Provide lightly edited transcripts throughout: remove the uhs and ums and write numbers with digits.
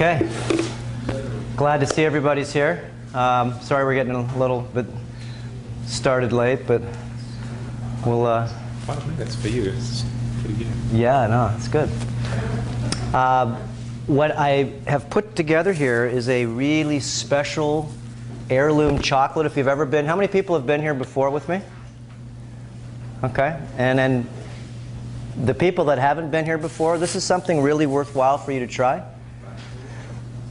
Okay. Glad to see everybody's here. Sorry we're getting a little bit started late, but we'll... 5 minutes for you. It's pretty good. Yeah, no, it's good. What I have put together here is a really special heirloom chocolate. If you've ever been... How many people have been here before with me? Okay. And then the people that haven't been here before, this is something really worthwhile for you to try.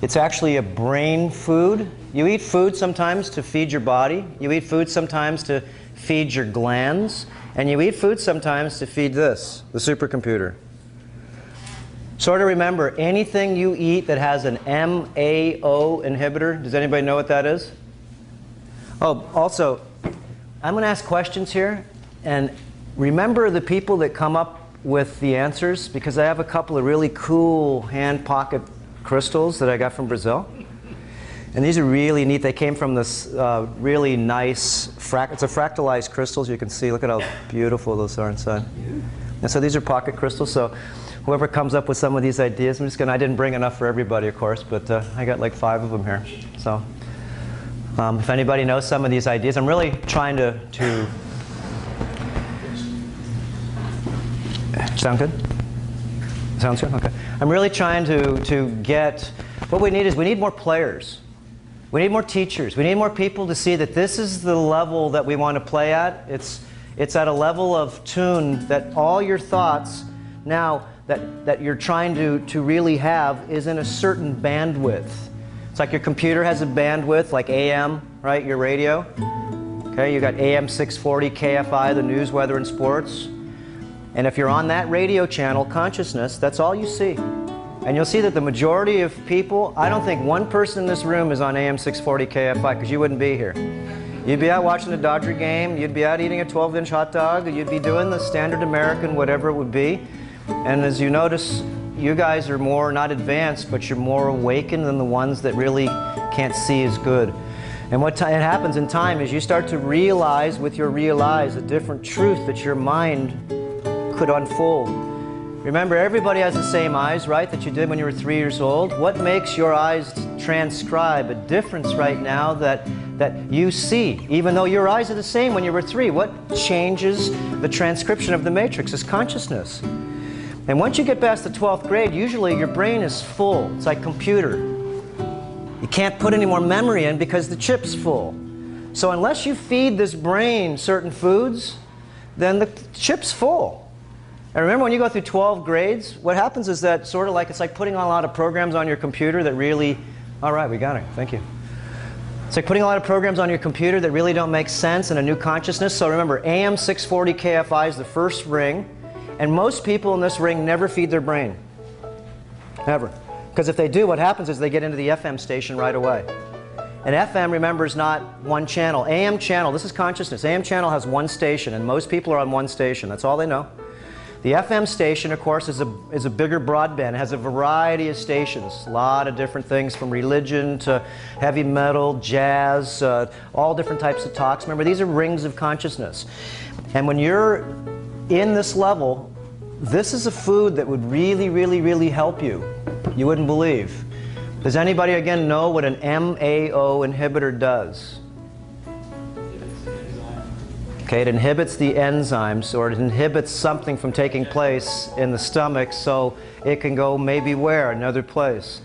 It's actually a brain food. You eat food sometimes to feed your body. You eat food sometimes to feed your glands. And you eat food sometimes to feed this, the supercomputer. Sort of remember, anything you eat that has an MAO inhibitor, does anybody know what that is? Oh, also, I'm going to ask questions here. And remember the people that come up with the answers, because I have a couple of really cool hand pocket crystals that I got from Brazil. And these are really neat. They came from this really nice, it's a fractalized crystals. You can see, look at how beautiful those are inside. And so these are pocket crystals. So whoever comes up with some of these ideas, I didn't bring enough for everybody, of course, but I got like 5 of them here. So if anybody knows some of these ideas, I'm really trying to sound good? Sounds good? Okay. I'm really trying to get, what we need is we need more players. We need more teachers. We need more people to see that this is the level that we want to play at. It's at a level of tune that all your thoughts now that you're trying to really have is in a certain bandwidth. It's like your computer has a bandwidth, like AM, right? Your radio. Okay, you got AM 640, KFI, the news, weather, and sports. And if you're on that radio channel, consciousness, that's all you see. And you'll see that the majority of people, I don't think one person in this room is on AM 640 KFI, because you wouldn't be here. You'd be out watching a Dodger game, you'd be out eating a 12-inch hot dog, you'd be doing the standard American, whatever it would be. And as you notice, you guys are more, not advanced, but you're more awakened than the ones that really can't see as good. And what happens in time is you start to realize with your real eyes a different truth that your mind could unfold. Remember, everybody has the same eyes, right, that you did when you were 3 years old. What makes your eyes transcribe a difference right now that you see, even though your eyes are the same when you were 3? What changes the transcription of the matrix is consciousness. And once you get past the 12th grade, usually your brain is full. It's like computer. You can't put any more memory in because the chip's full. So unless you feed this brain certain foods, then the chip's full. And remember, when you go through 12 grades, what happens is that sort of like, it's like putting on a lot of programs on your computer that really, all right, we got it, thank you. It's like putting a lot of programs on your computer that really don't make sense in a new consciousness. So remember, AM 640 KFI is the first ring, and most people in this ring never feed their brain, ever. Because if they do, what happens is they get into the FM station right away. And FM, remember, is not one channel. AM channel, this is consciousness. AM channel has one station, and most people are on one station. That's all they know. The FM station, of course, is a bigger broadband. It has a variety of stations, a lot of different things, from religion to heavy metal, jazz, all different types of talks. Remember, these are rings of consciousness. And when you're in this level, this is a food that would really, really, really help you. You wouldn't believe. Does anybody, again, know what an MAO inhibitor does? Okay, it inhibits the enzymes, or it inhibits something from taking place in the stomach so it can go maybe where? Another place.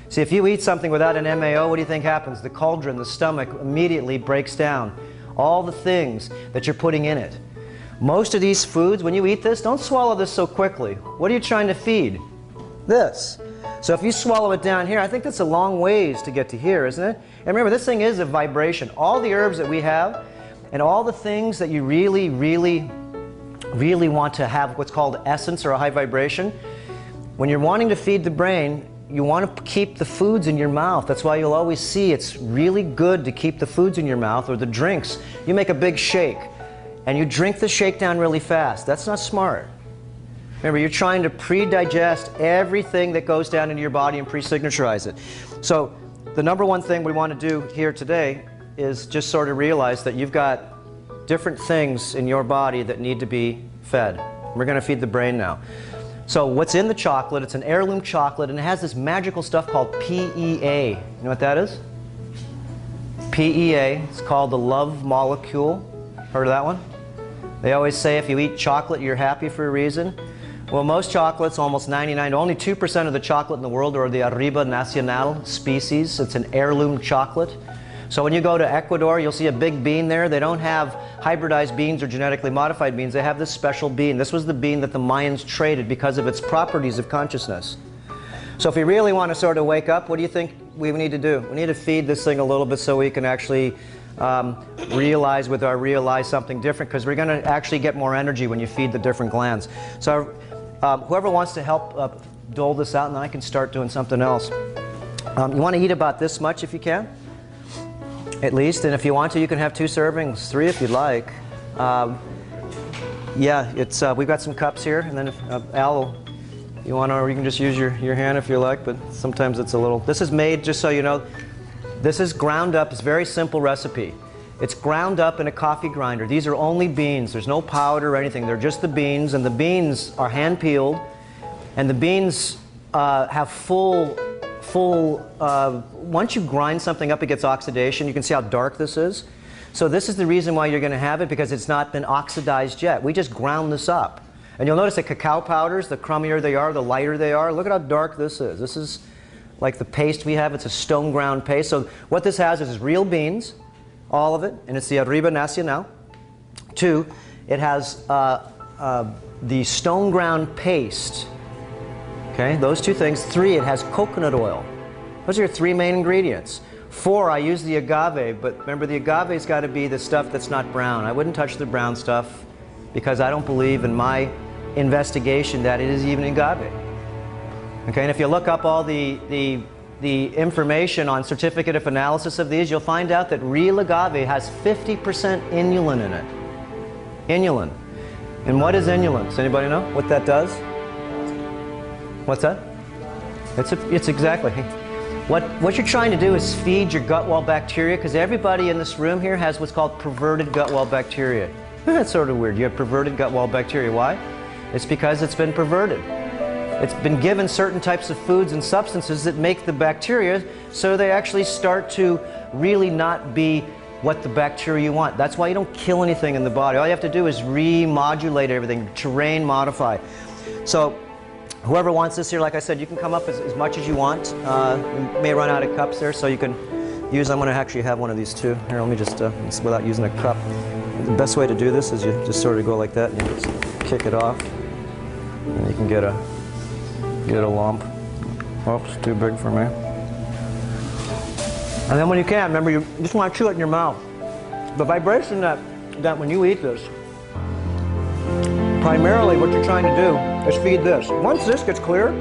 See, if you eat something without an MAO, what do you think happens? The cauldron, the stomach, immediately breaks down all the things that you're putting in it. Most of these foods, when you eat this, don't swallow this so quickly. What are you trying to feed? This. So if you swallow it down here, I think that's a long ways to get to here, isn't it? And remember, this thing is a vibration. All the herbs that we have, and all the things that you really, really, really want to have what's called essence or a high vibration, when you're wanting to feed the brain, you want to keep the foods in your mouth. That's why you'll always see it's really good to keep the foods in your mouth, or the drinks. You make a big shake, and you drink the shake down really fast. That's not smart. Remember, you're trying to pre-digest everything that goes down into your body and pre-signaturize it. So the number one thing we want to do here today is just sort of realize that you've got different things in your body that need to be fed. We're going to feed the brain now. So what's in the chocolate, it's an heirloom chocolate, and it has this magical stuff called PEA. You know what that is? PEA, it's called the love molecule. Heard of that one? They always say if you eat chocolate, you're happy for a reason. Well, most chocolates, almost 99, only 2% of the chocolate in the world are the Arriba Nacional species. It's an heirloom chocolate. So when you go to Ecuador, you'll see a big bean there. They don't have hybridized beans or genetically modified beans. They have this special bean. This was the bean that the Mayans traded because of its properties of consciousness. So if we really want to sort of wake up, what do you think we need to do? We need to feed this thing a little bit so we can actually realize something different, because we're going to actually get more energy when you feed the different glands. So whoever wants to help dole this out, and then I can start doing something else. You want to eat about this much if you can, at least, and if you want to, you can have 2 servings, 3 if you'd like. Yeah, it's we've got some cups here, and then if Al, you want to, or you can just use your hand if you like, but sometimes it's a little. This is made, just so you know, this is ground up. It's a very simple recipe. It's ground up in a coffee grinder. These are only beans. There's no powder or anything. They're just the beans, and the beans are hand peeled, and the beans have full. Once you grind something up, it gets oxidation. You can see how dark this is. So this is the reason why you're going to have it, because it's not been oxidized yet. We just ground this up. And you'll notice that cacao powders, the crummier they are, the lighter they are. Look at how dark this is. This is like the paste we have. It's a stone ground paste. So what this has is real beans, all of it, and it's the Arriba Nacional. 2, it has the stone ground paste. Okay, those 2 things. 3, it has coconut oil. Those are your 3 main ingredients. 4, I use the agave, but remember the agave's got to be the stuff that's not brown. I wouldn't touch the brown stuff because I don't believe in my investigation that it is even agave. Okay, and if you look up all the information on certificate of analysis of these, you'll find out that real agave has 50% inulin in it. Inulin. And what is inulin? Does anybody know what that does? What's that? It's exactly. What you're trying to do is feed your gut wall bacteria, because everybody in this room here has what's called perverted gut wall bacteria. That's sort of weird. You have perverted gut wall bacteria. Why? It's because it's been perverted. It's been given certain types of foods and substances that make the bacteria so they actually start to really not be what the bacteria you want. That's why you don't kill anything in the body. All you have to do is remodulate everything, terrain modify. So whoever wants this here, like I said, you can come up as much as you want. We may run out of cups there, so you can use. I'm going to actually have one of these too. Here, let me just, without using a cup. The best way to do this is you just sort of go like that and you just kick it off. And you can get a lump. Oops, too big for me. And then when you can, remember, you just want to chew it in your mouth. The vibration that when you eat this, primarily what you're trying to do is feed this. Once this gets clear,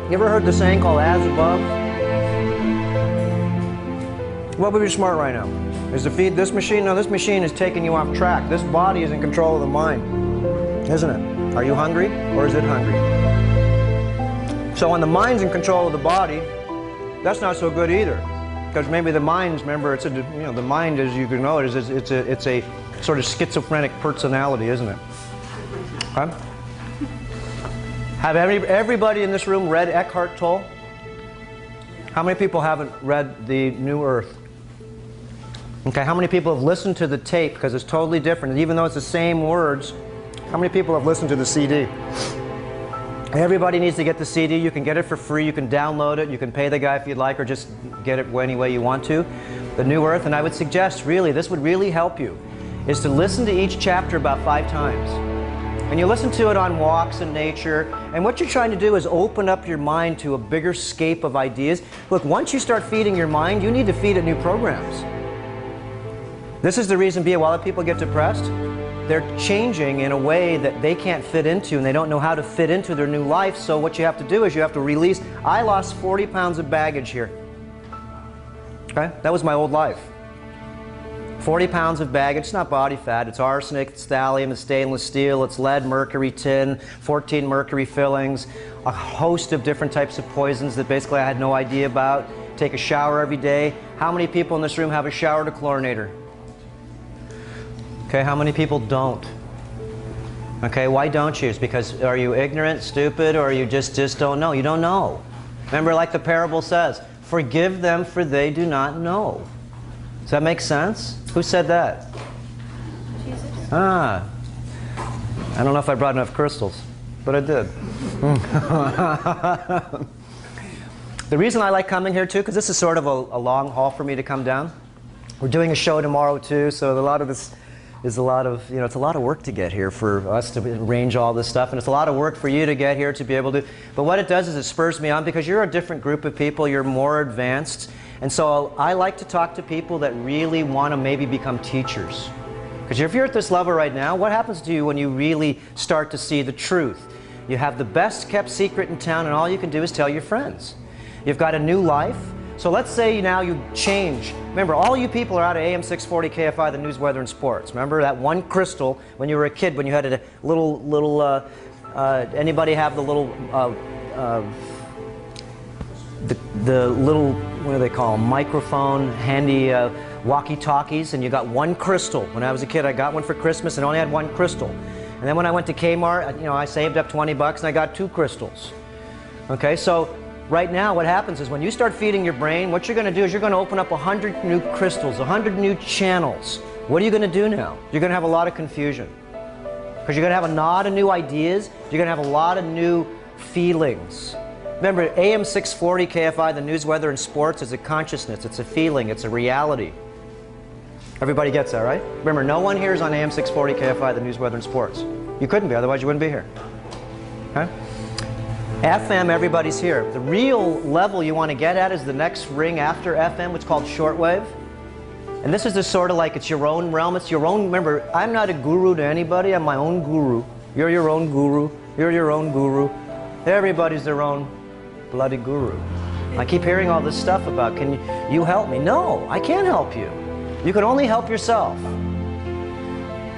you ever heard the saying called as above? What would be smart right now? Is to feed this machine? No, this machine is taking you off track. This body is in control of the mind, isn't it? Are you hungry, or is it hungry? So when the mind's in control of the body, that's not so good either. Because maybe the mind's, remember, the mind, as you can know, it's a sort of schizophrenic personality, isn't it? Huh? Have everybody in this room read Eckhart Tolle? How many people haven't read The New Earth? Okay, how many people have listened to the tape, because it's totally different, and even though it's the same words, how many people have listened to the CD? Everybody needs to get the CD. You can get it for free. You can download it. You can pay the guy if you'd like, or just get it any way you want to. The New Earth, and I would suggest, really, this would really help you, is to listen to each chapter about 5 times. And you listen to it on walks in nature, and what you're trying to do is open up your mind to a bigger scape of ideas. Look, once you start feeding your mind, you need to feed it new programs. This is the reason a lot of people get depressed. They're changing in a way that they can't fit into, and they don't know how to fit into their new life. So what you have to do is you have to release. I lost 40 pounds of baggage here. Okay? That was my old life. 40 pounds of baggage. It's not body fat. It's arsenic, it's thallium, it's stainless steel, it's lead, mercury, tin, 14 mercury fillings, a host of different types of poisons that basically I had no idea about. Take a shower every day. How many people in this room have a shower dechlorinator? Okay, how many people don't? Okay, why don't you? It's because are you ignorant, stupid, or you just don't know? You don't know. Remember, like the parable says, forgive them for they do not know. Does that make sense? Who said that? Jesus. Ah. I don't know if I brought enough crystals, but I did. The reason I like coming here too, because this is sort of a long haul for me to come down. We're doing a show tomorrow too, so a lot of this is a lot of, it's a lot of work to get here for us to arrange all this stuff, and it's a lot of work for you to get here to be able to, but what it does is it spurs me on because you're a different group of people, you're more advanced, and so I like to talk to people that really want to maybe become teachers. Because if you're at this level right now, what happens to you when you really start to see the truth? You have the best kept secret in town and all you can do is tell your friends. You've got a new life. So let's say now you change. Remember, all you people are out of AM 640 KFI, the news, weather, and sports. Remember that one crystal when you were a kid, when you had a little, anybody have the little, the little, what do they call them, microphone, handy walkie-talkies, and you got one crystal. When I was a kid, I got one for Christmas and only had one crystal. And then when I went to Kmart, I saved up 20 bucks and I got 2 crystals. Okay, so right now what happens is when you start feeding your brain, what you're going to do is you're going to open up 100 new crystals, 100 new channels. What are you going to do now? You're going to have a lot of confusion. Because you're going to have a lot of new ideas, you're going to have a lot of new feelings. Remember, AM 640 KFI, the news, weather, and sports is a consciousness, it's a feeling, it's a reality. Everybody gets that, right? Remember, no one here is on AM 640 KFI, the news, weather, and sports. You couldn't be, otherwise you wouldn't be here. Okay? FM, everybody's here. The real level you want to get at is the next ring after FM, which is called shortwave. And this is just sort of like it's your own realm, it's your own, remember, I'm not a guru to anybody, I'm my own guru. You're your own guru, you're your own guru. Everybody's their own bloody guru. I keep hearing all this stuff about, can you help me? No, I can't help you. You can only help yourself.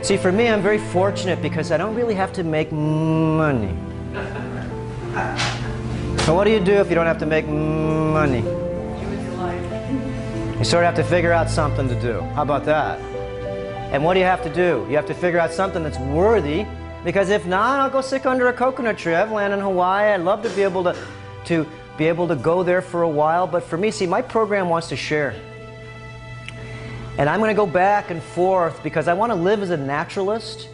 See, for me, I'm very fortunate because I don't really have to make money. So what do you do if you don't have to make money? You sort of have to figure out something to do. How about that? And what do you have to do? You have to figure out something that's worthy, because if not, I'll go sit under a coconut tree. I've landed in Hawaii. I'd love to be able to go there for a while, but for me, see, my program wants to share. And I'm going to go back and forth because I want to live as a naturalist.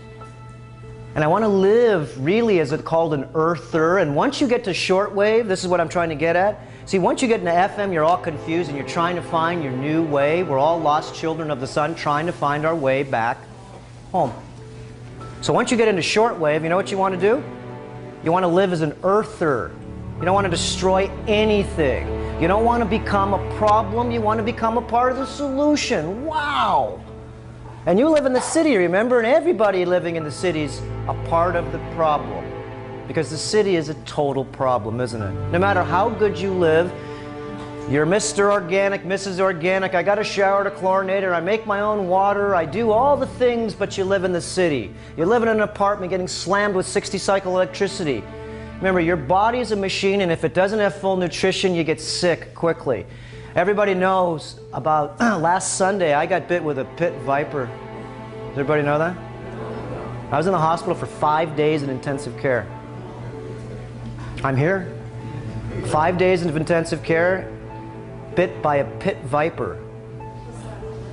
And I want to live really as it's called an earther. And once you get to shortwave, this is what I'm trying to get at. See, once you get into FM, you're all confused and you're trying to find your new way. We're all lost children of the sun trying to find our way back home. So once you get into shortwave, you know what you want to do? You want to live as an earther. You don't want to destroy anything. You don't want to become a problem. You want to become a part of the solution. Wow! And you live in the city, remember? And everybody living in the city's a part of the problem. Because the city is a total problem, isn't it? No matter how good you live, you're Mr. Organic, Mrs. Organic, I got a shower to chlorinator, I make my own water, I do all the things, but you live in the city. You live in an apartment getting slammed with 60-cycle electricity. Remember, your body is a machine, and if it doesn't have full nutrition, you get sick quickly. Everybody knows about last Sunday, I got bit with a pit viper. Does everybody know that? I was in the hospital for 5 days in intensive care. I'm here. 5 days of intensive care, bit by a pit viper.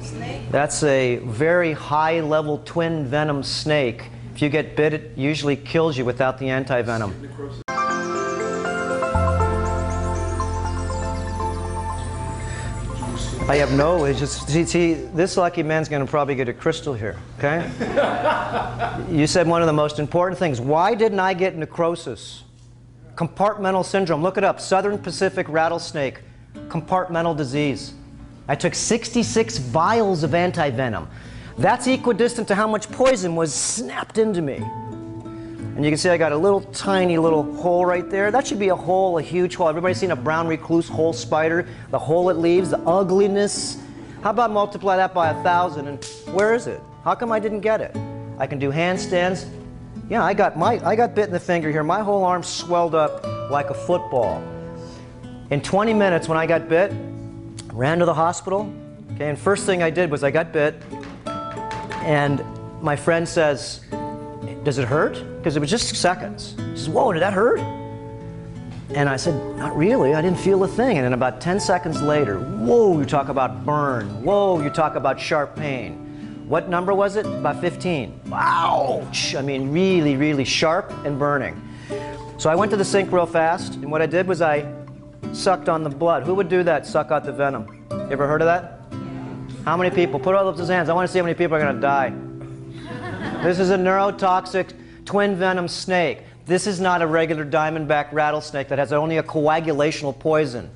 Snake? That's a very high-level twin venom snake. If you get bit, it usually kills you without the anti-venom. I have no, it's just, see, this lucky man's going to probably get a crystal here, okay? You said one of the most important things. Why didn't I get necrosis? Compartmental syndrome. Look it up. Southern Pacific rattlesnake. Compartmental disease. I took 66 vials of anti-venom. That's equidistant to how much poison was snapped into me. And you can see I got a little tiny little hole right there. That should be a hole, a huge hole. Everybody seen a brown recluse hole spider? The hole it leaves, the ugliness. How about multiply that by 1,000 and where is it? How come I didn't get it? I can do handstands. Yeah, I got bit in the finger here. My whole arm swelled up like a football. In 20 minutes when I got bit, I ran to the hospital. Okay, and first thing I did was I got bit, and my friend says, does it hurt? Because it was just seconds. He says, whoa, did that hurt? And I said, not really, I didn't feel a thing. And then about 10 seconds later, whoa, you talk about burn. Whoa, you talk about sharp pain. What number was it? About 15. Ouch! I mean, really, really sharp and burning. So I went to the sink real fast, and what I did was I sucked on the blood. Who would do that, suck out the venom? You ever heard of that? How many people? Put all up those hands. I want to see how many people are going to die. This is a neurotoxic twin venom snake. This is not a regular diamondback rattlesnake that has only a coagulational poison.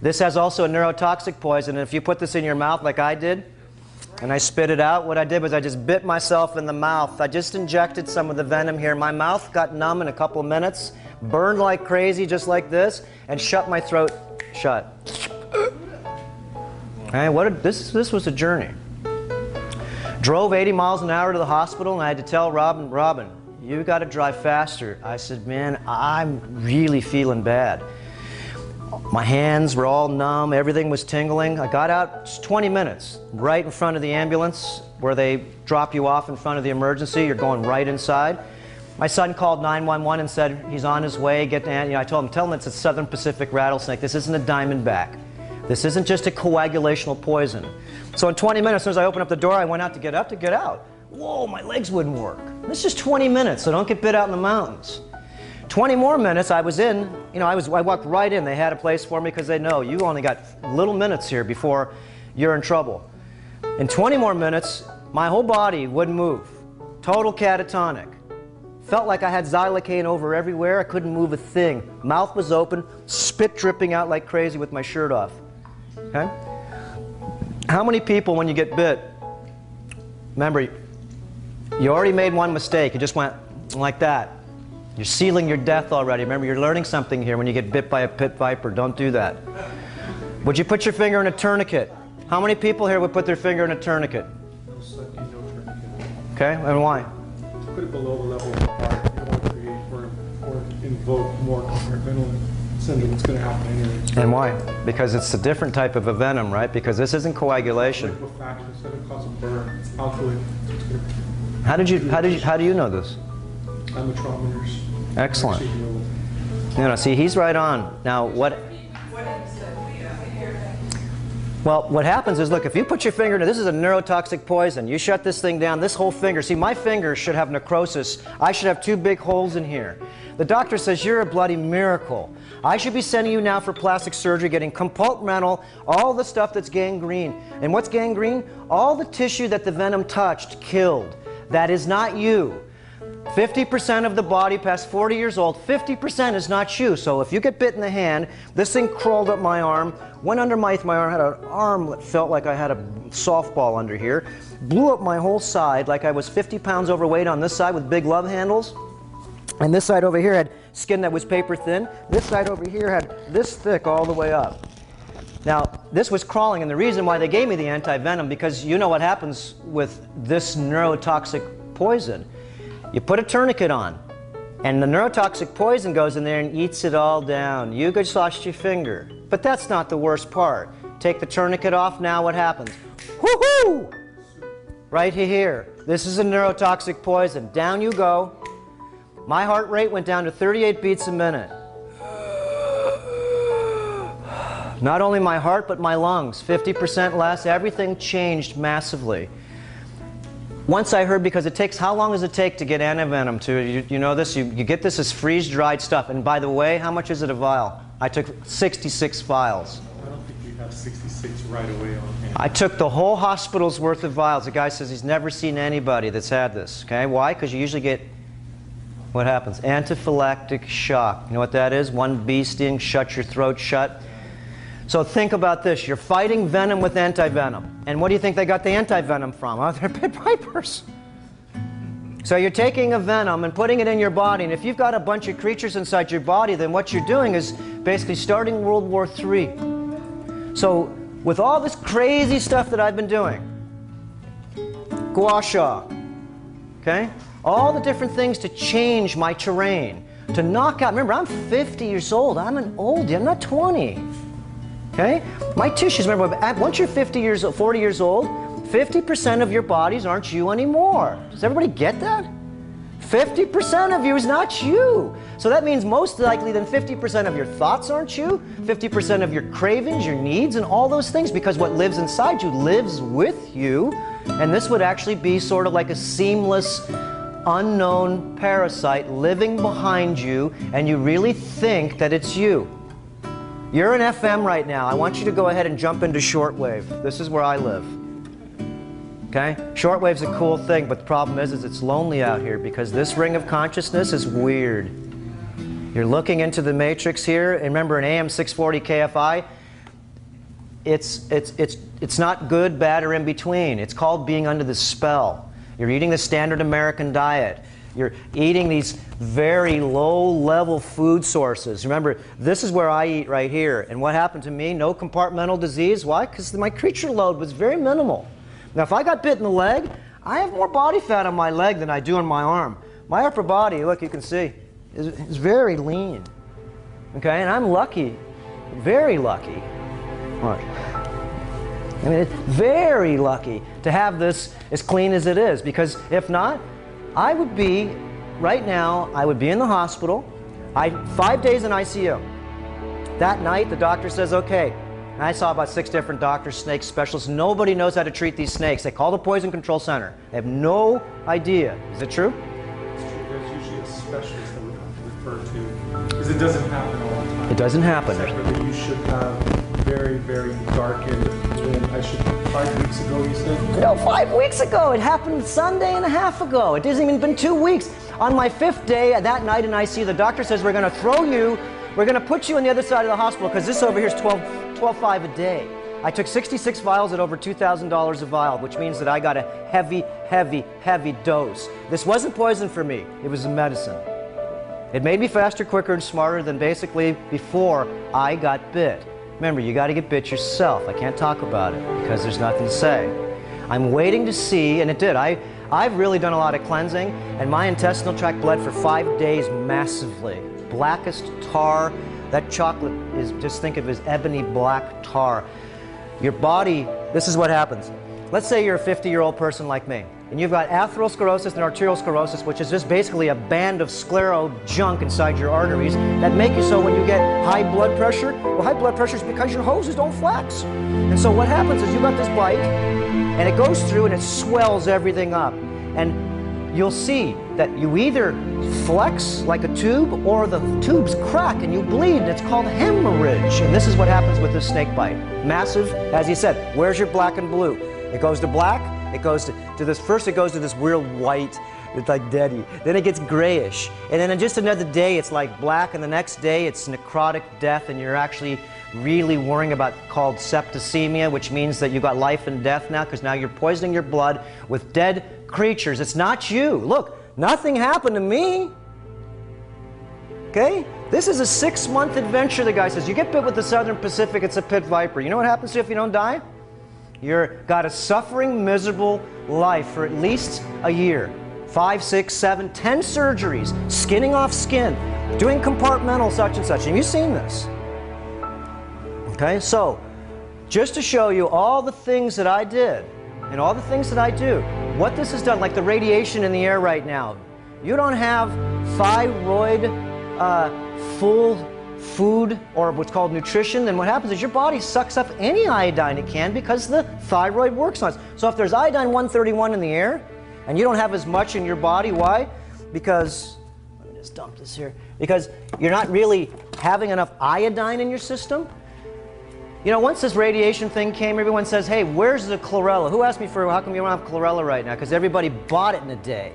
This has also a neurotoxic poison, and if you put this in your mouth like I did, and I spit it out, what I did was I just bit myself in the mouth. I just injected some of the venom here. My mouth got numb in a couple of minutes, burned like crazy just like this, and shut my throat shut. Okay, this was a journey. Drove 80 miles an hour to the hospital, and I had to tell Robin, you got to drive faster. I said, man, I'm really feeling bad. My hands were all numb, everything was tingling. I got out, just 20 minutes, right in front of the ambulance where they drop you off in front of the emergency. You're going right inside. My son called 911 and said he's on his way. I told him, tell him it's a Southern Pacific rattlesnake. This isn't a diamondback. This isn't just a coagulational poison. So in 20 minutes, as soon as I opened up the door, I went out to get out. Whoa, my legs wouldn't work. This is just 20 minutes, so don't get bit out in the mountains. 20 more minutes, I was in, I walked right in. They had a place for me because they know you only got little minutes here before you're in trouble. In 20 more minutes, my whole body wouldn't move. Total catatonic. Felt like I had xylocaine over everywhere. I couldn't move a thing. Mouth was open, spit dripping out like crazy with my shirt off. Okay? How many people, when you get bit, remember, you already made one mistake. You just went like that. You're sealing your death already. Remember, you're learning something here when you get bit by a pit viper. Don't do that. Would you put your finger in a tourniquet? How many people here would put their finger in a tourniquet? No sucking, no tourniquet. Okay, and why? Put it below the level of the heart. You don't want to create or invoke more compartmental syndrome. It's going to happen anyway. And why? Because it's a different type of a venom, right? Because this isn't coagulation. Liquefaction, instead of cause a burn, alkaline. How do you know this? I'm a trauma nurse. Excellent. See, he's right on. Now, what happens is, look, if you put your finger in, this is a neurotoxic poison. You shut this thing down, this whole finger. See, my finger should have necrosis. I should have 2 big holes in here. The doctor says, you're a bloody miracle. I should be sending you now for plastic surgery, getting compartmental, all the stuff that's gangrene. And what's gangrene? All the tissue that the venom touched, killed. That is not you. 50% of the body past 40 years old, 50% is not you. So if you get bit in the hand, this thing crawled up my arm, went under my arm, had an arm that felt like I had a softball under here, blew up my whole side like I was 50 pounds overweight on this side with big love handles. And this side over here had skin that was paper thin. This side over here had this thick all the way up. Now, this was crawling, and the reason why they gave me the anti-venom, because you know what happens with this neurotoxic poison. You put a tourniquet on, and the neurotoxic poison goes in there and eats it all down. You just lost your finger. But that's not the worst part. Take the tourniquet off, now what happens? Woohoo! Right here. This is a neurotoxic poison. Down you go. My heart rate went down to 38 beats a minute. Not only my heart, but my lungs. 50% less. Everything changed massively. Once I heard, because it takes, how long does it take to get antivenom to, you know this, you get this as freeze-dried stuff. And by the way, how much is it a vial? I took 66 vials. I don't think you have 66 right away on hand. I took the whole hospital's worth of vials. The guy says he's never seen anybody that's had this. Okay, why? Because you usually get, what happens? Anaphylactic shock. You know what that is? One bee sting, shut your throat shut. So think about this. You're fighting venom with antivenom. And what do you think they got the antivenom from? Oh, they're pit vipers. So you're taking a venom and putting it in your body. And if you've got a bunch of creatures inside your body, then what you're doing is basically starting World War III. So with all this crazy stuff that I've been doing, gua sha, okay? All the different things to change my terrain, to knock out. Remember, I'm 50 years old. I'm an oldie. I'm not 20. Okay? My tissues, remember, once you're 40 years old, 50% of your bodies aren't you anymore. Does everybody get that? 50% of you is not you. So that means most likely then 50% of your thoughts aren't you, 50% of your cravings, your needs, and all those things, because what lives inside you lives with you. And this would actually be sort of like a seamless, unknown parasite living behind you, and you really think that it's you. You're in FM right now. I want you to go ahead and jump into shortwave. This is where I live. Okay? Shortwave's a cool thing, but the problem is it's lonely out here because this ring of consciousness is weird. You're looking into the matrix here, and remember in AM 640 KFI, it's not good, bad, or in between. It's called being under the spell. You're eating the standard American diet. You're eating these very low-level food sources. Remember, this is where I eat right here. And what happened to me? No compartmental disease. Why? Because my creature load was very minimal. Now, if I got bit in the leg, I have more body fat on my leg than I do on my arm. My upper body, look, you can see, is very lean. Okay, and I'm lucky, very lucky. What? I mean, it's very lucky to have this as clean as it is, because if not, I would be, right now, I would be in the hospital. 5 days in ICU. That night, the doctor says, okay. And I saw about 6 different doctors, snake specialists. Nobody knows how to treat these snakes. They call the Poison Control Center. They have no idea. Is it true? It's true. There's usually a specialist that we have to refer to, because it doesn't happen all the time. It doesn't happen. Separately, you should have very, very darkened, and I should, 5 weeks ago, you said? No, 5 weeks ago. It happened Sunday and a half ago. It hasn't even been 2 weeks. On my 5th day, that night in ICU, the doctor says, we're going to throw you, we're going to put you on the other side of the hospital, because this over here is 12.5 a day. I took 66 vials at over $2,000 a vial, which means that I got a heavy, heavy, heavy dose. This wasn't poison for me. It was a medicine. It made me faster, quicker, and smarter than basically before I got bit. Remember, you got to get bit yourself. I can't talk about it because there's nothing to say. I'm waiting to see, and it did. I've really done a lot of cleansing, and my intestinal tract bled for 5 days massively. Blackest tar. That chocolate is, just think of it as ebony black tar. Your body, this is what happens. Let's say you're a 50-year-old person like me, and you've got atherosclerosis and arteriosclerosis, which is just basically a band of sclero junk inside your arteries that make you so when you get high blood pressure, well, high blood pressure is because your hoses don't flex. And so what happens is you got this bite, and it goes through and it swells everything up. And you'll see that you either flex like a tube or the tubes crack and you bleed, and it's called hemorrhage. And this is what happens with this snake bite. Massive, as he said, where's your black and blue? It goes to black, it goes to this, first it goes to this real white, it's like deady. Then it gets grayish. And then in just another day it's like black, and the next day it's necrotic death, and you're actually really worrying about called septicemia, which means that you've got life and death now, because now you're poisoning your blood with dead creatures. It's not you. Look, nothing happened to me. Okay? This is a 6-month adventure, the guy says. You get bit with the Southern Pacific, it's a pit viper. You know what happens to you if you don't die? You've got a suffering, miserable life for at least a year. 5, 6, 7, 10 surgeries, skinning off skin, doing compartmental such and such. And you've seen this. Okay, so just to show you all the things that I did and all the things that I do, what this has done, like the radiation in the air right now, you don't have thyroid full food or what's called nutrition, then what happens is your body sucks up any iodine it can because the thyroid works on it. So if there's iodine 131 in the air and you don't have as much in your body, why? Because, let me just dump this here, because you're not really having enough iodine in your system. You know, once this radiation thing came, everyone says, hey, where's the chlorella? Who asked me for, how come you don't have chlorella right now? Because everybody bought it in a day.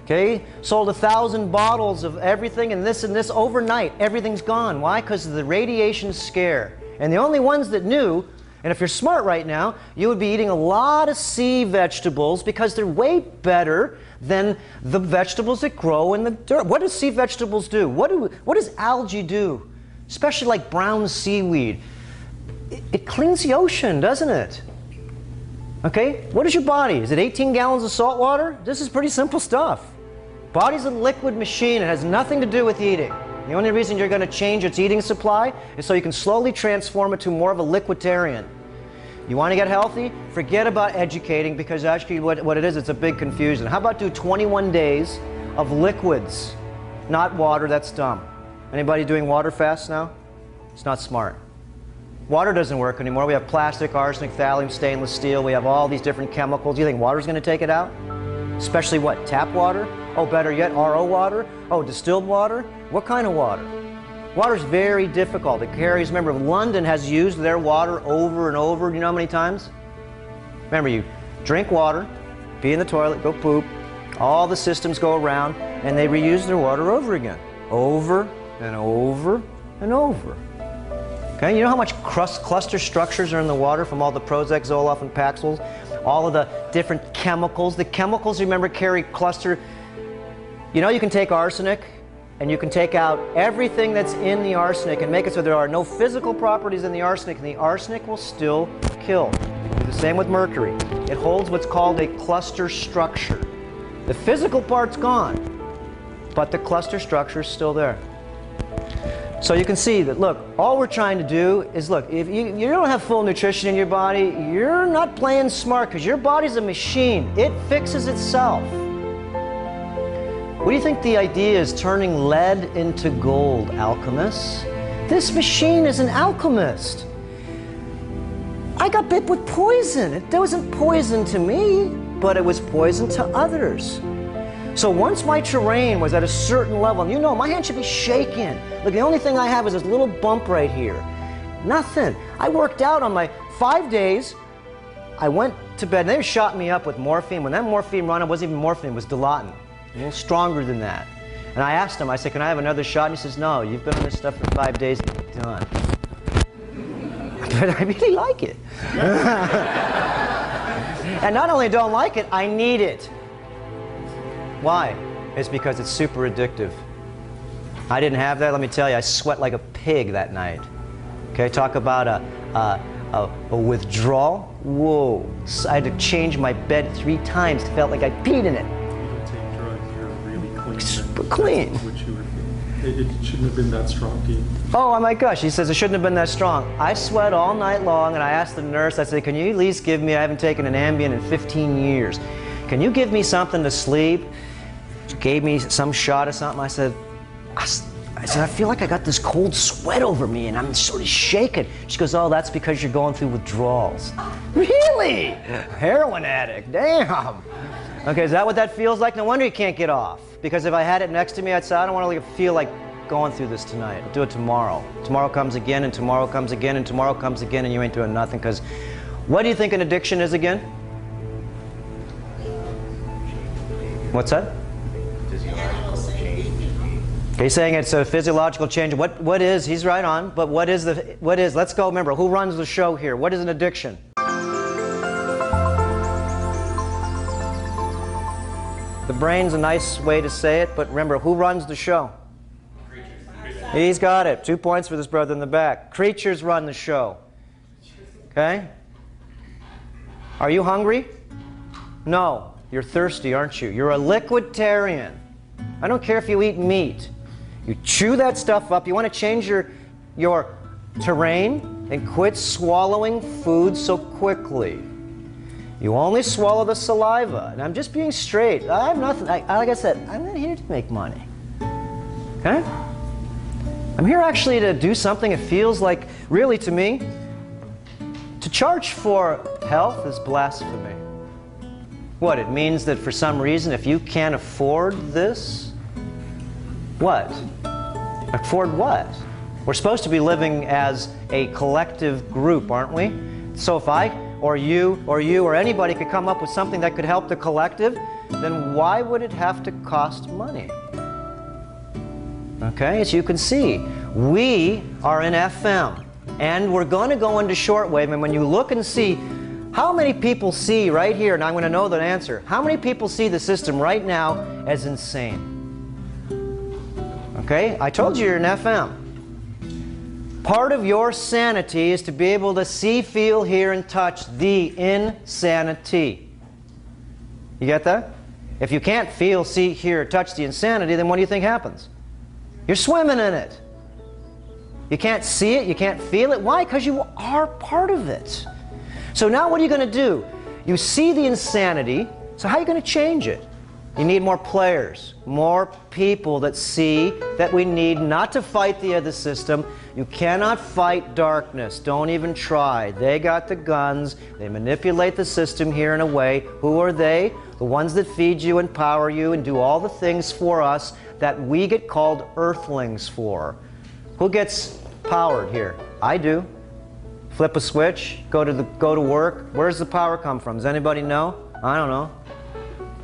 Okay? Sold 1,000 bottles of everything and this overnight. Everything's gone. Why? Because of the radiation scare. And the only ones that knew, and if you're smart right now, you would be eating a lot of sea vegetables because they're way better than the vegetables that grow in the dirt. What do sea vegetables do? What does algae do? Especially like brown seaweed. It cleans the ocean, doesn't it? Okay? What is your body? Is it 18 gallons of salt water? This is pretty simple stuff. Body's a liquid machine. It has nothing to do with eating. The only reason you're going to change its eating supply is so you can slowly transform it to more of a liquiditarian. You want to get healthy? Forget about educating, because actually what it is, it's a big confusion. How about do 21 days of liquids, not water. That's dumb. Anybody doing water fasts now? It's not smart. Water doesn't work anymore. We have plastic, arsenic, thallium, stainless steel. We have all these different chemicals. Do you think water's going to take it out? Especially what? Tap water? Oh, better yet, RO water? Oh, distilled water? What kind of water? Water's very difficult. It carries, remember, London has used their water over and over. Do you know how many times? Remember, you drink water, pee in the toilet, go poop, all the systems go around, and they reuse their water over again. Over and over and over. Okay, you know how much cluster structures are in the water from all the Prozac, Zoloft, and Paxils? All of the different chemicals. The chemicals, remember, carry cluster. You know, you can take arsenic and you can take out everything that's in the arsenic and make it so there are no physical properties in the arsenic, and the arsenic will still kill. Do the same with mercury. It holds what's called a cluster structure. The physical part's gone, but the cluster structure is still there. So you can see that, look, all we're trying to do is, look, if you don't have full nutrition in your body, you're not playing smart, because your body's a machine. It fixes itself. What do you think the idea is, turning lead into gold, alchemists? This machine is an alchemist. I got bit with poison. It wasn't poison to me, but it was poison to others. So once my terrain was at a certain level, and you know, my hand should be shaking. Look, the only thing I have is this little bump right here. Nothing. I worked out on my 5 days. I went to bed, and they shot me up with morphine. When that morphine run, it wasn't even morphine, it was Dilaudid. A little stronger than that. And I asked him, I said, can I have another shot? And he says, no, you've been on this stuff for 5 days, and you're done. But I really like it. And not only don't like it, I need it. Why? It's because it's super addictive. I didn't have that. Let me tell you, I sweat like a pig that night. Okay, talk about a withdrawal. Whoa. So I had to change my bed 3 times. It felt like I peed in it. You take drugs, you're really clean. Super clean. That's what you were feeling. It shouldn't have been that strong to you. Oh my gosh, he says it shouldn't have been that strong. I sweat all night long, and I asked the nurse, I said, can you at least give me, I haven't taken an Ambien in 15 years. Can you give me something to sleep? She gave me some shot or something. I said, I feel like I got this cold sweat over me and I'm sort of shaking. She goes, oh, that's because you're going through withdrawals. Really? Heroin addict, damn. Okay, is that what that feels like? No wonder you can't get off. Because if I had it next to me, I'd say, I don't want to feel like going through this tonight. I'll do it tomorrow. Tomorrow comes again, and tomorrow comes again, and tomorrow comes again, and you ain't doing nothing. Because what do you think an addiction is again? What's that? He's saying it's a physiological change. What is, he's right on, but what is, let's go, remember, who runs the show here? What is an addiction? The brain's a nice way to say it, but remember, who runs the show? He's got it. 2 points for this brother in the back. Creatures run the show. Okay? Are you hungry? No. You're thirsty, aren't you? You're a liquiditarian. I don't care if you eat meat. You chew that stuff up. You want to change your terrain and quit swallowing food so quickly. You only swallow the saliva. And I'm just being straight. I have nothing. Like I said, I'm not here to make money. Okay? I'm here actually to do something. It feels like, really to me, to charge for health is blasphemy. What? It means that for some reason, if you can't afford this, what? Afford what? We're supposed to be living as a collective group, aren't we? So if I, or you, or anybody could come up with something that could help the collective, then why would it have to cost money? Okay, as you can see, we are in FM, and we're going to go into shortwave, and when you look and see how many people see right here, and I'm going to know the answer, how many people see the system right now as insane? Okay, I told you you're in FM. Part of your sanity is to be able to see, feel, hear, and touch the insanity. You get that? If you can't feel, see, hear, touch the insanity, then what do you think happens? You're swimming in it. You can't see it, you can't feel it. Why? Because you are part of it. So now what are you going to do? You see the insanity, so how are you going to change it? You need more players, more people that see that we need not to fight the other system. You cannot fight darkness. Don't even try. They got the guns. They manipulate the system here in a way. Who are they? The ones that feed you, empower you, and do all the things for us that we get called earthlings for. Who gets powered here? I do. Flip a switch, go to work. Where's the power come from? Does anybody know? I don't know.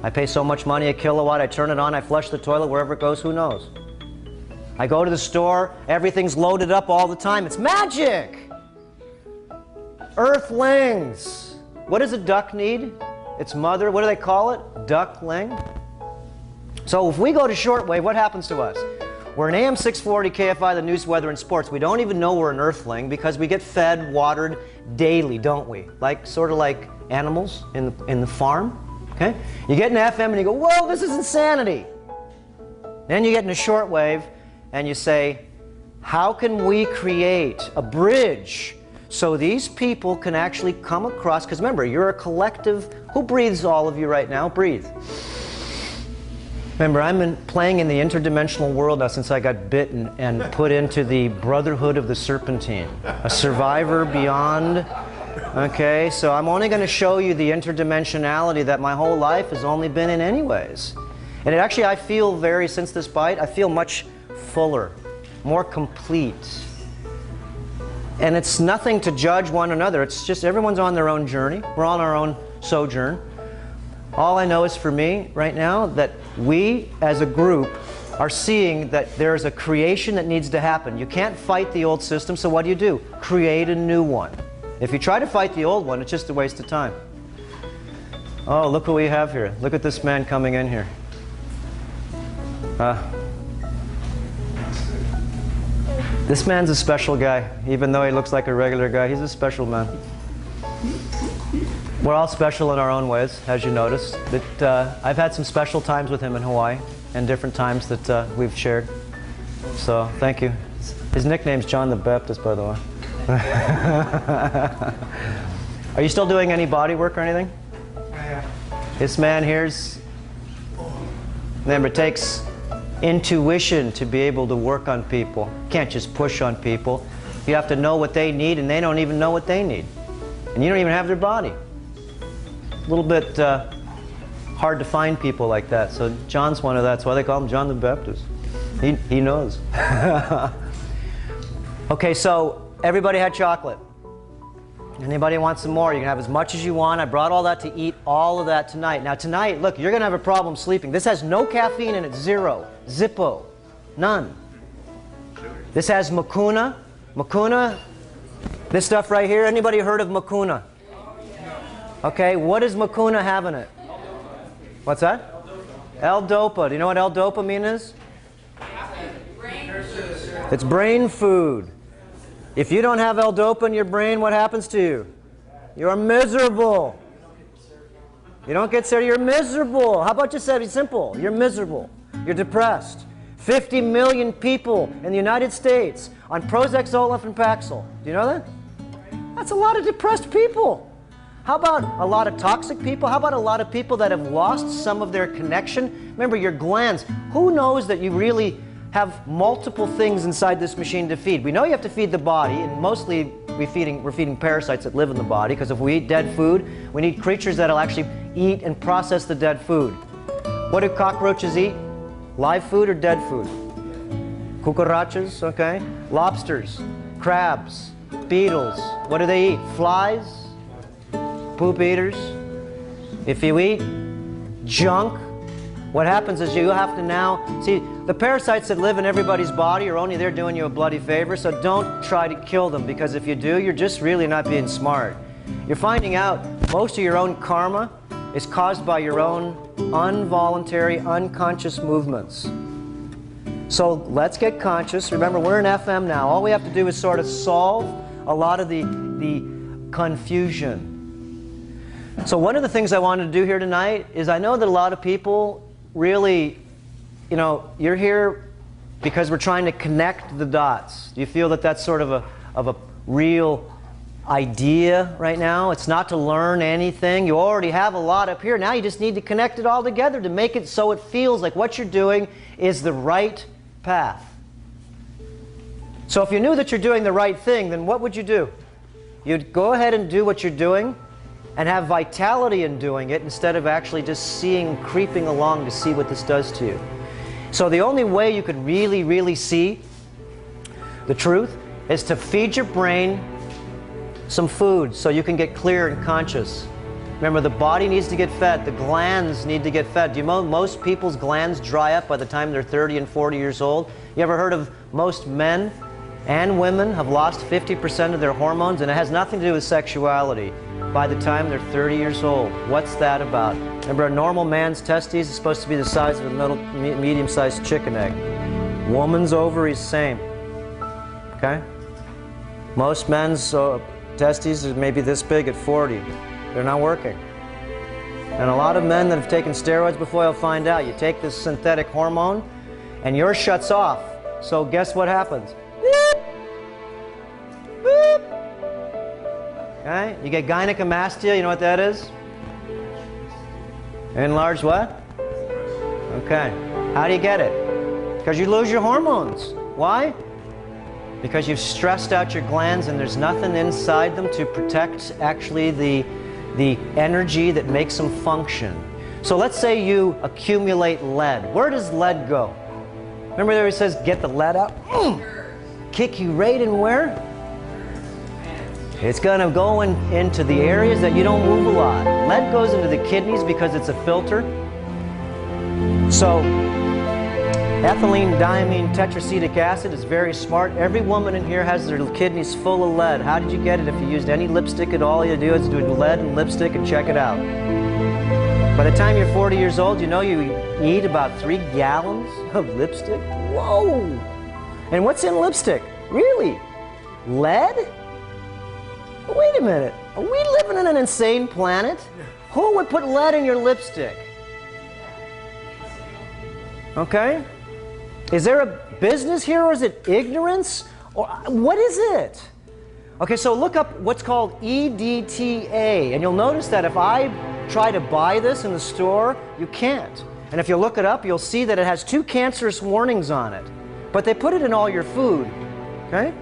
I pay so much money a kilowatt, I turn it on, I flush the toilet, wherever it goes, who knows? I go to the store, everything's loaded up all the time. It's magic! Earthlings! What does a duck need? Its mother, what do they call it? Duckling? So if we go to shortwave, what happens to us? We're an AM 640 KFI, the news, weather, and sports. We don't even know we're an earthling because we get fed, watered daily, don't we? Sort of like animals in the farm. Okay? You get an FM and you go, whoa, this is insanity. Then you get in a shortwave and you say, how can we create a bridge so these people can actually come across? Because remember, you're a collective. Who breathes, all of you right now? Breathe. Remember, I've playing in the interdimensional world now since I got bitten and put into the Brotherhood of the Serpentine, a survivor beyond. Okay, so I'm only going to show you the interdimensionality that my whole life has only been in anyways. And actually, I feel since this bite, I feel much fuller, more complete. And it's nothing to judge one another. It's just everyone's on their own journey. We're on our own sojourn. All I know is for me right now that we as a group are seeing that there's a creation that needs to happen. You can't fight the old system, so what do? Create a new one. If you try to fight the old one, it's just a waste of time. Oh, look what we have here. Look at this man coming in here. This man's a special guy. Even though he looks like a regular guy, he's a special man. We're all special in our own ways, as you noticed. But I've had some special times with him in Hawaii, and different times that we've shared. So, thank you. His nickname's John the Baptist, by the way. Are you still doing any body work or anything? Yeah. This man here's, remember, it takes intuition to be able to work on people. Can't just push on people. You have to know what they need, and they don't even know what they need. And you don't even have their body. A little bit hard to find people like that. So John's one of that. That's why they call him John the Baptist. He knows. Okay, so everybody had chocolate. Anybody want some more? You can have as much as you want. I brought all that to eat all of that tonight. Now tonight, look, you're going to have a problem sleeping. This has no caffeine in it, zero. Zippo. None. This has mucuna. Mucuna, this stuff right here, anybody heard of mucuna? Okay, what does mucuna have in it? What's that? L-dopa. Do you know what L-dopamine is? It's brain food. If you don't have L-dopa in your brain, what happens to you? You're miserable. You don't get serotonin, you're miserable. How about just say simple? You're miserable. You're depressed. 50 million people in the United States on Prozac, Zoloft, and Paxil. Do you know that? That's a lot of depressed people. How about a lot of toxic people? How about a lot of people that have lost some of their connection? Remember, your glands. Who knows that you really have multiple things inside this machine to feed? We know you have to feed the body, and mostly we're feeding parasites that live in the body, because if we eat dead food, we need creatures that'll actually eat and process the dead food. What do cockroaches eat? Live food or dead food? Cucarachas, okay? Lobsters, crabs, beetles. What do they eat? Flies? Poop eaters. If you eat junk, what happens is you have to now, see, the parasites that live in everybody's body are only there doing you a bloody favor, so don't try to kill them, because if you do, you're just really not being smart. You're finding out most of your own karma is caused by your own involuntary, unconscious movements. So let's get conscious. Remember, we're in FM now. All we have to do is sort of solve a lot of the confusion. So one of the things I wanted to do here tonight is, I know that a lot of people really, you know, you're here because we're trying to connect the dots. Do you feel that that's sort of a real idea right now. It's not to learn anything. You already have a lot up here. Now you just need to connect it all together to make it so it feels like what you're doing is the right path. So if you knew that you're doing the right thing, then what would you do? You'd go ahead and do what you're doing and have vitality in doing it instead of actually just seeing, creeping along to see what this does to you. So the only way you could really, really see the truth is to feed your brain some food so you can get clear and conscious. Remember, the body needs to get fed. The glands need to get fed. Do you know most people's glands dry up by the time they're 30 and 40 years old? You ever heard of most men and women have lost 50% of their hormones, and it has nothing to do with sexuality, by the time they're 30 years old? What's that about? Remember, a normal man's testes is supposed to be the size of a medium-sized chicken egg. Woman's ovaries, same. Okay? Most men's testes are maybe this big at 40. They're not working. And a lot of men that have taken steroids before, you'll find out. You take this synthetic hormone, and yours shuts off. So guess what happens? Beep. Beep. Okay? You get gynecomastia, you know what that is? Enlarged what? Okay. How do you get it? Because you lose your hormones. Why? Because you've stressed out your glands and there's nothing inside them to protect actually the energy that makes them function. So let's say you accumulate lead. Where does lead go? Remember there it says get the lead out? Kick you right in where? It's going to go into the areas that you don't move a lot. Lead goes into the kidneys because it's a filter. So ethylene diamine tetracetic acid is very smart. Every woman in here has their kidneys full of lead. How did you get it? If you used any lipstick at all, you do is do lead and lipstick and check it out. By the time you're 40 years old, you know you eat about 3 gallons of lipstick? Whoa! And what's in lipstick? Really? Lead? Wait a minute. Are we living in an insane planet? Who would put lead in your lipstick? Okay? Is there a business here, or is it ignorance? Or what is it? Okay, so look up what's called EDTA, and you'll notice that if I try to buy this in the store, you can't. And if you look it up, you'll see that it has 2 cancerous warnings on it. But they put it in all your food, okay?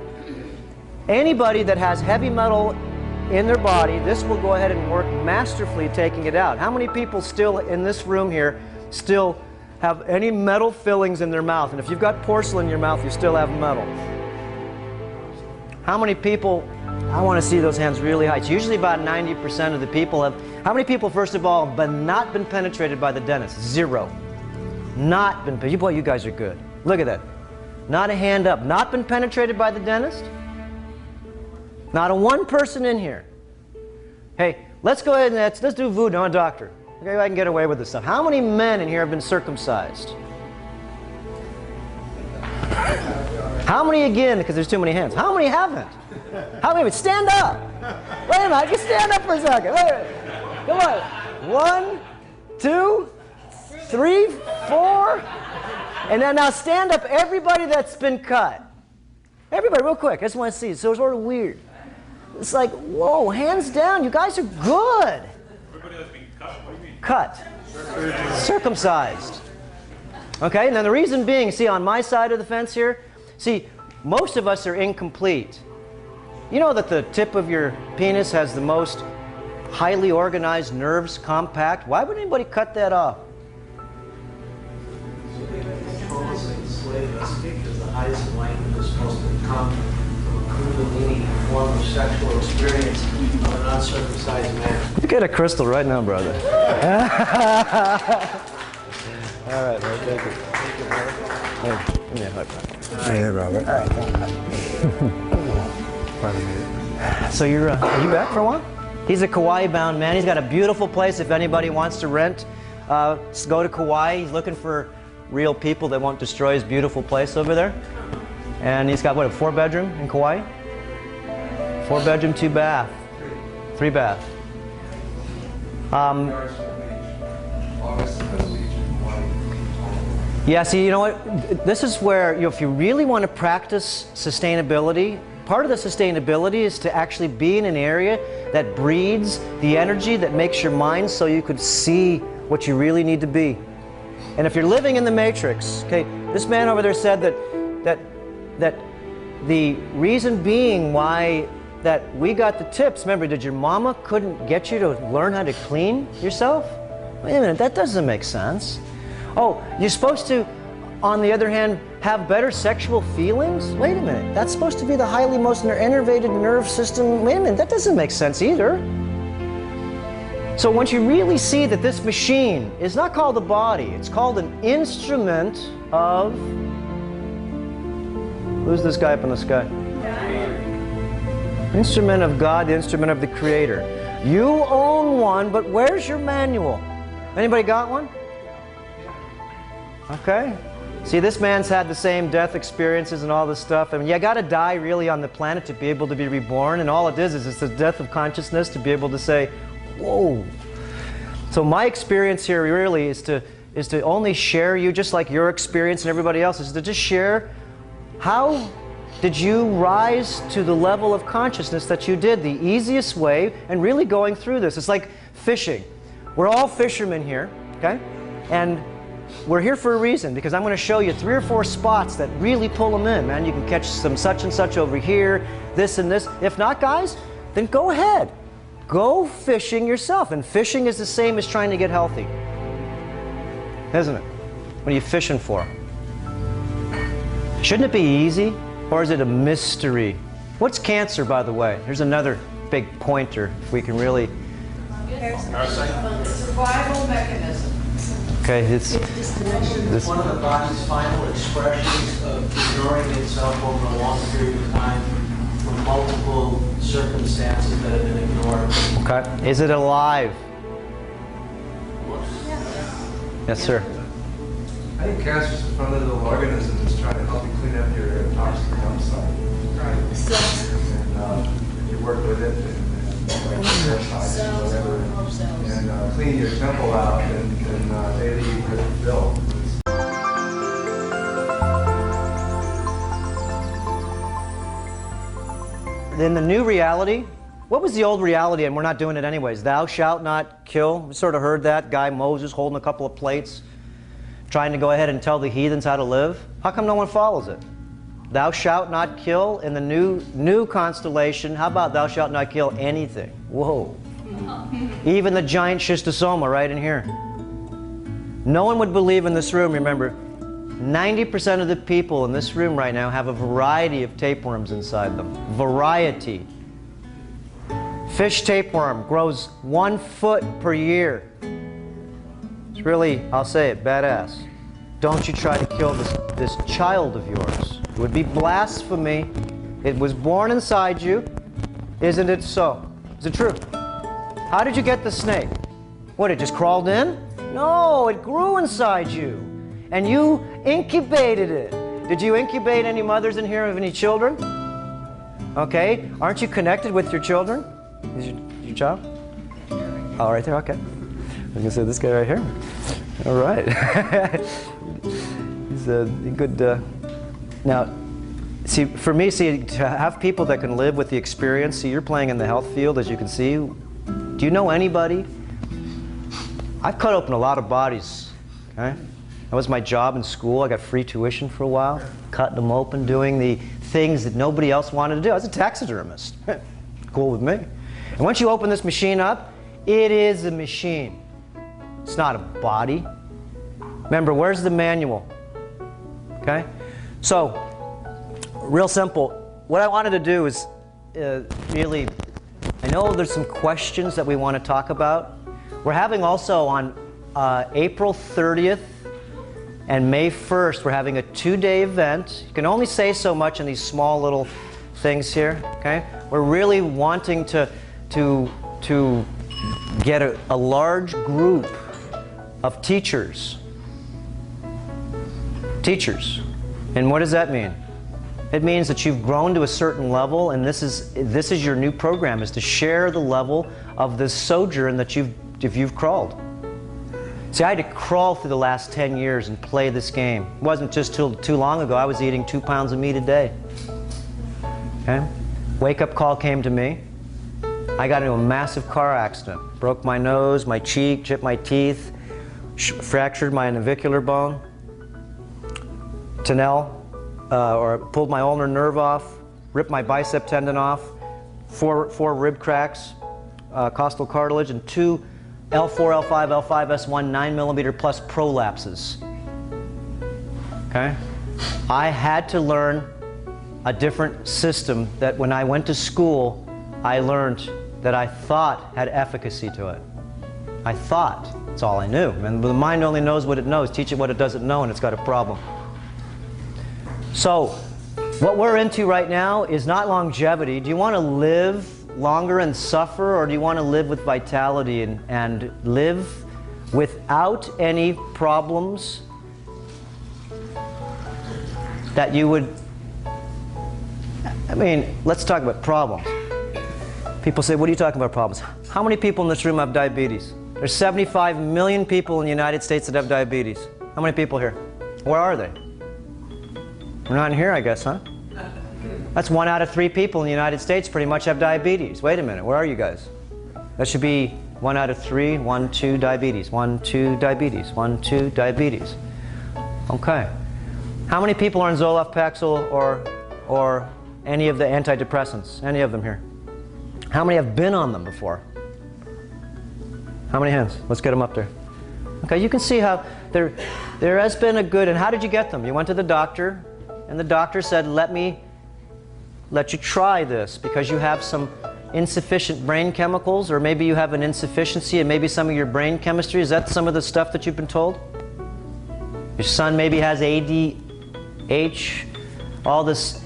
Anybody that has heavy metal in their body, this will go ahead and work masterfully taking it out. How many people still in this room here still have any metal fillings in their mouth? And if you've got porcelain in your mouth, you still have metal. How many people, I want to see those hands really high. It's usually about 90% of the people have, how many people, first of all, have not been penetrated by the dentist? 0. Not been, boy, you guys are good. Look at that. Not a hand up. Not been penetrated by the dentist? Not a one person in here. Hey, let's go ahead and let's do voodoo. I'm a doctor. Okay, I can get away with this stuff. How many men in here have been circumcised? How many again? Because there's too many hands. How many haven't? How many? Stand up. Wait a minute. Just stand up for a second. Wait. Come on. 1, 2, 3, 4. And then now stand up, everybody that's been cut. Everybody, real quick. I just want to see. So it's sort of weird. It's like, whoa, hands down. You guys are good. Everybody that's been cut? What do you mean? Cut. Circumcised. Okay, and then the reason being, see on my side of the fence here, see, most of us are incomplete. You know that the tip of your penis has the most highly organized nerves, compact. Why would anybody cut that off? Because the highest enlightenment is supposed to come from a kundalini form of sexual experience of an uncircumcised man. You get a crystal right now, brother. All right, man, thank you. Hey, give me a hug. Hey, Robert. All right, thank you. So are you back for a while? He's a Kauai-bound man. He's got a beautiful place. If anybody wants to rent, go to Kauai. He's looking for real people that won't destroy his beautiful place over there. And he's got, what, a 4-bedroom in Kauai? 4-bedroom, 2 bath. 3 bath. Yeah, see, you know what? This is where, if you really want to practice sustainability, part of the sustainability is to actually be in an area that breeds the energy that makes your mind so you could see what you really need to be. And if you're living in the matrix, okay, this man over there said that the reason being why that we got the tips, remember, did your mama couldn't get you to learn how to clean yourself? Wait a minute, that doesn't make sense. Oh, you're supposed to, on the other hand, have better sexual feelings? Wait a minute, that's supposed to be the highly most innervated nerve system. Wait a minute, that doesn't make sense either. So once you really see that this machine is not called a body, it's called an instrument of, who's this guy up in the sky? Instrument of God, the instrument of the Creator. You own one, but where's your manual? Anybody got one? Okay. See, this man's had the same death experiences and all this stuff. I mean, you got to die really on the planet to be able to be reborn, and all it is it's the death of consciousness to be able to say, whoa. So my experience here really is to only share you, just like your experience and everybody else, is to just share how did you rise to the level of consciousness that you did, the easiest way, and really going through this. It's like fishing. We're all fishermen here, okay? And we're here for a reason, because I'm going to show you 3 or 4 spots that really pull them in, man. You can catch some such and such over here, this and this. If not, guys, then go ahead. Go fishing yourself. And fishing is the same as trying to get healthy, isn't it? What are you fishing for? Shouldn't it be easy? Or is it a mystery? What's cancer, by the way? Here's another big pointer, if we can really... Survival mechanism. Okay, it's One of the body's final expressions of ignoring itself over a long period of time from multiple circumstances that have been ignored. okay. Is it alive? Yes, sir. I think cancer is a fundamental organism that's trying to help you clean up your toxic outside. And if you work with it and parasites and whatever, and clean your temple out, then they leave you good fulfilled. In the new reality, what was the old reality, and we're not doing it anyways? Thou shalt not kill. We sort of heard that guy Moses holding a couple of plates, trying to go ahead and tell the heathens how to live. How come no one follows it? Thou shalt not kill. In the new constellation, how about thou shalt not kill anything? Whoa. Even the giant schistosoma right in here. No one would believe in this room, remember, 90% of the people in this room right now have a variety of tapeworms inside them. Variety. Fish tapeworm grows 1 foot per year. It's really, I'll say it, badass. Don't you try to kill this child of yours. It would be blasphemy. It was born inside you. Isn't it so? Is it true? How did you get the snake? What, it just crawled in? No, it grew inside you. And you incubated it. Did you incubate any mothers in here of any children? Okay. Aren't you connected with your children? Is your child? Oh, right there, okay. I'm going to say this guy right here. All right. He's a good... Now, see, for me, to have people that can live with the experience, see, you're playing in the health field, as you can see. Do you know anybody? I've cut open a lot of bodies, okay? That was my job in school. I got free tuition for a while, cutting them open, doing the things that nobody else wanted to do. I was a taxidermist. Cool with me. And once you open this machine up, it is a machine. It's not a body. Remember, where's the manual? Okay? So, real simple. What I wanted to do is really, I know there's some questions that we want to talk about. We're having also on April 30th and May 1st, we're having a 2-day event. You can only say so much in these small little things here, okay? We're really wanting to get a large group of teachers. Teachers. And what does that mean? It means that you've grown to a certain level, and this is your new program, is to share the level of this sojourn that you've crawled. See, I had to crawl through the last 10 years and play this game. It wasn't just too long ago I was eating 2 pounds of meat a day. Okay? Wake-up call came to me. I got into a massive car accident. Broke my nose, my cheek, chipped my teeth, fractured my navicular bone, or pulled my ulnar nerve off, ripped my bicep tendon off, four rib cracks, costal cartilage, and 2 L4, L5, L5S1 9mm plus prolapses. Okay? I had to learn a different system that when I went to school, I learned that I thought had efficacy to it. I thought. That's all I knew. And the mind only knows what it knows. Teach it what it doesn't know, and it's got a problem. So, what we're into right now is not longevity. Do you want to live longer and suffer, or do you want to live with vitality and live without any problems that you would... I mean, let's talk about problems. People say, what are you talking about problems? How many people in this room have diabetes? There's 75 million people in the United States that have diabetes. How many people here? Where are they? They're not in here, I guess, huh? That's 1 out of 3 people in the United States pretty much have diabetes. Wait a minute, where are you guys? That should be 1 out of 3, 1, 2 diabetes, 1, 2 diabetes, 1, 2 diabetes. Okay. How many people are on Zoloft, Paxil, or any of the antidepressants? Any of them here? How many have been on them before? How many hands? Let's get them up there. Okay, you can see how there has been a good, and how did you get them? You went to the doctor, and the doctor said, let you try this because you have some insufficient brain chemicals, or maybe you have an insufficiency and maybe some of your brain chemistry. Is that some of the stuff that you've been told? Your son maybe has ADH, all this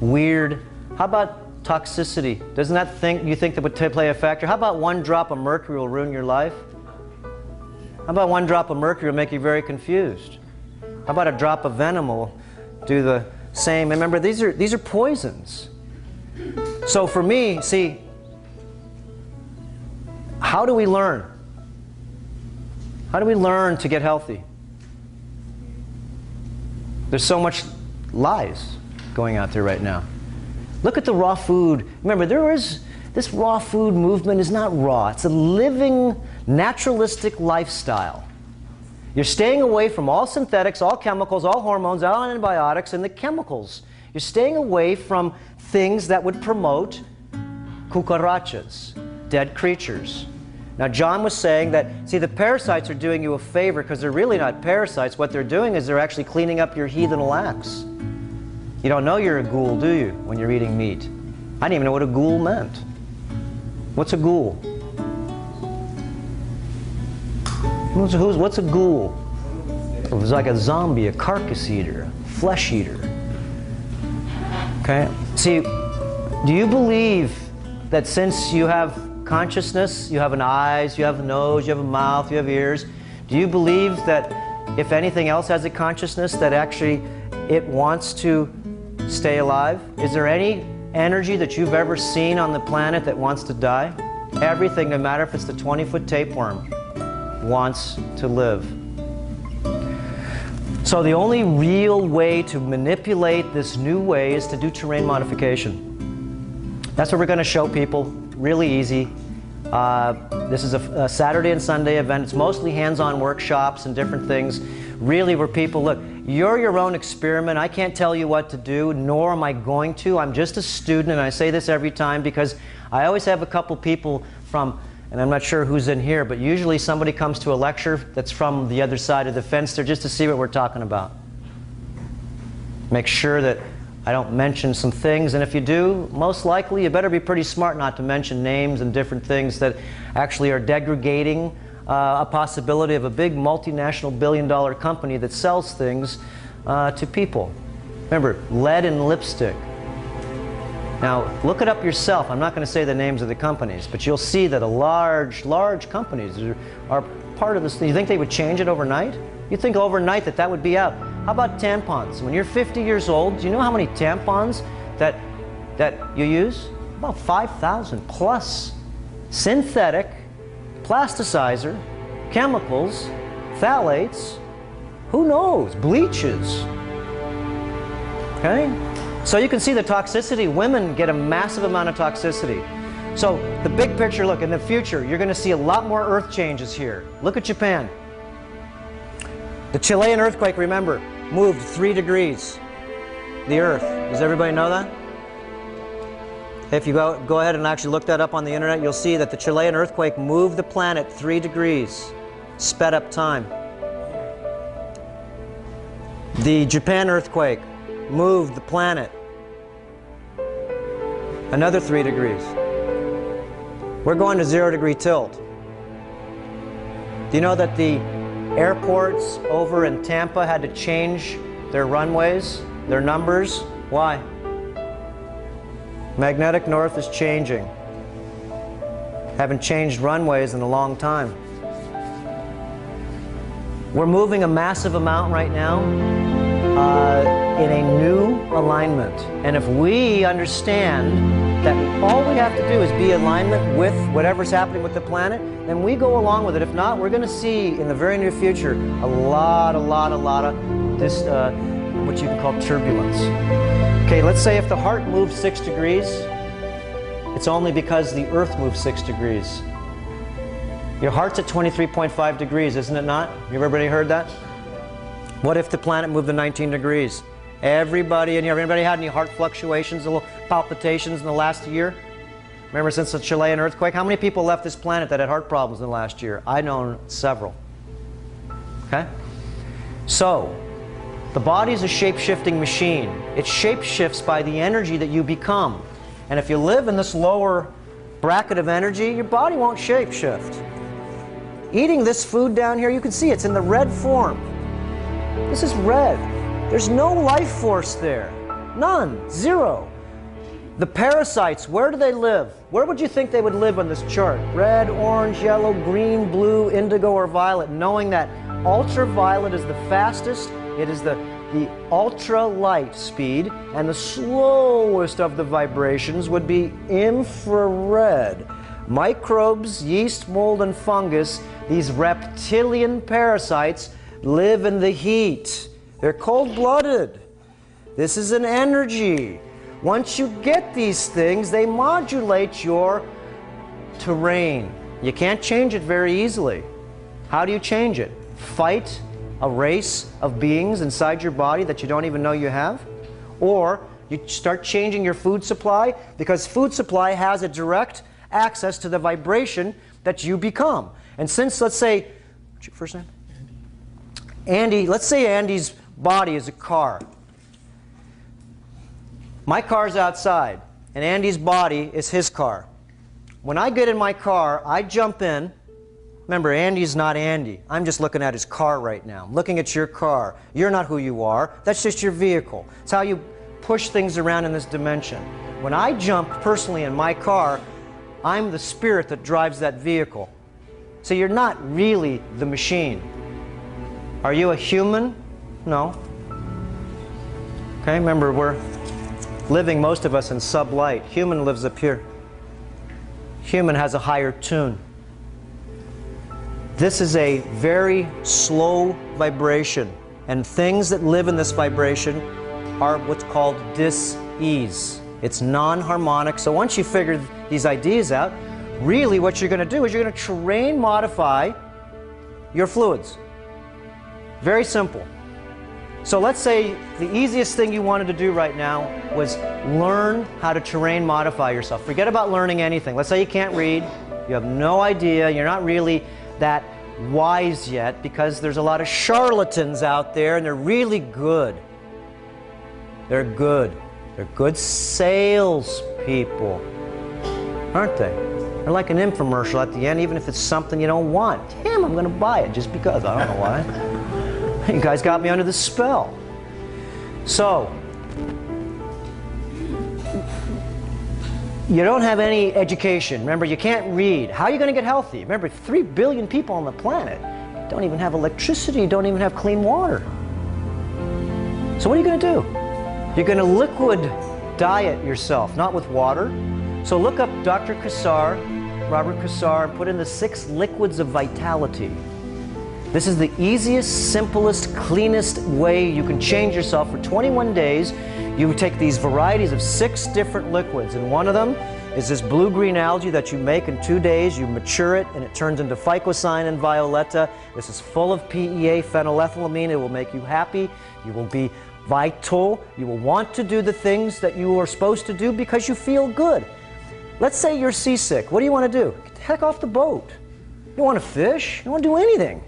weird. How about toxicity? Doesn't that you think that would play a factor? How about 1 drop of mercury will ruin your life? How about 1 drop of mercury will make you very confused? How about a drop of venom will do the same? Remember, these are poisons. So for me, see, how do we learn? How do we learn to get healthy? There's so much lies going out there right now. Look at the raw food. Remember, this raw food movement is not raw. It's a living, naturalistic lifestyle. You're staying away from all synthetics, all chemicals, all hormones, all antibiotics, and the chemicals. You're staying away from things that would promote cucarachas, dead creatures. Now, John was saying that, see, the parasites are doing you a favor because they're really not parasites. What they're doing is they're actually cleaning up your heathenal acts. You don't know you're a ghoul, do you, when you're eating meat? I didn't even know what a ghoul meant. What's a ghoul? What's a ghoul? It was like a zombie, a carcass eater, a flesh eater. Okay? See, do you believe that since you have consciousness, you have an eyes, you have a nose, you have a mouth, you have ears, do you believe that if anything else has a consciousness, that actually it wants to stay alive? Is there any energy that you've ever seen on the planet that wants to die? Everything, no matter if it's the 20-foot tapeworm, wants to live. So the only real way to manipulate this new way is to do terrain modification. That's what we're going to show people. Really easy. This is a Saturday and Sunday event. It's mostly hands-on workshops and different things. Really where people, look, you're your own experiment. I can't tell you what to do, nor am I going to. I'm just a student, and I say this every time because I always have a couple people from, and I'm not sure who's in here, but usually somebody comes to a lecture that's from the other side of the fence there just to see what we're talking about. Make sure that I don't mention some things, and if you do, most likely you better be pretty smart not to mention names and different things that actually are degrading a possibility of a big multinational billion-dollar company that sells things to people. Remember, lead in lipstick. Now, look it up yourself. I'm not going to say the names of the companies, but you'll see that large companies are part of this thing. You think they would change it overnight? You think overnight that would be out. How about tampons? When you're 50 years old, do you know how many tampons that you use? About 5,000 plus. Synthetic, plasticizer, chemicals, phthalates, who knows, bleaches. Okay? So you can see the toxicity. Women get a massive amount of toxicity. So the big picture, look, in the future, you're going to see a lot more earth changes here. Look at Japan. The Chilean earthquake, remember, moved 3 degrees. The earth. Does everybody know that? If you go ahead and actually look that up on the internet, you'll see that the Chilean earthquake moved the planet 3 degrees. Sped up time. The Japan earthquake moved the planet another 3 degrees. We're going to 0-degree tilt. Do you know that the airports over in Tampa had to change their runways, their numbers? Why? Magnetic north is changing. Haven't changed runways in a long time. We're moving a massive amount right now in a new alignment. And if we understand that all we have to do is be in alignment with whatever's happening with the planet, then we go along with it. If not, we're going to see in the very near future a lot of this, what you can call turbulence. Okay, let's say if the heart moves 6 degrees, it's only because the earth moves 6 degrees. Your heart's at 23.5 degrees, isn't it not? Everybody heard that? What if the planet moved to 19 degrees? Everybody in here, anybody had any heart fluctuations, little palpitations in the last year? Remember, since the Chilean earthquake, how many people left this planet that had heart problems in the last year? I know several. Okay? So, the body is a shape-shifting machine. It shape-shifts by the energy that you become. And if you live in this lower bracket of energy, your body won't shape-shift. Eating this food down here, you can see it's in the red form. This is red. There's no life force there. None. Zero. The parasites, where do they live? Where would you think they would live on this chart? Red, orange, yellow, green, blue, indigo, or violet, knowing that ultraviolet is the fastest, it is the ultra-light speed, and the slowest of the vibrations would be infrared. Microbes, yeast, mold, and fungus, these reptilian parasites, live in the heat. They're cold-blooded. This is an energy. Once you get these things, they modulate your terrain. You can't change it very easily. How do you change it? Fight a race of beings inside your body that you don't even know you have? Or you start changing your food supply, because food supply has a direct access to the vibration that you become. And since, let's say, what's your first name? Andy, let's say Andy's body is a car. My car's outside, and Andy's body is his car. When I get in my car, I jump in. Remember, Andy's not Andy. I'm just looking at his car right now. I'm looking at your car. You're not who you are. That's just your vehicle. It's how you push things around in this dimension. When I jump personally in my car, I'm the spirit that drives that vehicle. So you're not really the machine. Are you a human? No. Okay, remember, we're living, most of us, in sublight. Human lives up here. Human has a higher tune. This is a very slow vibration, and things that live in this vibration are what's called dis-ease. It's non-harmonic. So once you figure these ideas out, really what you're going to do is you're going to terrain modify your fluids. Very simple. So let's say the easiest thing you wanted to do right now was learn how to terrain modify yourself. Forget about learning anything. Let's say you can't read, you have no idea, you're not really that wise yet, because there's a lot of charlatans out there and they're really good. They're good. They're good salespeople, aren't they? They're like an infomercial at the end, even if it's something you don't want. Damn, I'm going to buy it just because. I don't know why. You guys got me under the spell. So, you don't have any education. Remember, you can't read. How are you going to get healthy? Remember, 3 billion people on the planet don't even have electricity, don't even have clean water. So what are you going to do? You're going to liquid diet yourself, not with water. So look up Dr. Cassar, Robert Cassar, and put in the 6 liquids of vitality. This is the easiest, simplest, cleanest way you can change yourself for 21 days. You take these varieties of 6 different liquids, and one of them is this blue-green algae that you make in 2 days. You mature it, and it turns into phycocyanin and violeta. This is full of PEA, phenylethylamine. It will make you happy. You will be vital. You will want to do the things that you are supposed to do because you feel good. Let's say you're seasick. What do you want to do? Get the heck off the boat. You don't want to fish. You don't want to do anything.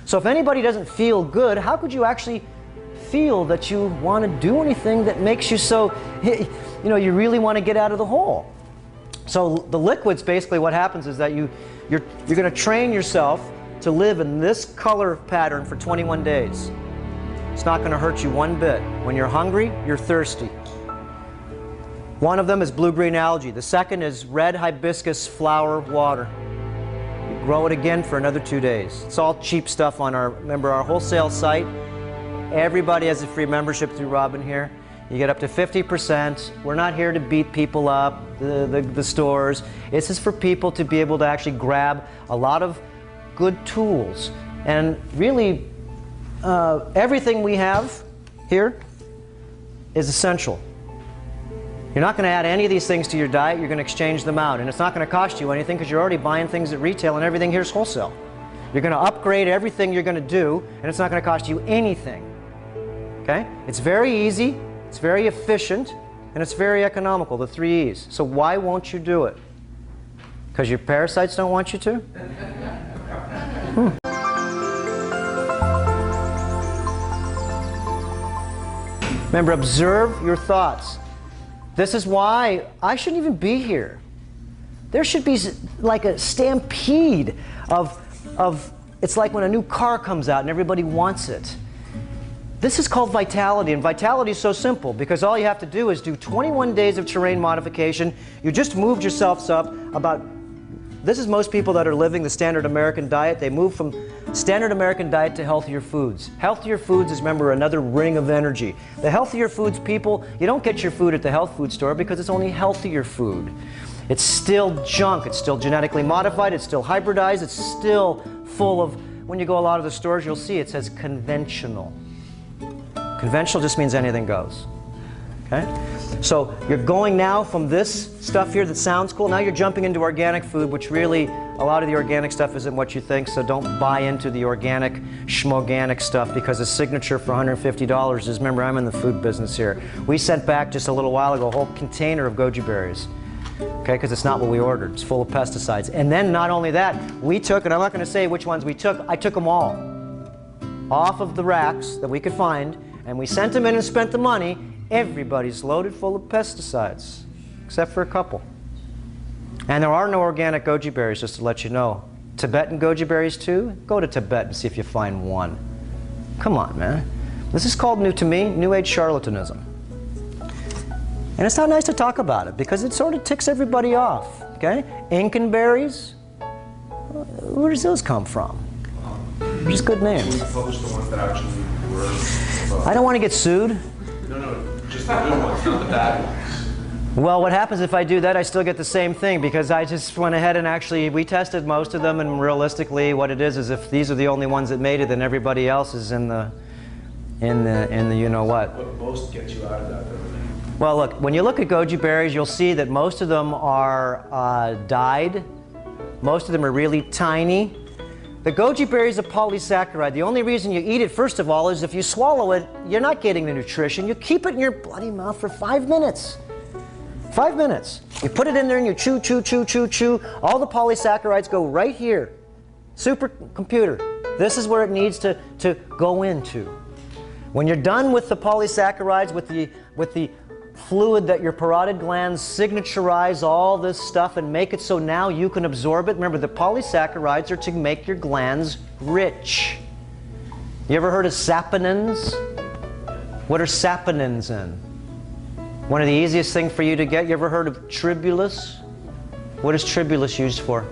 So if anybody doesn't feel good, how could you actually feel that you want to do anything that makes you so, you know, you really want to get out of the hole? So the liquids, basically what happens is that you're going to train yourself to live in this color pattern for 21 days. It's not going to hurt you one bit. When you're hungry, you're thirsty. One of them is blue-green algae. The second is red hibiscus flower water. You grow it again for another 2 days. It's all cheap stuff on our wholesale site. Everybody has a free membership through Robin here. You get up to 50%. We're not here to beat people up, the stores. This is for people to be able to actually grab a lot of good tools. And really, everything we have here is essential. You're not going to add any of these things to your diet. You're going to exchange them out. And it's not going to cost you anything because you're already buying things at retail and everything here is wholesale. You're going to upgrade everything you're going to do, and it's not going to cost you anything. Okay? It's very easy. It's very efficient, and it's very economical, the 3 E's. So why won't you do it? Because your parasites don't want you to? Remember, observe your thoughts. This is why I shouldn't even be here. There should be like a stampede of it's like when a new car comes out and everybody wants it. This is called vitality, and vitality is so simple because all you have to do is do 21 days of terrain modification. You just moved yourselves up about, this is most people that are living the standard American diet. They move from standard American diet to healthier foods. Healthier foods is, remember, another ring of energy. The healthier foods people, you don't get your food at the health food store because it's only healthier food. It's still junk, it's still genetically modified, it's still hybridized, it's still full of, when you go a lot of the stores, you'll see it says conventional. Conventional just means anything goes. Okay? So you're going now from this stuff here that sounds cool, now you're jumping into organic food, which really, a lot of the organic stuff isn't what you think, so don't buy into the organic, schmoganic stuff because the signature for $150 is, remember, I'm in the food business here. We sent back just a little while ago a whole container of goji berries. Okay, because it's not what we ordered. It's full of pesticides. And then not only that, we took, and I'm not going to say which ones we took, I took them all off of the racks that we could find, and we sent them in and spent the money. Everybody's loaded full of pesticides, except for a couple. And there are no organic goji berries, just to let you know. Tibetan goji berries too? Go to Tibet and see if you find one. Come on, man. This is called, to me, New Age charlatanism. And it's not nice to talk about it because it sort of ticks everybody off, okay? Incan berries, where does those come from? They're just good names. Can we publish the ones that actually were? I don't want to get sued. No, just the good ones, not the bad ones. Well, what happens if I do that? I still get the same thing because I just went ahead and actually, we tested most of them, and realistically what it is if these are the only ones that made it, then everybody else is in the you know what. What most gets you out of that, though? Well, look, when you look at goji berries, you'll see that most of them are dyed. Most of them are really tiny. The goji berry is a polysaccharide. The only reason you eat it, first of all, is if you swallow it, you're not getting the nutrition. You keep it in your bloody mouth for 5 minutes. 5 minutes. You put it in there and you chew, chew, chew, chew, chew. All the polysaccharides go right here. Supercomputer. This is where it needs to go into. When you're done with the polysaccharides, with the fluid that your parotid glands signaturize all this stuff and make it so now you can absorb it. Remember, the polysaccharides are to make your glands rich. You ever heard of saponins? What are saponins in? One of the easiest things for you to get. You ever heard of tribulus? What is tribulus used for?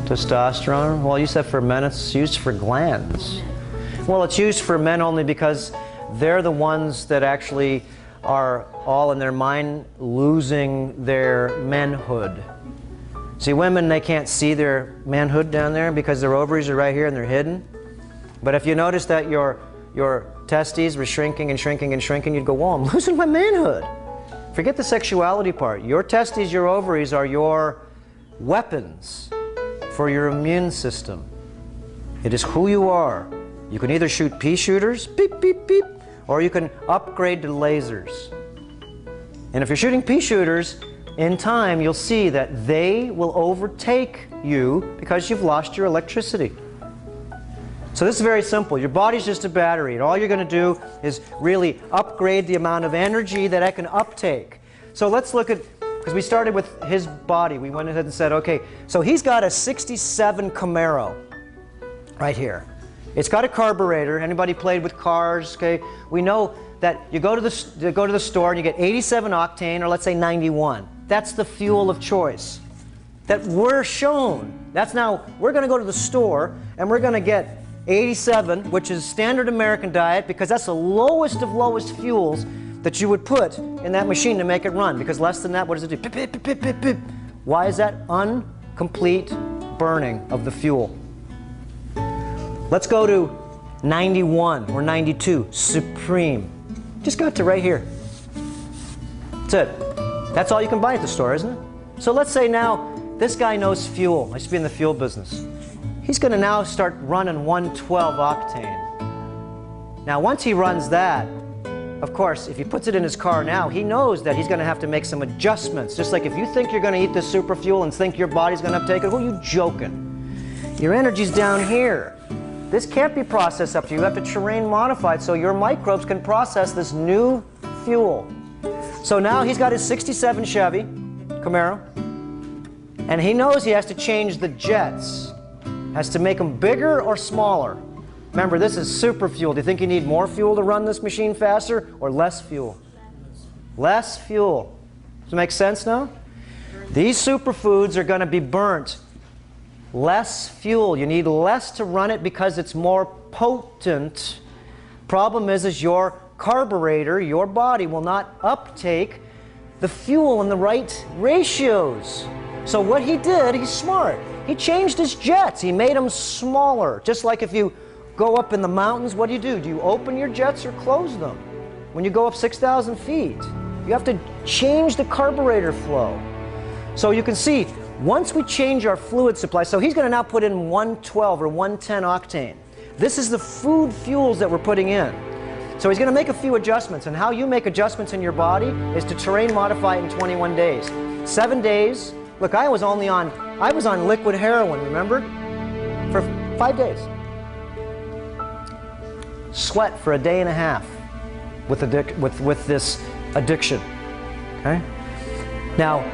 Testosterone? Well, you said for men, it's used for glands. Well, it's used for men only because they're the ones that actually are all in their mind losing their manhood. See, women, they can't see their manhood down there because their ovaries are right here and they're hidden. But if you notice that your testes were shrinking and shrinking and shrinking, you'd go, whoa, I'm losing my manhood. Forget the sexuality part. Your testes, your ovaries are your weapons for your immune system. It is who you are. You can either shoot pea shooters, beep, beep, beep, or you can upgrade to lasers. And if you're shooting pea shooters, in time you'll see that they will overtake you because you've lost your electricity. So this is very simple. Your body's just a battery, and all you're going to do is really upgrade the amount of energy that I can uptake. So let's look at, because we started with his body. We went ahead and said, okay, so he's got a 67 Camaro right here. It's got a carburetor. Anybody played with cars? Okay, we know that you go to the store and you get 87 octane, or let's say 91. That's the fuel of choice that we're shown. That's now, we're going to go to the store and we're going to get 87, which is standard American diet, because that's the lowest of lowest fuels that you would put in that machine to make it run, because less than that, what does it do? Pip, pip, pip, pip, pip, pip. Why is that? Incomplete burning of the fuel. Let's go to 91 or 92, supreme. Just got to right here. That's it. That's all you can buy at the store, isn't it? So let's say now this guy knows fuel. I used to be in the fuel business. He's going to now start running 112 octane. Now once he runs that, of course, if he puts it in his car now, he knows that he's going to have to make some adjustments. Just like if you think you're going to eat this super fuel and think your body's going to uptake it, who are you joking? Your energy's down here. This can't be processed up to you. You have to terrain modify it so your microbes can process this new fuel. So now he's got his 67 Chevy Camaro, and he knows he has to change the jets. Has to make them bigger or smaller. Remember, this is super fuel. Do you think you need more fuel to run this machine faster or less fuel? Less fuel. Does it make sense now? These superfoods are going to be burnt. Less fuel. You need less to run it because it's more potent. Problem is your carburetor, your body, will not uptake the fuel in the right ratios. So what he did, he's smart. He changed his jets. He made them smaller. Just like if you go up in the mountains, what do? Do you open your jets or close them? When you go up 6,000 feet, you have to change the carburetor flow. So you can see, once we change our fluid supply, so he's going to now put in 112 or 110 octane. This is the food fuels that we're putting in. So he's going to make a few adjustments, and how you make adjustments in your body is to terrain modify it in 21 days. 7 days. Look, I was on liquid heroin, remember? For 5 days. Sweat for a day and a half with this addiction. Okay? Now,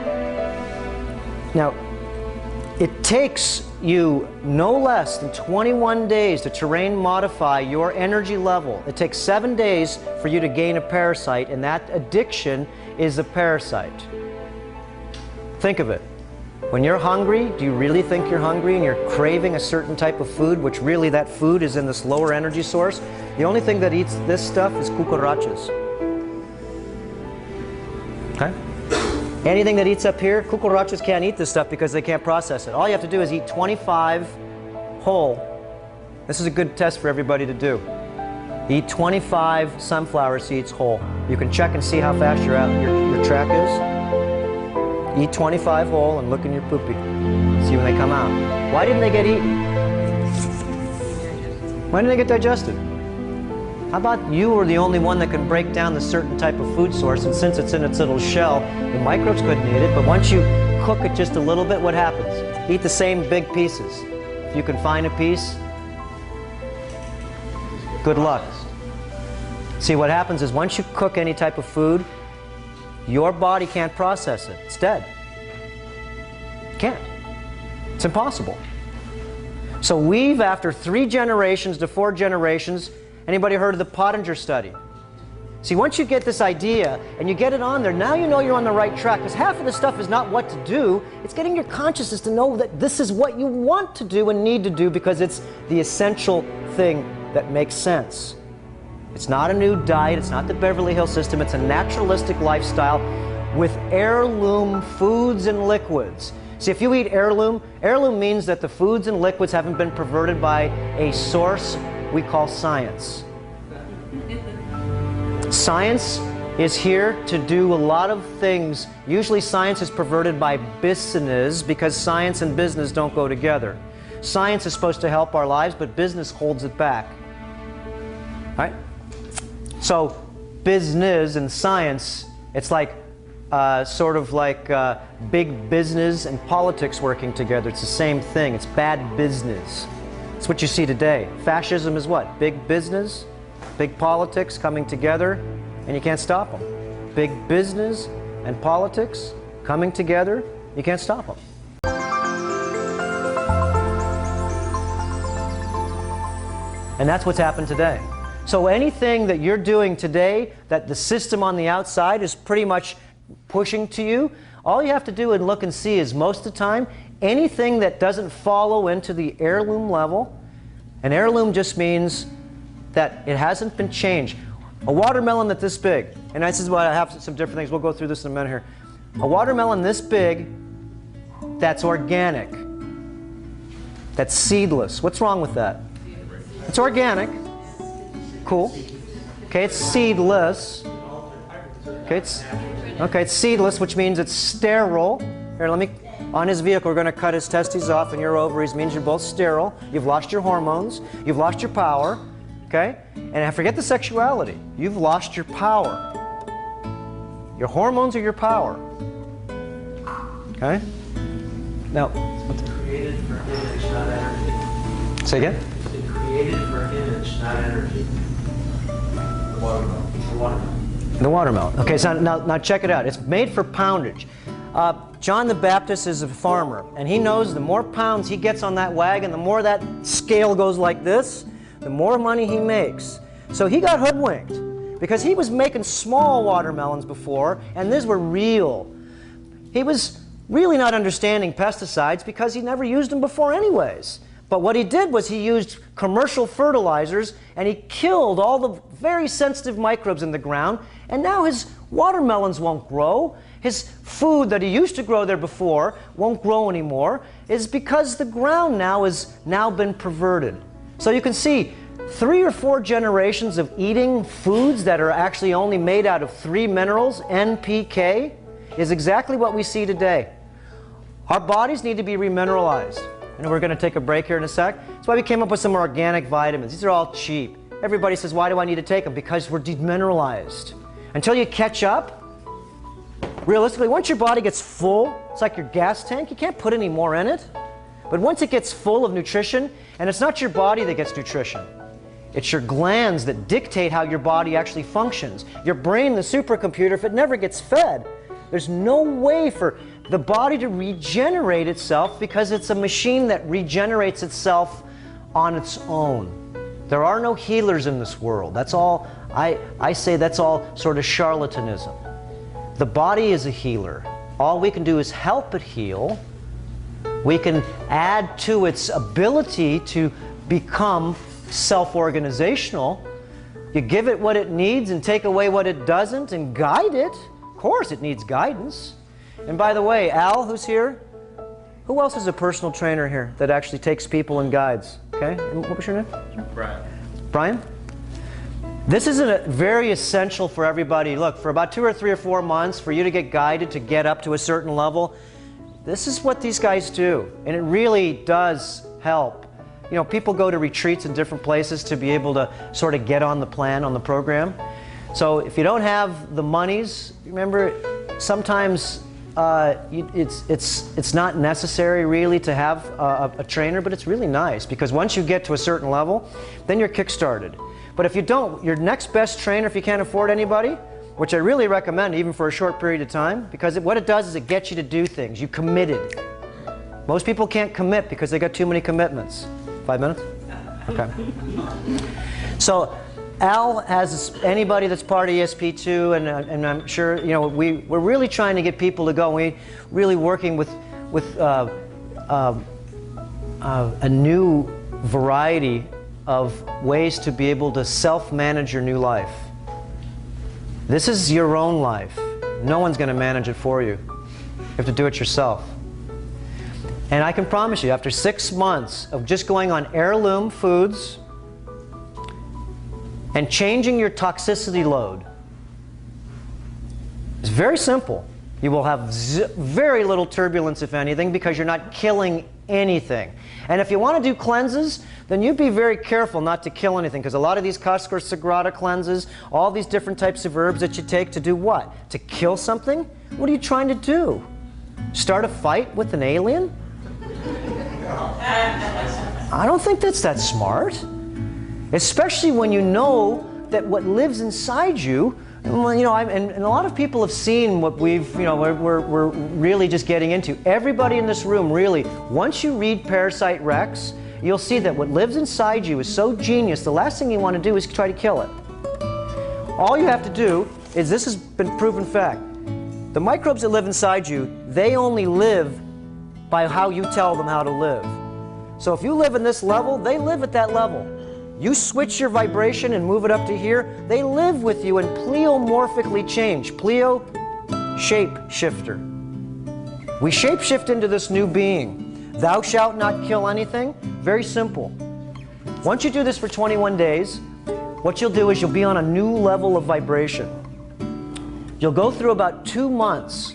it takes you no less than 21 days to terrain modify your energy level. It takes 7 days for you to gain a parasite, and that addiction is a parasite. Think of it. When you're hungry, do you really think you're hungry and you're craving a certain type of food, which really that food is in this lower energy source? The only thing that eats this stuff is cucarachas. Okay? Anything that eats up here, cucarachas can't eat this stuff because they can't process it. All you have to do is eat 25 whole. This is a good test for everybody to do. Eat 25 sunflower seeds whole. You can check and see how fast your track is. Eat 25 whole and look in your poopy. See when they come out. Why didn't they get eaten? Why didn't they get digested? How about you are the only one that can break down the certain type of food source, and since it's in its little shell, the microbes couldn't eat it, but once you cook it just a little bit, what happens? Eat the same big pieces. If you can find a piece, good luck. See, what happens is once you cook any type of food, your body can't process it. It's dead. It can't. It's impossible. So we've, after 3 generations to 4 generations, anybody heard of the Pottinger study? See, once you get this idea and you get it on there, now you know you're on the right track, because half of the stuff is not what to do, it's getting your consciousness to know that this is what you want to do and need to do, because it's the essential thing that makes sense. It's not a new diet, it's not the Beverly Hills system, it's a naturalistic lifestyle with heirloom foods and liquids. See, if you eat heirloom, heirloom means that the foods and liquids haven't been perverted by a source we call science. Science is here to do a lot of things. Usually science is perverted by business because science and business don't go together. Science is supposed to help our lives, but business holds it back. Right? So business and science, it's like sort of like big business and politics working together. It's the same thing. It's bad business. It's what you see today. Fascism is what? Big business, big politics coming together, and you can't stop them. Big business and politics coming together, you can't stop them. And that's what's happened today. So anything that you're doing today that the system on the outside is pretty much pushing to you, all you have to do and look and see is most of the time, anything that doesn't follow into the heirloom level, and heirloom just means that it hasn't been changed. A watermelon that's this big, and this is why I have some different things, we'll go through this in a minute here. A watermelon this big, that's organic, that's seedless. What's wrong with that? It's organic. Cool. Okay, it's seedless. Okay, it's seedless, which means it's sterile. Here, let me, on his vehicle, we're going to cut his testes off and your ovaries, means you're both sterile. You've lost your hormones. You've lost your power. Okay? And forget the sexuality. You've lost your power. Your hormones are your power. Okay? Now, Created for image, not energy. say again? Created for image, not energy. The watermelon. The watermelon. The watermelon. Okay, so now check it out. It's made for poundage. John the Baptist is a farmer, and he knows the more pounds he gets on that wagon, the more that scale goes like this, the more money he makes. So he got hoodwinked because he was making small watermelons before, and these were real. He was really not understanding pesticides because he never used them before anyways. But what he did was he used commercial fertilizers and he killed all the very sensitive microbes in the ground, and now his watermelons won't grow. His food that he used to grow there before won't grow anymore, is because the ground now has been perverted. So you can see 3 or 4 generations of eating foods that are actually only made out of 3 minerals, NPK, is exactly what we see today. Our bodies need to be remineralized. And we're going to take a break here in a sec. That's why we came up with some organic vitamins. These are all cheap. Everybody says, why do I need to take them? Because we're demineralized. Until you catch up, realistically, once your body gets full, it's like your gas tank. You can't put any more in it. But once it gets full of nutrition, and it's not your body that gets nutrition. It's your glands that dictate how your body actually functions. Your brain, the supercomputer, if it never gets fed, there's no way for the body to regenerate itself because it's a machine that regenerates itself on its own. There are no healers in this world. That's all, I say that's all sort of charlatanism. The body is a healer. All we can do is help it heal. We can add to its ability to become self-organizational. You give it what it needs and take away what it doesn't and guide it. Of course it needs guidance. And by the way, Al, who's here? Who else is a personal trainer here that actually takes people and guides? Okay, and what was your name? Brian. Brian? This is very essential for everybody. Look, for about 2 or 3 or 4 months, for you to get guided to get up to a certain level, this is what these guys do. And it really does help. You know, people go to retreats in different places to be able to sort of get on the plan, on the program. So if you don't have the monies, remember, sometimes it's not necessary really to have a trainer, but it's really nice because once you get to a certain level, then you're kick-started. But if you don't, your next best trainer, if you can't afford anybody, which I really recommend even for a short period of time, because what it does is it gets you to do things. You committed. Most people can't commit because they got too many commitments. 5 minutes? Okay. So Al has anybody that's part of ESP2, and I'm sure, you know, we're really trying to get people to go. We're really working with a new variety of ways to be able to self-manage your new life. This is your own life. No one's going to manage it for you. You have to do it yourself. And I can promise you, after 6 months of just going on Heirloom Foods and changing your toxicity load, it's very simple. You will have very little turbulence, if anything, because you're not killing anything. And if you want to do cleanses, then you be very careful not to kill anything, because a lot of these Cassar Sagrada cleanses, all these different types of herbs that you take to do what? To kill something? What are you trying to do? Start a fight with an alien? I don't think that's that smart. Especially when you know that what lives inside you, well, you know, and a lot of people have seen what we've, you know, we're really just getting into. Everybody in this room, really, once you read Parasite Rex, you'll see that what lives inside you is so genius, the last thing you want to do is try to kill it. All you have to do is, this has been proven fact, the microbes that live inside you, they only live by how you tell them how to live. So if you live in this level, they live at that level. You switch your vibration and move it up to here, they live with you and pleomorphically change. Pleo, shape shifter. We shape shift into this new being. Thou shalt not kill anything. Very simple. Once you do this for 21 days, what you'll do is you'll be on a new level of vibration. You'll go through about 2 months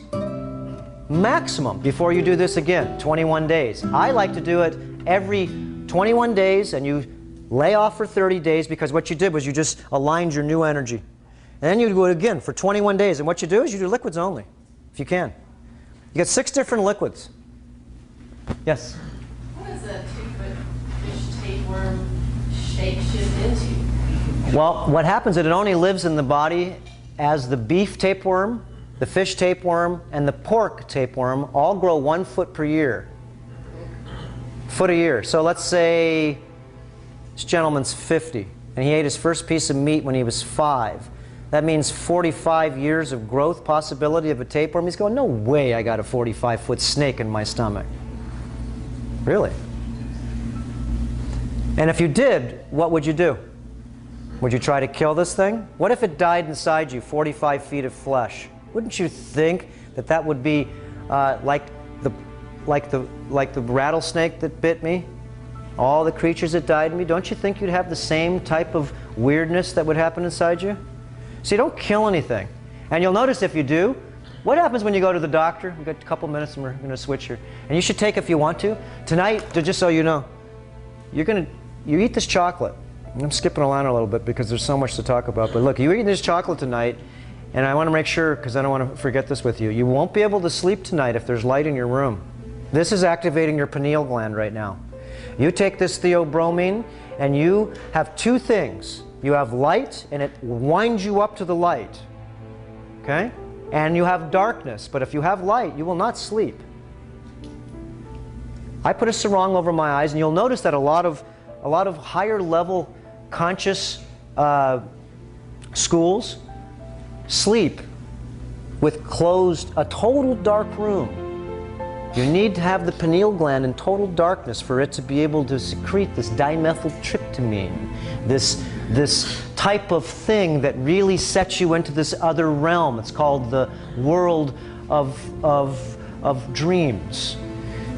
maximum before you do this again, 21 days. I like to do it every 21 days, and you lay off for 30 days, because what you did was you just aligned your new energy. And then you do it again for 21 days. And what you do is you do liquids only, if you can. You get 6 different liquids. Yes? What does a 2-foot fish tapeworm shapeshift into? Well, what happens is it only lives in the body as the beef tapeworm, the fish tapeworm, and the pork tapeworm all grow 1 foot per year. Foot a year. So let's say this gentleman's 50, and he ate his first piece of meat when he was 5. That means 45 years of growth possibility of a tapeworm. He's going, no way I got a 45-foot snake in my stomach. Really? And if you did, what would you do? Would you try to kill this thing? What if it died inside you, 45 feet of flesh? Wouldn't you think that that would be like the rattlesnake that bit me? All the creatures that died in me, don't you think you'd have the same type of weirdness that would happen inside you? So you don't kill anything. And you'll notice if you do, what happens when you go to the doctor? We've got a couple minutes and we're going to switch here. And you should take, if you want to. Tonight, just so you know, you eat this chocolate. I'm skipping along a little bit because there's so much to talk about. But look, you eat this chocolate tonight, and I want to make sure, because I don't want to forget this with you, you won't be able to sleep tonight if there's light in your room. This is activating your pineal gland right now. You take this theobromine, and you have 2 things. You have light, and it winds you up to the light. Okay? And you have darkness. But if you have light, you will not sleep. I put a sarong over my eyes, and you'll notice that a lot of higher level conscious schools sleep with a total dark room. You need to have the pineal gland in total darkness for it to be able to secrete this dimethyltryptamine, this type of thing that really sets you into this other realm. It's called the world of dreams.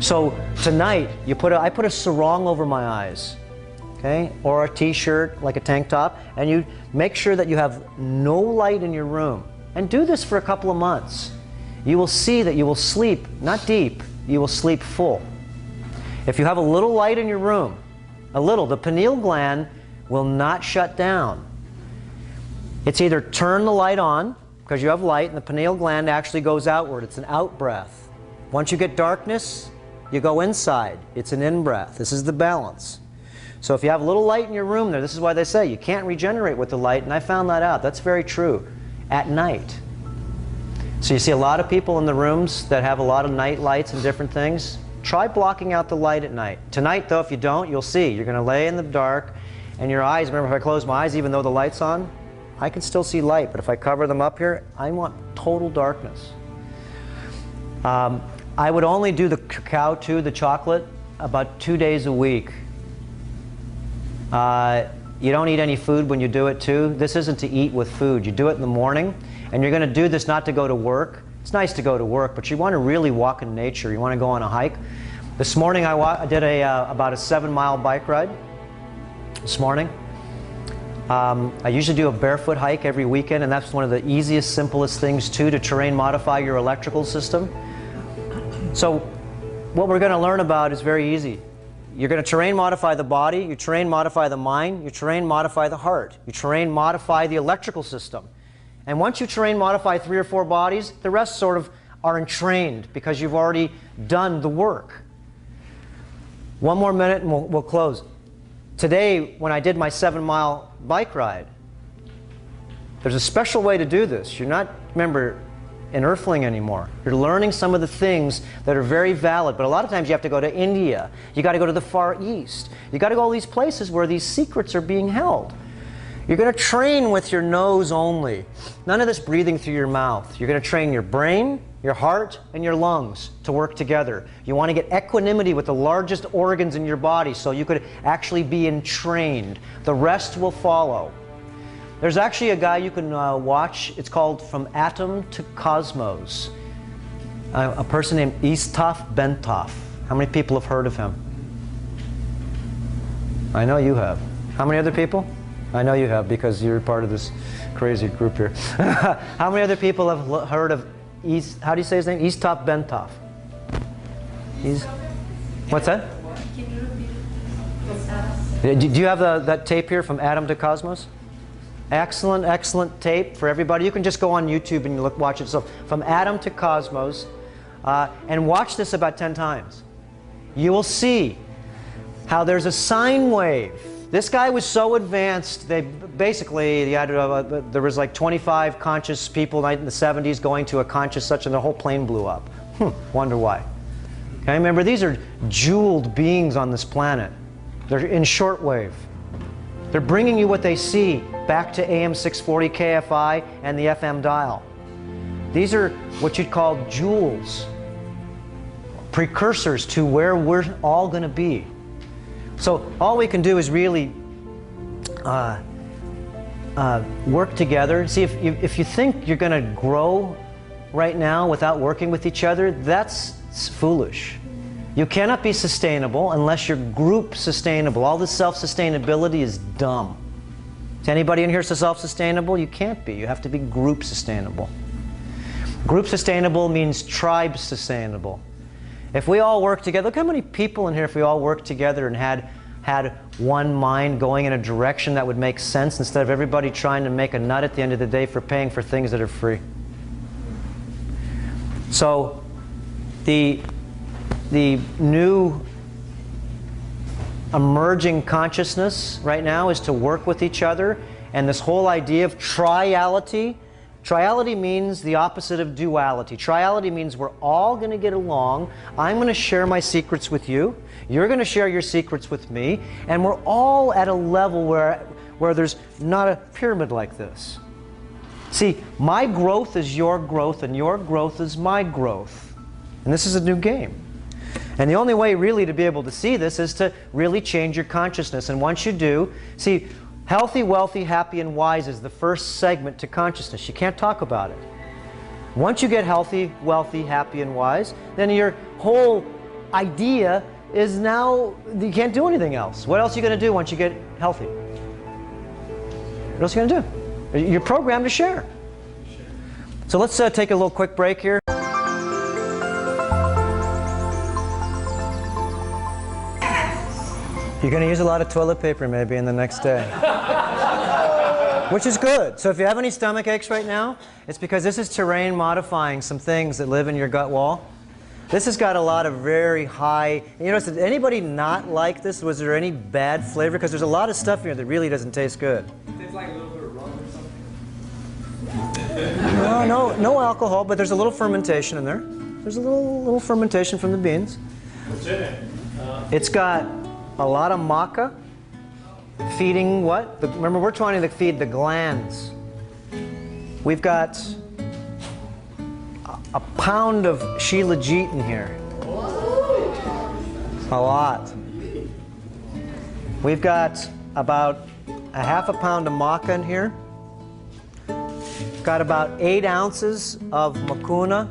So tonight, I put a sarong over my eyes, okay, or a t-shirt, like a tank top, and you make sure that you have no light in your room. And do this for a couple of months. You will see that you will sleep, not deep, you will sleep full. If you have a little light in your room, the pineal gland will not shut down. It's either turn the light on, because you have light, and the pineal gland actually goes outward. It's an out-breath. Once you get darkness, you go inside. It's an in-breath. This is the balance. So if you have a little light in your room there, this is why they say you can't regenerate with the light, and I found that out. That's very true. At night. So you see a lot of people in the rooms that have a lot of night lights and different things. Try blocking out the light at night. Tonight, though, if you don't, you'll see. You're going to lay in the dark, and your eyes, remember, if I close my eyes, even though the light's on, I can still see light. But if I cover them up here, I want total darkness. I would only do the cacao, too, the chocolate, about 2 days a week. You don't eat any food when you do it, too. This isn't to eat with food. You do it in the morning, and you're going to do this not to go to work. It's nice to go to work, but you want to really walk in nature. You want to go on a hike. This morning I did about a 7-mile bike ride. This morning. I usually do a barefoot hike every weekend, and that's one of the easiest, simplest things too, to terrain modify your electrical system. So what we're going to learn about is very easy. You're going to terrain modify the body, you terrain modify the mind, you terrain modify the heart, you terrain modify the electrical system. And once you terrain modify 3 or 4 bodies, the rest sort of are entrained because you've already done the work. One more minute and we'll close. Today, when I did my 7-mile bike ride, there's a special way to do this. You're not, remember, an earthling anymore. You're learning some of the things that are very valid, but a lot of times you have to go to India. You got to go to the Far East. You got to go all these places where these secrets are being held. You're going to train with your nose only. None of this breathing through your mouth. You're going to train your brain, your heart, and your lungs to work together. You want to get equanimity with the largest organs in your body so you could actually be entrained. The rest will follow. There's actually a guy you can watch. It's called From Atom to Cosmos. A person named Istaf Bentov. How many people have heard of him? I know you have. How many other people? I know you have because you're part of this crazy group here. How many other people have heard of how do you say his name? Istaf Bentov. What's that? Can you repeat it? Do you have that tape here, From Atom to Cosmos? Excellent, excellent tape for everybody. You can just go on YouTube and watch it. So, From Atom to Cosmos, and watch this about 10 times. You will see how there's a sine wave. This guy was so advanced, there was like 25 conscious people in the 70s going to a conscious such, and the whole plane blew up. Wonder why. Okay, remember, these are jeweled beings on this planet. They're in shortwave. They're bringing you what they see back to AM 640 KFI and the FM dial. These are what you'd call jewels, precursors to where we're all going to be. So all we can do is really work together. See, if you think you're going to grow right now without working with each other, that's foolish. You cannot be sustainable unless you're group sustainable. All this self-sustainability is dumb. Is anybody in here self-sustainable? You can't be. You have to be group sustainable. Group sustainable means tribe sustainable. If we all work together, look how many people in here, if we all worked together and had one mind going in a direction that would make sense instead of everybody trying to make a nut at the end of the day for paying for things that are free. So the new emerging consciousness right now is to work with each other, and this whole idea of triality. Triality means the opposite of duality. Triality means we're all going to get along. I'm going to share my secrets with you. You're going to share your secrets with me. And we're all at a level where there's not a pyramid like this. See, my growth is your growth, and your growth is my growth. And this is a new game. And the only way really to be able to see this is to really change your consciousness. And once you do, see, healthy, wealthy, happy, and wise is the first segment to consciousness. You can't talk about it. Once you get healthy, wealthy, happy, and wise, then your whole idea is now you can't do anything else. What else are you going to do once you get healthy? What else are you going to do? You're programmed to share. So let's take a little quick break here. You're going to use a lot of toilet paper maybe in the next day. Which is good. So if you have any stomach aches right now, it's because this is terrain modifying some things that live in your gut wall. This has got a lot of very high, you notice, did anybody not like this? Was there any bad flavor? Because there's a lot of stuff here that really doesn't taste good. It tastes like a little bit of rum or something. No alcohol, but there's a little fermentation in there. There's a little fermentation from the beans. What's in it? It's got a lot of maca, feeding what? Remember, we're trying to feed the glands. We've got a pound of shilajit in here. A lot. We've got about a half a pound of maca in here. Got about 8 ounces of mucuna,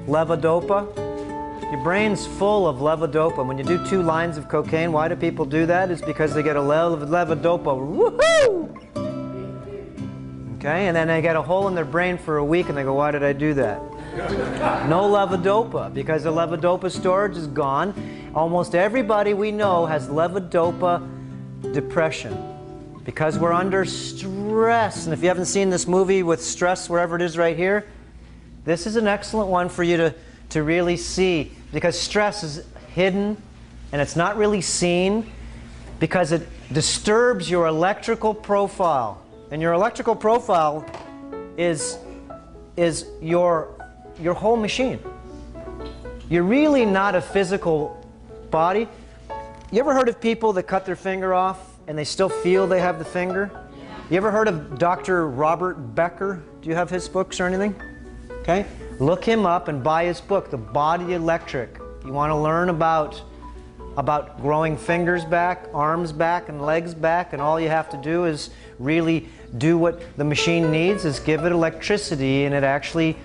levodopa. Your brain's full of levodopa. When you do 2 lines of cocaine, why do people do that? It's because they get a levodopa. Woohoo! Okay, and then they get a hole in their brain for a week and they go, why did I do that? No levodopa, because the levodopa storage is gone. Almost everybody we know has levodopa depression because we're under stress. And if you haven't seen this movie with stress, wherever it is right here, this is an excellent one for you to really see, because stress is hidden and it's not really seen because it disturbs your electrical profile. And your electrical profile is your whole machine. You're really not a physical body. You ever heard of people that cut their finger off and they still feel they have the finger? You ever heard of Dr. Robert Becker? Do you have his books or anything? Okay. Look him up and buy his book, The Body Electric. You want to learn about growing fingers back, arms back, and legs back, and all you have to do is really do what the machine needs, is give it electricity, and it actually,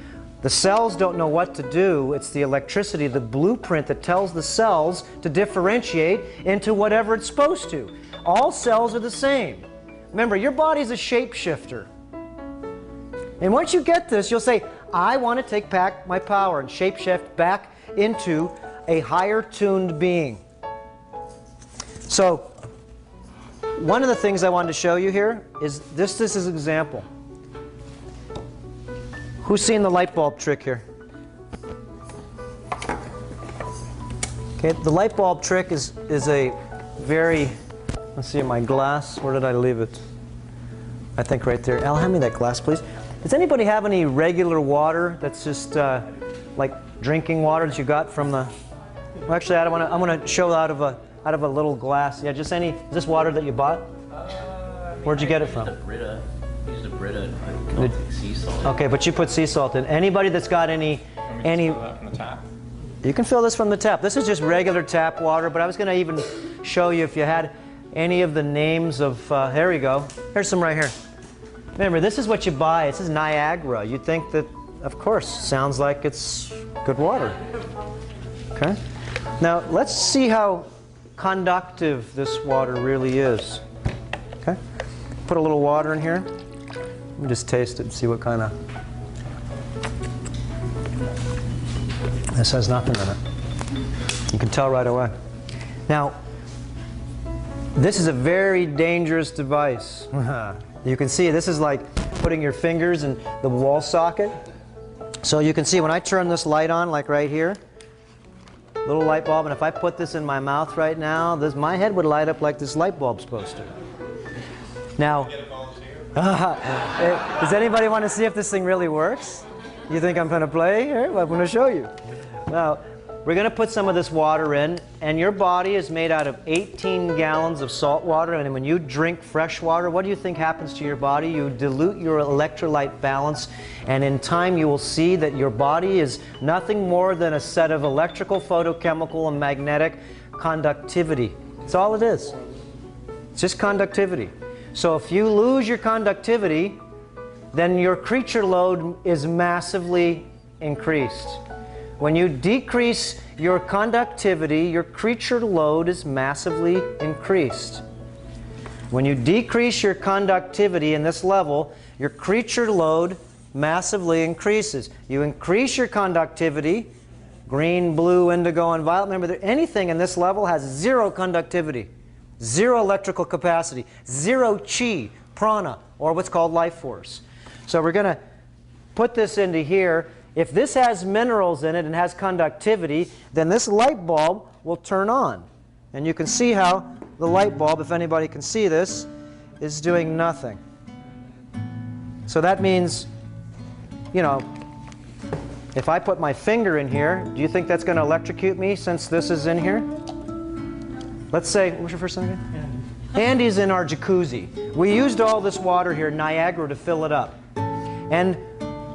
the cells don't know what to do. It's the electricity, the blueprint that tells the cells to differentiate into whatever it's supposed to. All cells are the same. Remember, your body's a shapeshifter. And once you get this, you'll say, I want to take back my power and shapeshift back into a higher tuned being. So, one of the things I wanted to show you here is this is an example. Who's seen the light bulb trick here? Okay, the light bulb trick is a very, let's see, my glass, where did I leave it? I think right there. Al, hand me that glass, please. Does anybody have any regular water that's just like drinking water that you got from the, well, actually, I'm going to show out of a little glass. Yeah, just any, is this water that you bought? Where'd you get it from? Brita. Used a Brita and put sea salt. Okay, but you put sea salt in. Anybody that's got any Fill that from the tap. You can fill this from the tap. This is just regular tap water, but I was going to even show you if you had any of the names of, here we go. Here's some right here. Remember, this is what you buy. This is Niagara. You'd think that, of course, sounds like it's good water. Okay? Now, let's see how conductive this water really is. Okay? Put a little water in here. Let me just taste it and see what kind of... This has nothing in it. You can tell right away. Now, this is a very dangerous device. You can see this is like putting your fingers in the wall socket. So you can see when I turn this light on, like right here, little light bulb, and if I put this in my mouth right now, my head would light up like this light bulb's supposed to. Now, does anybody want to see if this thing really works? You think I'm going to play here? Well, I'm going to show you. Now, we're going to put some of this water in, and your body is made out of 18 gallons of salt water, and when you drink fresh water, what do you think happens to your body? You dilute your electrolyte balance, and in time you will see that your body is nothing more than a set of electrical, photochemical, and magnetic conductivity. That's all it is. It's just conductivity. So if you lose your conductivity, then your creature load is massively increased. When you decrease your conductivity, your creature load is massively increased. When you decrease your conductivity in this level, your creature load massively increases. You increase your conductivity, green, blue, indigo, and violet. Remember, anything in this level has zero conductivity, zero electrical capacity, zero chi, prana, or what's called life force. So we're going to put this into here. If this has minerals in it and has conductivity, then this light bulb will turn on. And you can see how the light bulb, if anybody can see this, is doing nothing. So that means, you know, if I put my finger in here, do you think that's going to electrocute me since this is in here? Let's say, what's your first name again? Andy's in our jacuzzi. We used all this water here, Niagara, to fill it up. And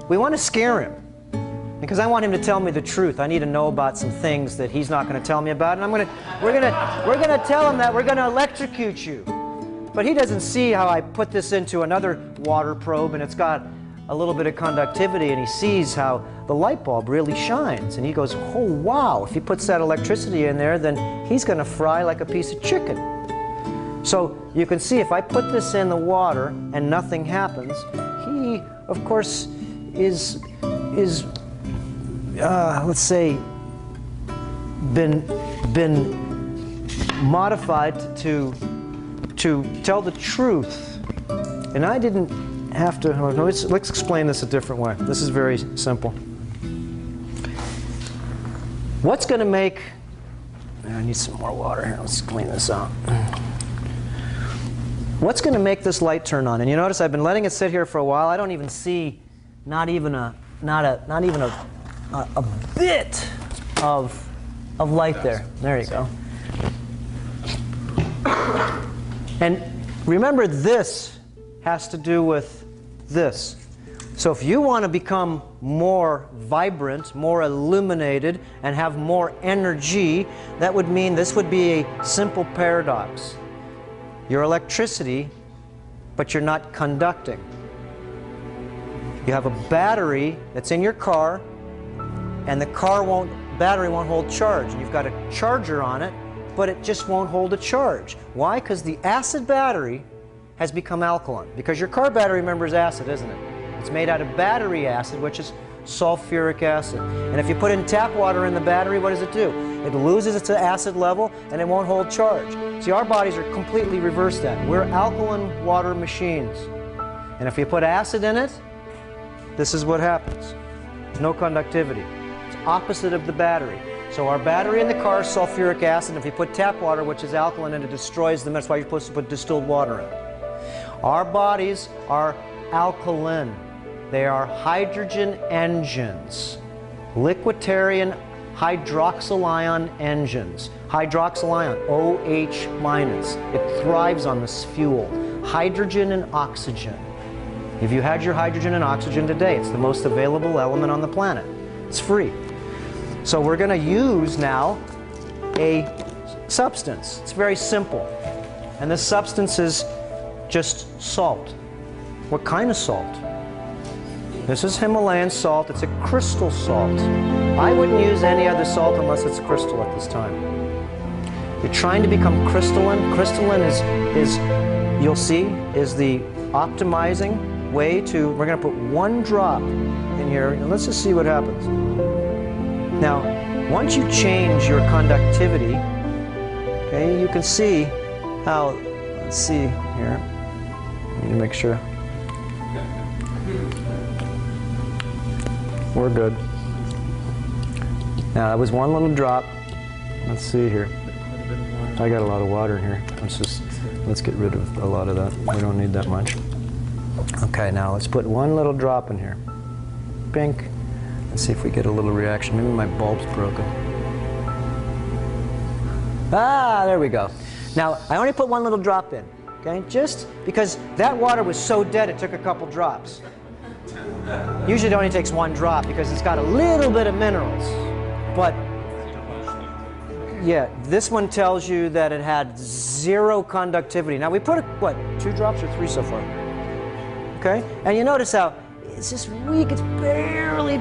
we want to scare him. Because I want him to tell me the truth. I need to know about some things that he's not going to tell me about. And we're going to tell him that we're going to electrocute you. But he doesn't see how I put this into another water probe, and it's got a little bit of conductivity and he sees how the light bulb really shines. And he goes, oh wow, if he puts that electricity in there, then he's going to fry like a piece of chicken. So you can see if I put this in the water and nothing happens, he, of course, is let's say, been modified to tell the truth. And I didn't have to, let's explain this a different way. This is very simple. What's going to make, I need some more water here, let's clean this out. What's going to make this light turn on? And you notice I've been letting it sit here for a while. I don't even see not even a bit of light there. There you go. And remember, this has to do with this. So if you want to become more vibrant, more illuminated, and have more energy, that would mean this would be a simple paradox. You're electricity, but you're not conducting. You have a battery that's in your car, and the battery won't hold charge. And you've got a charger on it, but it just won't hold a charge. Why? Because the acid battery has become alkaline. Because your car battery, remember, is acid, isn't it? It's made out of battery acid, which is sulfuric acid. And if you put in tap water in the battery, what does it do? It loses its acid level and it won't hold charge. See, our bodies are completely reversed that. We're alkaline water machines. And if you put acid in it, this is what happens. No conductivity. It's opposite of the battery. So our battery in the car is sulfuric acid. If you put tap water, which is alkaline, and it destroys them, that's why you're supposed to put distilled water in. Our bodies are alkaline. They are hydrogen engines, liquitarian hydroxyl ion engines. Hydroxyl ion, OH minus. It thrives on this fuel, hydrogen and oxygen. If you had your hydrogen and oxygen today, it's the most available element on the planet. It's free. So we're going to use now a substance. It's very simple. And this substance is just salt. What kind of salt? This is Himalayan salt. It's a crystal salt. I wouldn't use any other salt unless it's crystal at this time. You're trying to become crystalline. Crystalline is you'll see, is the optimizing way to, we're going to put one drop in here, and let's just see what happens. Now, once you change your conductivity, okay, you can see how, let's see here, I need to make sure. We're good. Now, that was one little drop. Let's see here. I got a lot of water in here. Let's get rid of a lot of that. We don't need that much. Okay, now let's put one little drop in here. Pink. Let's see if we get a little reaction. Maybe my bulb's broken. Ah, there we go. Now, I only put one little drop in, okay? Just because that water was so dead, it took a couple drops. Usually it only takes one drop because it's got a little bit of minerals. But, yeah, this one tells you that it had 0 conductivity. Now, we put, what, 2 drops or 3 so far? Okay? And you notice how it's just weak, it's barely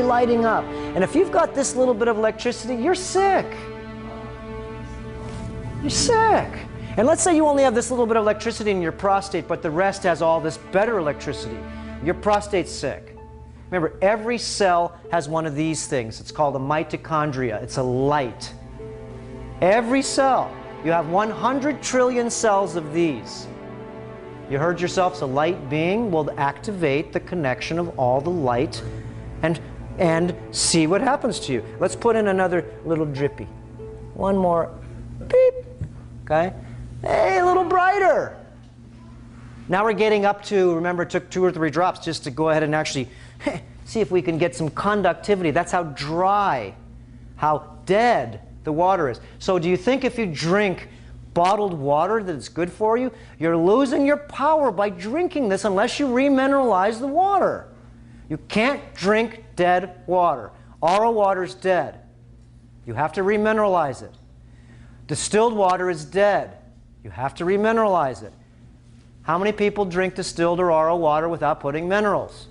lighting up. And if you've got this little bit of electricity, you're sick. You're sick. And let's say you only have this little bit of electricity in your prostate, but the rest has all this better electricity. Your prostate's sick. Remember, every cell has one of these things. It's called a mitochondria. It's a light. Every cell. You have 100 trillion cells of these. You heard yourself, so light being will activate the connection of all the light and see what happens to you. Let's put in another little drippy. One more. Beep. Okay? Hey, a little brighter. Now we're getting up to, remember, it took 2 or 3 drops just to go ahead and actually see if we can get some conductivity. That's how dry, how dead the water is. So do you think if you drink bottled water that it's good for you? You're losing your power by drinking this unless you remineralize the water. You can't drink dead water. RO water's dead. You have to remineralize it. Distilled water is dead. You have to remineralize it. How many people drink distilled or RO water without putting minerals?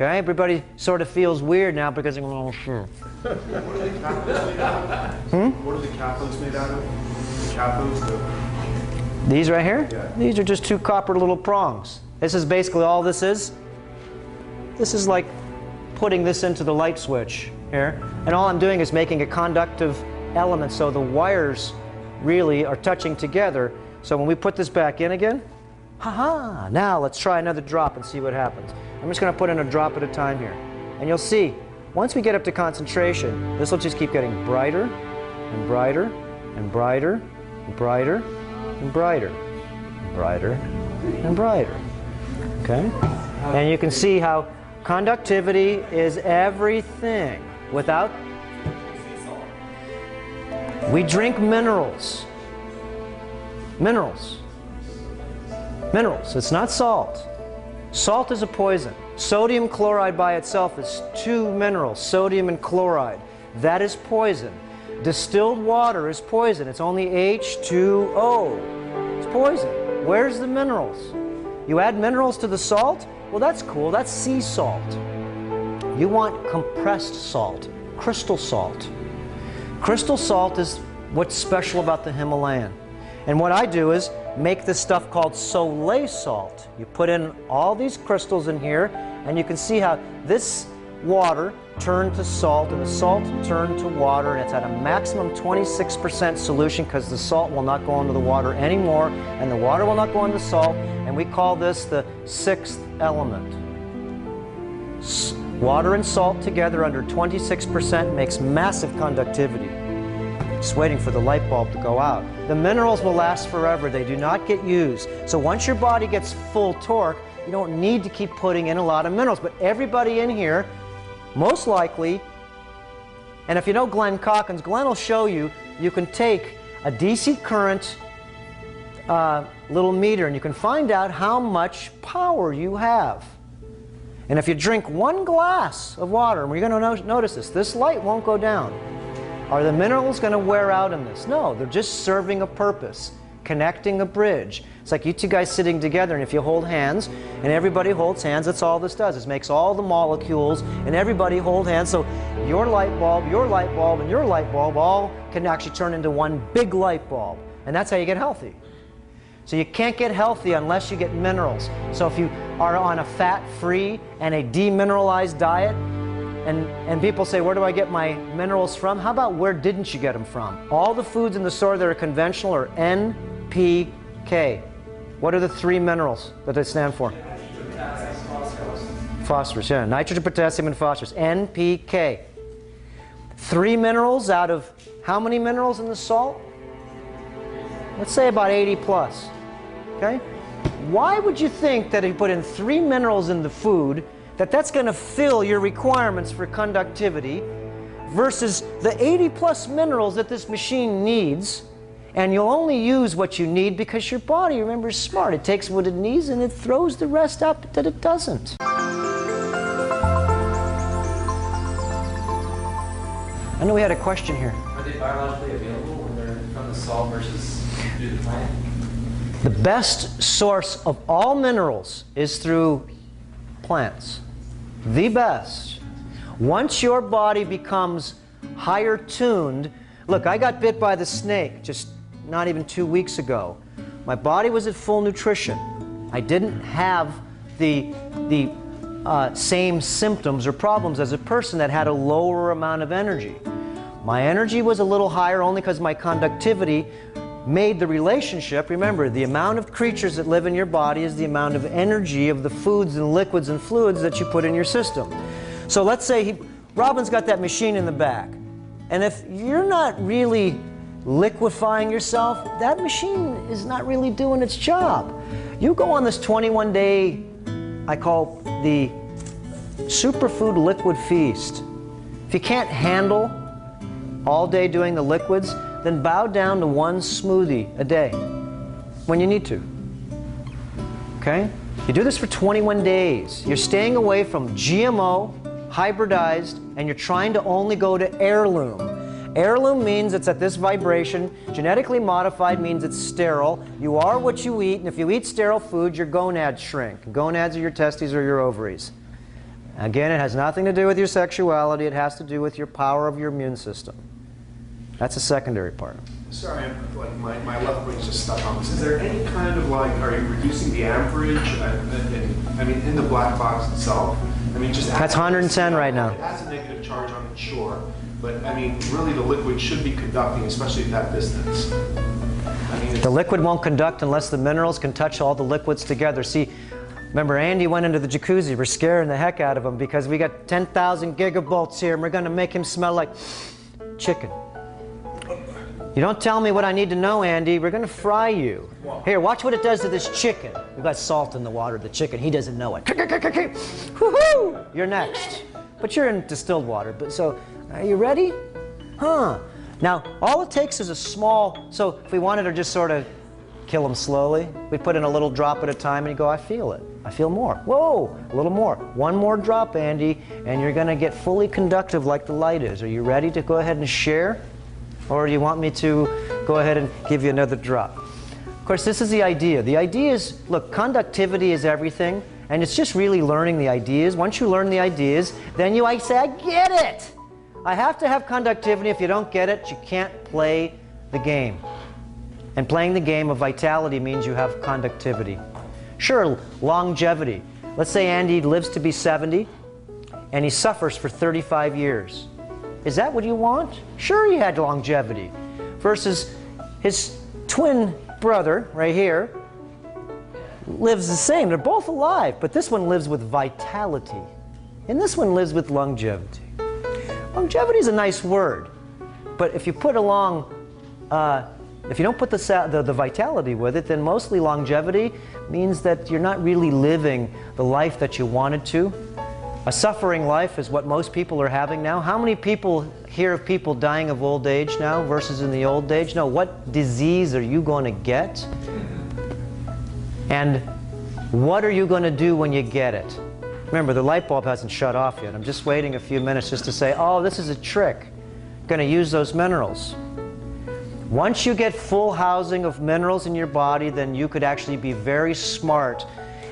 Okay, everybody sort of feels weird now because they're going, oh, sure. What are the cathodes made out of? What are the cathodes made out of? The cathodes, These right here? Yeah. These are just 2 copper little prongs. This is basically all this is. This is like putting this into the light switch here. And all I'm doing is making a conductive element so the wires really are touching together. So when we put this back in again, haha, now let's try another drop and see what happens. I'm just going to put in a drop at a time here. And you'll see, once we get up to concentration, this will just keep getting brighter and brighter and brighter and brighter and brighter and brighter and brighter. Okay? And you can see how conductivity is everything. Without, we drink minerals. Minerals. Minerals. It's not salt. Salt is a poison. Sodium chloride by itself is 2 minerals, sodium and chloride. That is poison. Distilled water is poison. It's only H2O. It's poison. Where's the minerals? You add minerals to the salt? Well, that's cool. That's sea salt. You want compressed salt, crystal salt. Crystal salt is what's special about the Himalayan. And what I do is make this stuff called Soleil salt. You put in all these crystals in here, and you can see how this water turned to salt, and the salt turned to water, and it's at a maximum 26% solution because the salt will not go into the water anymore, and the water will not go into the salt, and we call this the 6th element. Water and salt together under 26% makes massive conductivity. Just waiting for the light bulb to go out. The minerals will last forever. They do not get used. So once your body gets full torque, you don't need to keep putting in a lot of minerals. But everybody in here, most likely, and if you know Glenn Calkins, Glenn will show you, you can take a DC current little meter and you can find out how much power you have. And if you drink 1 glass of water, and we're going to notice this light won't go down. Are the minerals going to wear out in this? No, they're just serving a purpose, connecting a bridge. It's like you 2 guys sitting together, and if you hold hands, and everybody holds hands, that's all this does. It makes all the molecules, and everybody hold hands, so your light bulb, and your light bulb all can actually turn into one big light bulb. And that's how you get healthy. So you can't get healthy unless you get minerals. So if you are on a fat-free and a demineralized diet, and people say, where do I get my minerals from? How about where didn't you get them from? All the foods in the store that are conventional are NPK. What are the 3 minerals that they stand for? Phosphorus, yeah. Nitrogen, potassium, and phosphorus. NPK. 3 minerals out of how many minerals in the salt? Let's say about 80 plus. Okay? Why would you think that if you put in 3 minerals in the food, that's going to fill your requirements for conductivity versus the 80 plus minerals that this machine needs, and you'll only use what you need because your body, remember, is smart. It takes what it needs and it throws the rest out that it doesn't. I know we had a question here. Are they biologically available when they're from the salt versus through the plant? The best source of all minerals is through plants. The best. Once your body becomes higher tuned, look, I got bit by the snake just not even 2 weeks ago. My body was at full nutrition. I didn't have the same symptoms or problems as a person that had a lower amount of energy. My energy was a little higher only because my conductivity made the relationship. Remember, the amount of creatures that live in your body is the amount of energy of the foods and liquids and fluids that you put in your system. So let's say Robin's got that machine in the back, and if you're not really liquefying yourself, that machine is not really doing its job. You go on this 21-day, I call the superfood liquid feast. If you can't handle all day doing the liquids, then bow down to 1 smoothie a day when you need to. Okay? You do this for 21 days. You're staying away from GMO, hybridized, and you're trying to only go to heirloom. Heirloom means it's at this vibration. Genetically modified means it's sterile. You are what you eat, and if you eat sterile food, your gonads shrink. Gonads are your testes or your ovaries. Again, it has nothing to do with your sexuality. It has to do with your power of your immune system. That's a secondary part. Sorry, like my left brain's just stuck on this. Is there any kind of like, are you reducing the amperage? I mean, in the black box itself. I mean, just that's 110 right now. It has a negative charge on it, sure, but I mean, really, the liquid should be conducting, especially at that distance. I mean, the liquid won't conduct unless the minerals can touch all the liquids together. See, remember Andy went into the jacuzzi. We're scaring the heck out of him because we got 10,000 gigavolts here, and we're going to make him smell like chicken. You don't tell me what I need to know, Andy. We're going to fry you. Here, watch what it does to this chicken. We've got salt in the water of the chicken. He doesn't know it. Woohoo! You're next. But you're in distilled water. But so, are you ready? Huh. Now, all it takes is a small, so if we wanted to just sort of kill them slowly, we put in a little drop at a time and you go, I feel it. I feel more. Whoa, a little more. One more drop, Andy, and you're going to get fully conductive like the light is. Are you ready to go ahead and share? Or do you want me to go ahead and give you another drop? Of course, this is the idea. The idea is, look, conductivity is everything, and it's just really learning the ideas. Once you learn the ideas, then I say, I get it! I have to have conductivity. If you don't get it, you can't play the game. And playing the game of vitality means you have conductivity. Sure, longevity. Let's say Andy lives to be 70, and he suffers for 35 years. Is that what you want? Sure, he had longevity. Versus his twin brother, right here, lives the same. They're both alive, but this one lives with vitality, and this one lives with longevity. Longevity is a nice word, but if you put along, if you don't put the vitality with it, then mostly longevity means that you're not really living the life that you wanted to. A suffering life is what most people are having now. How many people hear of people dying of old age now versus in the old age? No, what disease are you going to get? And what are you going to do when you get it? Remember, the light bulb hasn't shut off yet. I'm just waiting a few minutes just to say, oh, this is a trick. I'm going to use those minerals. Once you get full housing of minerals in your body, then you could actually be very smart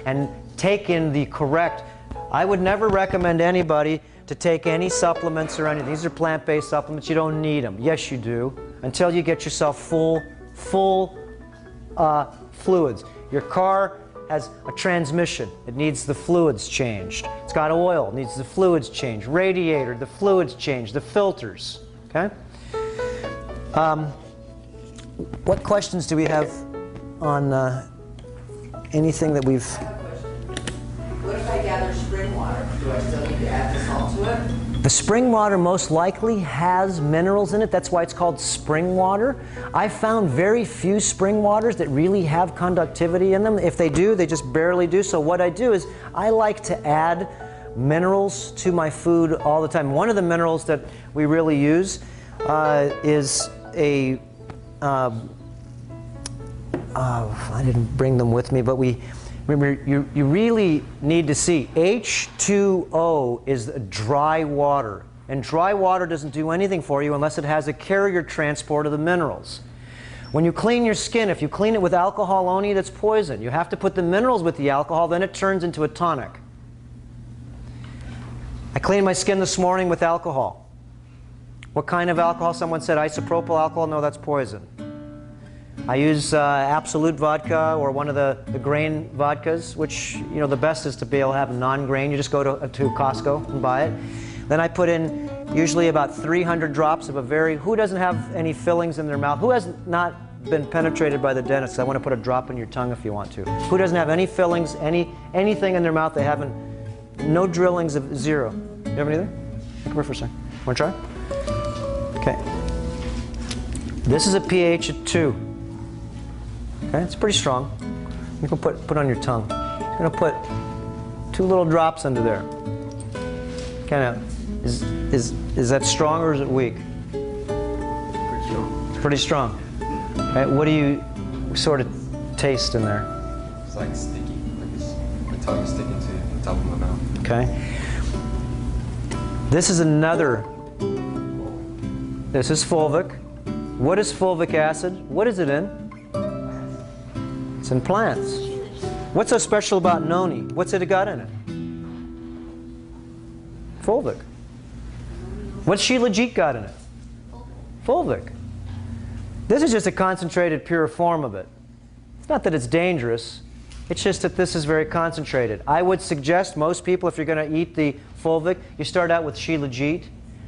and take in the correct. I would never recommend anybody to take any supplements or anything. These are plant-based supplements. You don't need them. Yes, you do. Until you get yourself full fluids. Your car has a transmission. It needs the fluids changed. It's got oil. It needs the fluids changed. Radiator, the fluids changed. The filters. Okay? What questions do we have on anything that we've... What if I gather spring water? Do I still need to add the salt to it? The spring water most likely has minerals in it. That's why it's called spring water. I found very few spring waters that really have conductivity in them. If they do, they just barely do. So what I do is I like to add minerals to my food all the time. One of the minerals that we really use is a... I didn't bring them with me, but remember, you really need to see H2O is dry water. And dry water doesn't do anything for you unless it has a carrier transport of the minerals. When you clean your skin, if you clean it with alcohol only, that's poison. You have to put the minerals with the alcohol, then it turns into a tonic. I cleaned my skin this morning with alcohol. What kind of alcohol? Someone said isopropyl alcohol. No, that's poison. I use Absolute vodka or one of the grain vodkas, which, you know, the best is to be able to have non-grain. You just go to Costco and buy it. Then I put in usually about 300 drops of a who doesn't have any fillings in their mouth? Who has not been penetrated by the dentist? I want to put a drop in your tongue if you want to. Who doesn't have any fillings, anything in their mouth? They haven't, no drillings of zero. You have anything? Come here for a second. Want to try? Okay. This is a pH of 2. Okay, it's pretty strong. You can put on your tongue. I'm going to put 2 little drops under there. Kind of, is that strong or is it weak? Pretty strong. Pretty strong. Okay, what do you sort of taste in there? It's like sticky. Like my tongue is sticking to the top of my mouth. Okay. This is another. This is fulvic. What is fulvic acid? What is it in? It's in plants. What's so special about noni? What's it got in it? Fulvic. What's Shilajit got in it? Fulvic. This is just a concentrated, pure form of it. It's not that it's dangerous. It's just that this is very concentrated. I would suggest most people, if you're going to eat the Fulvic, you start out with Shilajit.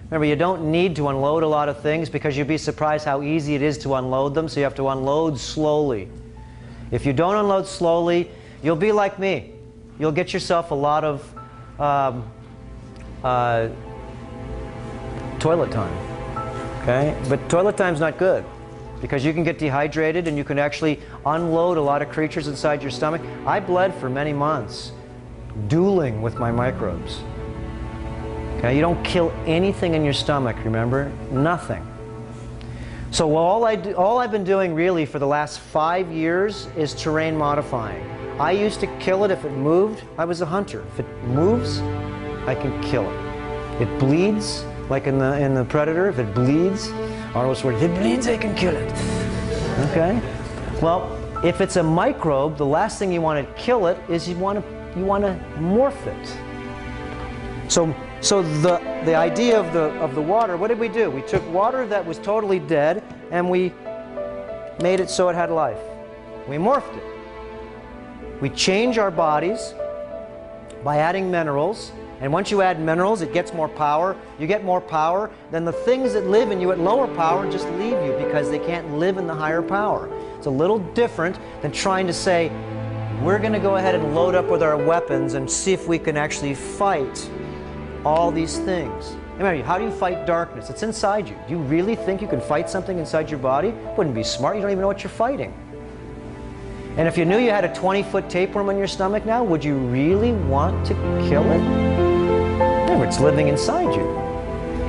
Remember, you don't need to unload a lot of things because you'd be surprised how easy it is to unload them, so you have to unload slowly. If you don't unload slowly, you'll be like me. You'll get yourself a lot of toilet time. Okay? But toilet time's not good because you can get dehydrated and you can actually unload a lot of creatures inside your stomach. I bled for many months, dueling with my microbes. Okay? You don't kill anything in your stomach, remember? Nothing. So all I've been doing really for the last 5 years is terrain modifying. I used to kill it if it moved. I was a hunter. If it moves, I can kill it. It bleeds, like in the Predator. If it bleeds, Arnold's word, if it bleeds, I can kill it. Okay? Well, if it's a microbe, the last thing you want to kill it is you want to morph it. So the idea of the water, what did we do? We took water that was totally dead and we made it so it had life. We morphed it. We change our bodies by adding minerals, and once you add minerals, it gets more power. You get more power, then the things that live in you at lower power just leave you because they can't live in the higher power. It's a little different than trying to say, we're going to go ahead and load up with our weapons and see if we can actually fight all these things. Remember, how do you fight darkness? It's inside you. Do you really think you can fight something inside your body? Wouldn't be smart. You don't even know what you're fighting. And if you knew you had a 20-foot tapeworm on your stomach now, would you really want to kill it? Remember, it's living inside you.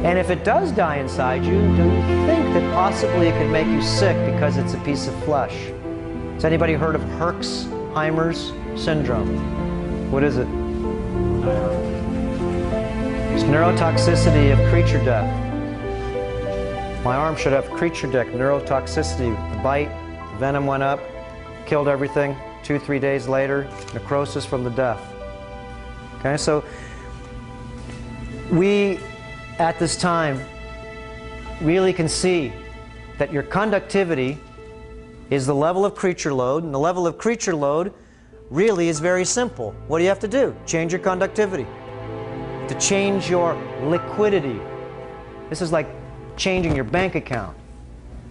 And if it does die inside you, do you think that possibly it could make you sick because it's a piece of flesh? Has anybody heard of Herxheimer's syndrome? What is it? It's neurotoxicity of creature death. My arm should have creature death, neurotoxicity. The bite, venom went up, killed everything. 2-3 days later, necrosis from the death. Okay, so we, at this time, really can see that your conductivity is the level of creature load, and the level of creature load really is very simple. What do you have to do? Change your conductivity. To change your liquidity. This is like changing your bank account.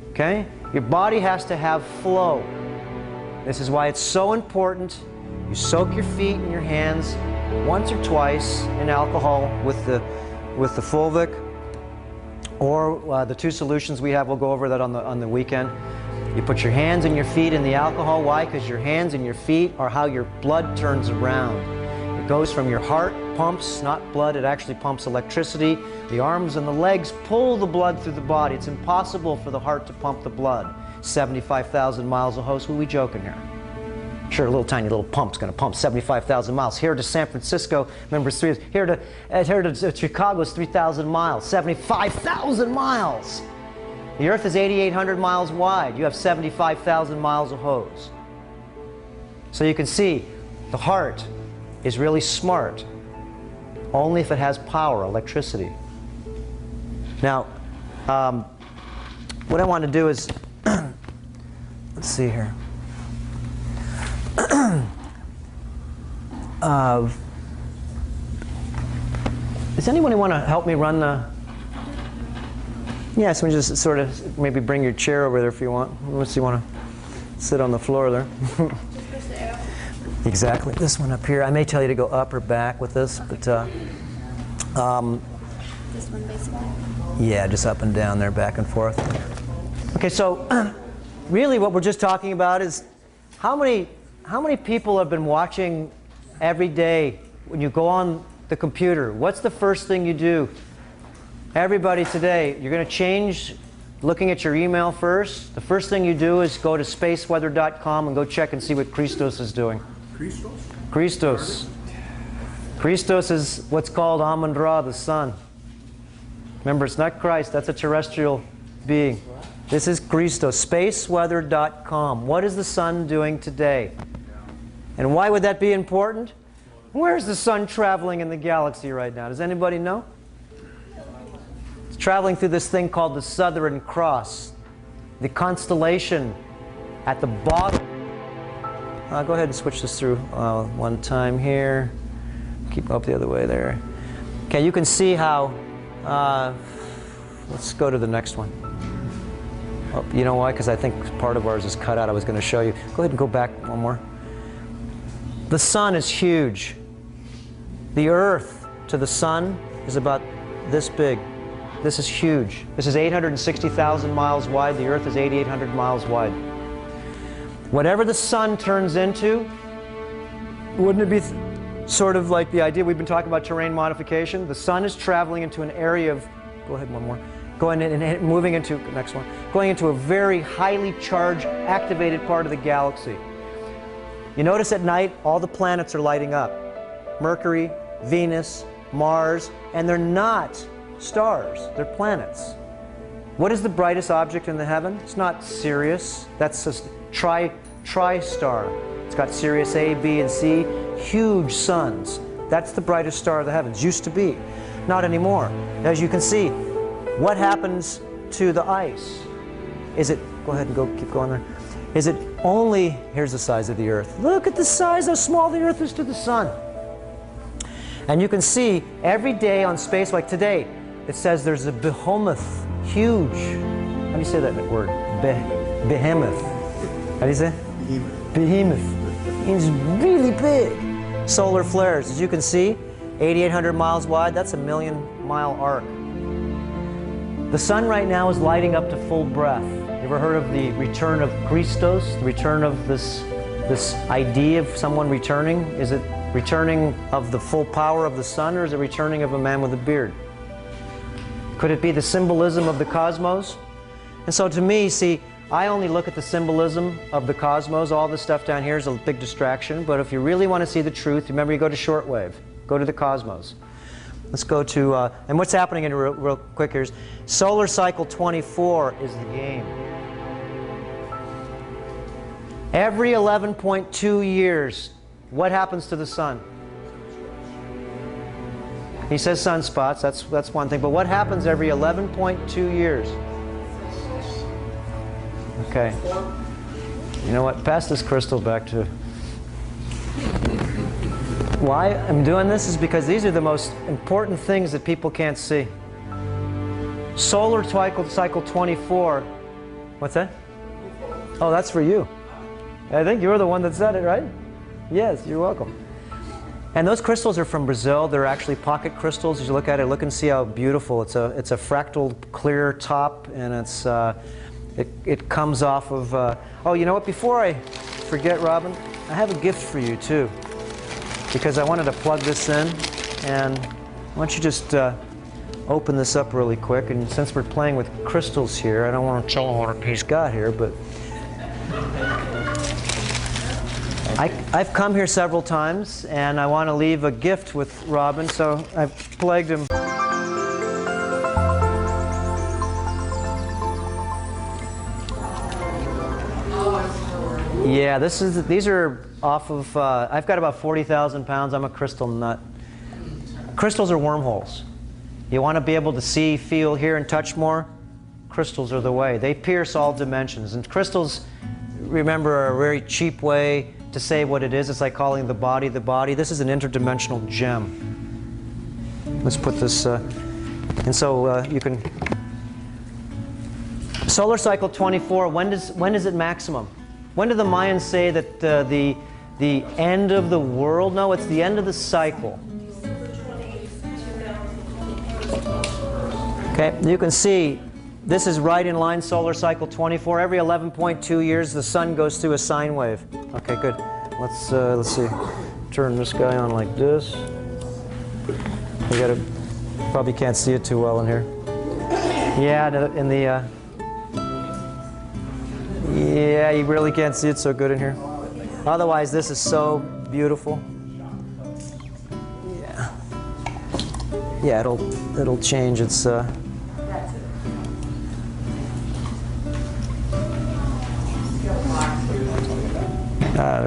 Okay? Your body has to have flow. This is why it's so important you soak your feet and your hands once or twice in alcohol with the Fulvic, or the two solutions we have. We'll go over that on the weekend. You put your hands and your feet in the alcohol. Why? Because your hands and your feet are how your blood turns around. It goes from your heart, pumps, not blood, it actually pumps electricity. The arms and the legs pull the blood through the body. It's impossible for the heart to pump the blood. 75,000 miles a host. What are we joking here? Sure, a little tiny little pump's going to pump 75,000 miles. Here to San Francisco, remember, here to Chicago is 3,000 miles. 75,000 miles! The Earth is 8,800 miles wide. You have 75,000 miles of hose. So you can see the heart is really smart only if it has power, electricity. Now, what I want to do is, let's see here. Does anyone want to help me run the... Yeah, so just sort of maybe bring your chair over there if you want. Unless you want to sit on the floor there. Exactly. This one up here. I may tell you to go up or back with this, but... This one basically? Yeah, just up and down there, back and forth. Okay, so really what we're just talking about is how many people have been watching every day when you go on the computer? What's the first thing you do? Everybody today, you're going to change looking at your email first. The first thing you do is go to spaceweather.com and go check and see what Christos is doing. Christos? Christos. Christos is what's called Amun-Ra, the sun. Remember, it's not Christ, that's a terrestrial being. This is Christos, spaceweather.com. What is the sun doing today? And why would that be important? Where's the sun traveling in the galaxy right now? Does anybody know? It's traveling through this thing called the Southern Cross, the constellation at the bottom. Go ahead and switch this through one time here. Keep up the other way there. Okay, you can see how, let's go to the next one. Oh, you know why? Because I think part of ours is cut out. I was going to show you. Go ahead and go back one more. The sun is huge. The Earth to the sun is about this big. This is huge. This is 860,000 miles wide. The Earth is 8,800 miles wide. Whatever the sun turns into, wouldn't it be sort of like the idea we've been talking about terrain modification? The sun is traveling into an area of, go ahead one more, going in and moving into, next one, going into a very highly charged, activated part of the galaxy. You notice at night, all the planets are lighting up. Mercury, Venus, Mars, and they're not stars, they're planets. What is the brightest object in the heaven? It's not Sirius, that's a tri-star. It's got Sirius A, B, and C, huge suns. That's the brightest star of the heavens, used to be. Not anymore. As you can see, what happens to the ice? Is it, go ahead and go, keep going there. Is it only, here's the size of the Earth. Look at the size, how small the Earth is to the sun. And you can see every day on space, like today, it says there's a behemoth, huge. How do you say that word? Behemoth. How do you say? Behemoth. It's really big. Solar flares, as you can see, 8,800 miles wide, that's a 1,000,000-mile arc. The sun right now is lighting up to full breath. You ever heard of the return of Christos, the return of this idea of someone returning? Is it returning of the full power of the sun, or is it returning of a man with a beard? Could it be the symbolism of the cosmos? And so to me, see, I only look at the symbolism of the cosmos. All this stuff down here is a big distraction, but if you really want to see the truth, remember, you go to shortwave, go to the cosmos. Let's go to, and what's happening in real quick here is solar cycle 24 is the game. Every 11.2 years, what happens to the sun? He says sunspots, that's one thing, but what happens every 11.2 years? Okay. You know what? Pass this crystal back to... Why I'm doing this is because these are the most important things that people can't see. Solar cycle 24. What's that? Oh, that's for you. I think you were the one that said it, right? Yes, you're welcome. And those crystals are from Brazil. They're actually pocket crystals. As you look at it, look and see how beautiful. It's a fractal clear top, and it's it comes off of... oh, you know what? Before I forget, Robin, I have a gift for you too, because I wanted to plug this in. And why don't you just open this up really quick? And since we're playing with crystals here, I don't want to tell him what he's got here, but I've come here several times, and I want to leave a gift with Robin, so I've plagued him. Yeah, these are off of, I've got about 40,000 pounds. I'm a crystal nut. Crystals are wormholes. You want to be able to see, feel, hear, and touch more? Crystals are the way. They pierce all dimensions. And crystals, remember, are a very cheap way to say what it is. It's like calling the body the body. This is an interdimensional gem. Let's put this, and so you can... Solar cycle 24, when is it maximum? When did the Mayans say that the end of the world? No, it's the end of the cycle. Okay, you can see this is right in line, solar cycle 24. Every 11.2 years, the sun goes through a sine wave. Okay, good. Let's see. Turn this guy on like this. We gotta, probably can't see it too well in here. Yeah, in the yeah, you really can't see it so good in here. Otherwise, this is so beautiful. Yeah. Yeah, it'll change its there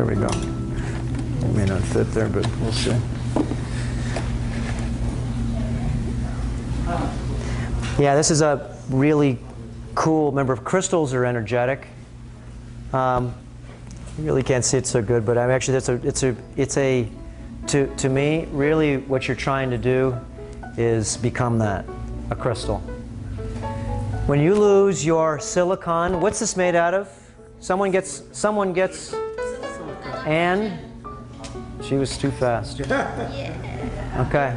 we go. It may not fit there, but we'll see. Yeah, this is a really cool. Remember, crystals are energetic. You really can't see it so good, but actually, to me, really, what you're trying to do is become that, a crystal. When you lose your silicon, what's this made out of? Someone gets, Anne? She was too fast. Okay.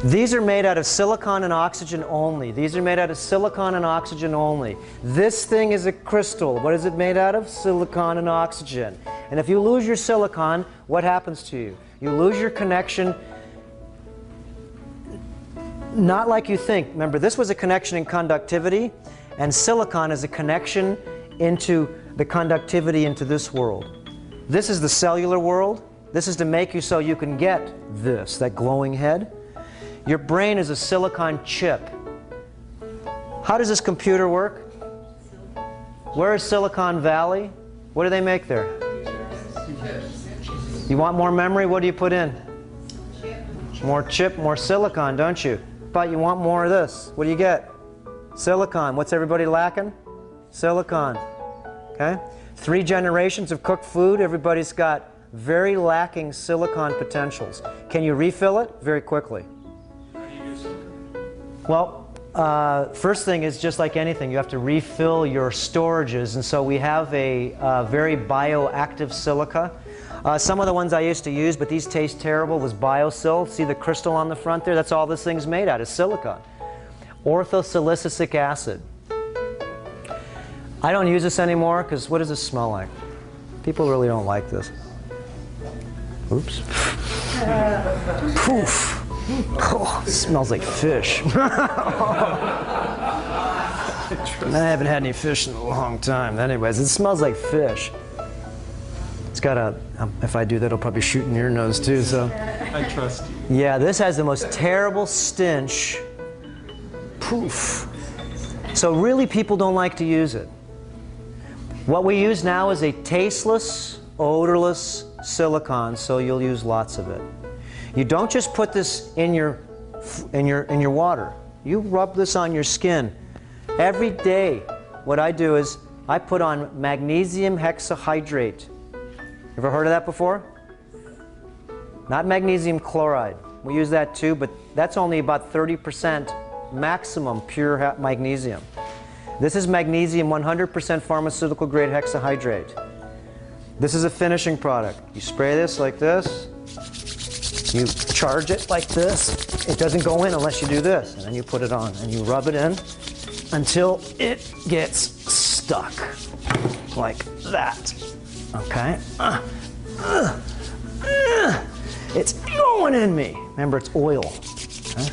These are made out of silicon and oxygen only. These are made out of silicon and oxygen only. This thing is a crystal. What is it made out of? Silicon and oxygen. And if you lose your silicon, what happens to you? You lose your connection, not like you think. Remember, this was a connection in conductivity, and silicon is a connection into the conductivity into this world. This is the cellular world. This is to make you so you can get this, that glowing head. Your brain is a silicon chip. How does this computer work? Where is Silicon Valley? What do they make there? You want more memory? What do you put in? More chip, more silicon, don't you? But you want more of this. What do you get? Silicon. What's everybody lacking? Silicon. Okay? 3 generations of cooked food. Everybody's got very lacking silicon potentials. Can you refill it? Very quickly. Well, first thing is just like anything, you have to refill your storages, and so we have a very bioactive silica. Some of the ones I used to use, but these taste terrible, was BioSil. See the crystal on the front there? That's all this thing's made out, is silicon. Orthosilicic acid. I don't use this anymore because what does this smell like? People really don't like this. Oops. Poof. Oh, it smells like fish. I haven't had any fish in a long time. Anyways, it smells like fish. It's got a, if I do that, it'll probably shoot in your nose too, so. I trust you. Yeah, this has the most terrible stench. Poof. So really, people don't like to use it. What we use now is a tasteless, odorless silicone, so you'll use lots of it. You don't just put this in your water. You rub this on your skin. Every day, what I do is I put on magnesium hexahydrate. Ever heard of that before? Not magnesium chloride. We use that too, but that's only about 30% maximum pure magnesium. This is magnesium 100% pharmaceutical grade hexahydrate. This is a finishing product. You spray this like this. You charge it like this. It doesn't go in unless you do this. And then you put it on and you rub it in until it gets stuck. Like that. Okay? It's going in me. Remember, it's oil. Okay?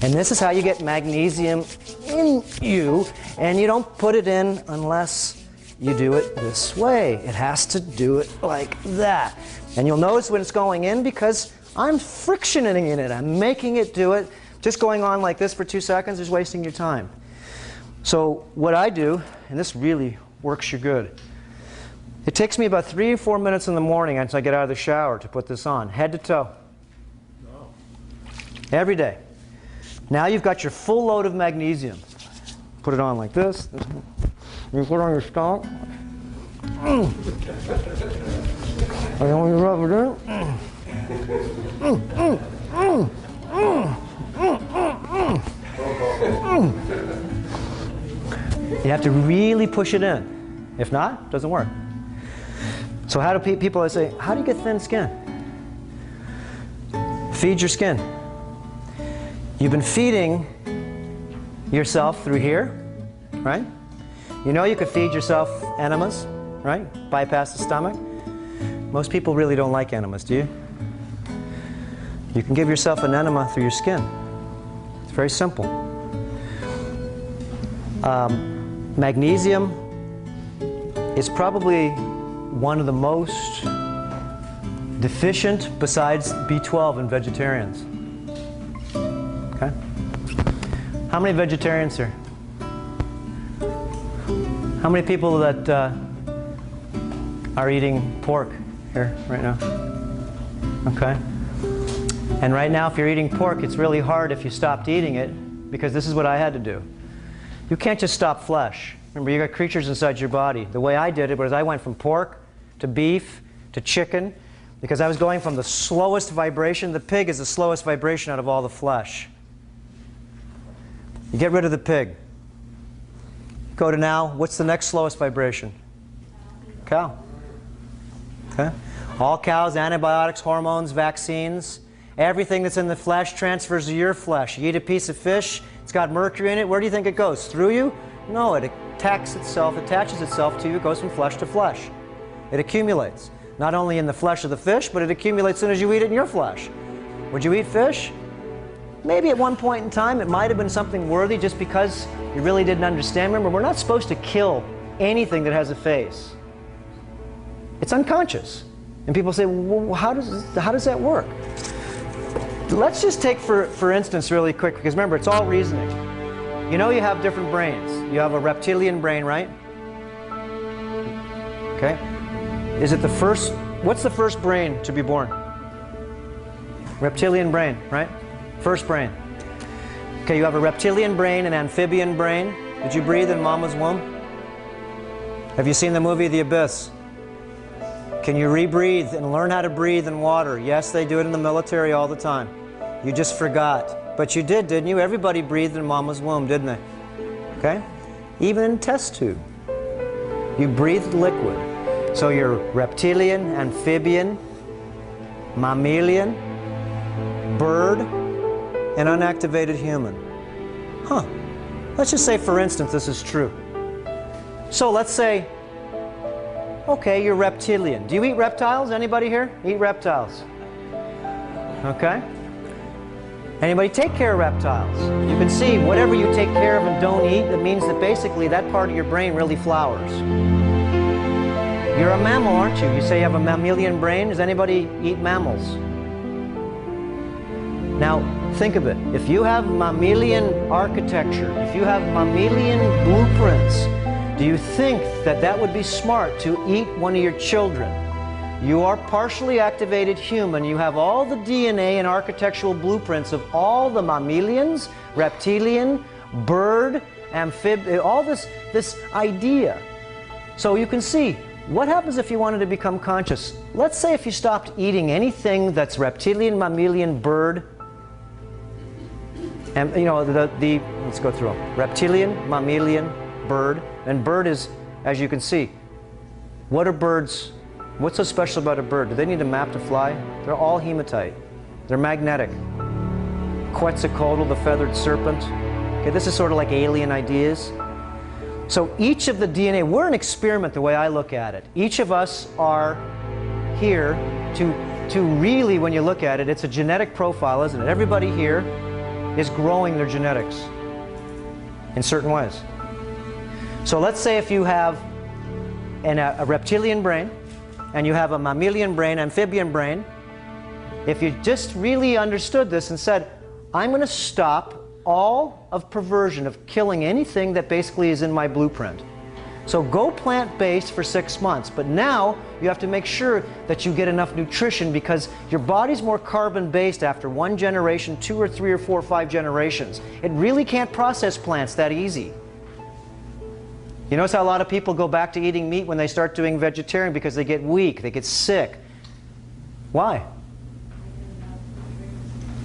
And this is how you get magnesium in you. And you don't put it in unless you do it this way. It has to do it like that. And you'll notice when it's going in because I'm frictioning in it. I'm making it do it. Just going on like this for 2 seconds is wasting your time. So what I do, and this really works you good, it takes me about 3 or 4 minutes in the morning until I get out of the shower to put this on, head to toe. Every day. Now you've got your full load of magnesium. Put it on like this. You put it on your stomach. And then when you rub it in, you have to really push it in. If not, it doesn't work. So how do people say, how do you get thin skin? Feed your skin. You've been feeding yourself through here, right? You know you could feed yourself enemas, right? Bypass the stomach. Most people really don't like enemas, do you? You can give yourself an enema through your skin. It's very simple. Magnesium is probably one of the most deficient besides B12 in vegetarians. Okay? How many vegetarians here? How many people that are eating pork here right now? Okay? And right now, if you're eating pork, it's really hard if you stopped eating it, because this is what I had to do. You can't just stop flesh. Remember, you got creatures inside your body. The way I did it was I went from pork to beef to chicken, because I was going from the slowest vibration. The pig is the slowest vibration out of all the flesh. You get rid of the pig. Go to now, what's the next slowest vibration? Cow. Okay? All cows, antibiotics, hormones, vaccines, everything that's in the flesh transfers to your flesh. You eat a piece of fish, it's got mercury in it, where do you think it goes? Through you? No, it attaches itself to you, it goes from flesh to flesh. It accumulates. Not only in the flesh of the fish, but it accumulates as soon as you eat it in your flesh. Would you eat fish? Maybe at one point in time it might have been something worthy just because you really didn't understand. Remember, we're not supposed to kill anything that has a face. It's unconscious. And people say, well, how does that work? Let's just take, for instance, really quick, because remember, it's all reasoning. You know you have different brains. You have a reptilian brain, right? Okay? Is it the first, what's the first brain to be born? Reptilian brain, right? First brain. Okay, you have a reptilian brain, an amphibian brain. Did you breathe in mama's womb? Have you seen the movie The Abyss? Can you rebreathe and learn how to breathe in water? Yes, they do it in the military all the time. You just forgot. But you did, didn't you? Everybody breathed in mama's womb, didn't they? Okay? Even in test tube. You breathed liquid. So you're reptilian, amphibian, mammalian, bird, and unactivated human. Huh. Let's just say, for instance, this is true. So let's say, okay, you're reptilian. Do you eat reptiles? Anybody here? Eat reptiles. Okay? Anybody take care of reptiles? You can see whatever you take care of and don't eat, that means that basically that part of your brain really flowers. You're a mammal, aren't you? You say you have a mammalian brain. Does anybody eat mammals? Now, think of it. If you have mammalian architecture, if you have mammalian blueprints, do you think that that would be smart to eat one of your children? You are partially activated human. You have all the DNA and architectural blueprints of all the mammalians, reptilian, bird, amphibian, all this idea. So you can see, what happens if you wanted to become conscious? Let's say if you stopped eating anything that's reptilian, mammalian, bird, and you know, let's go through them. Reptilian, mammalian, bird, and bird is, as you can see, what are birds? What's so special about a bird? Do they need a map to fly? They're all hematite. They're magnetic. Quetzalcoatl, the feathered serpent. Okay, this is sort of like alien ideas. So each of the DNA, we're an experiment the way I look at it. Each of us are here to really, when you look at it, it's a genetic profile, isn't it? Everybody here is growing their genetics in certain ways. So let's say if you have a reptilian brain, and you have a mammalian brain, amphibian brain, if you just really understood this and said, I'm going to stop all of perversion, of killing anything that basically is in my blueprint. So go plant-based for 6 months, but now you have to make sure that you get enough nutrition, because your body's more carbon-based after 1 generation, 2 or 3 or 4 or 5 generations. It really can't process plants that easy. You notice how a lot of people go back to eating meat when they start doing vegetarian, because they get weak, they get sick. Why?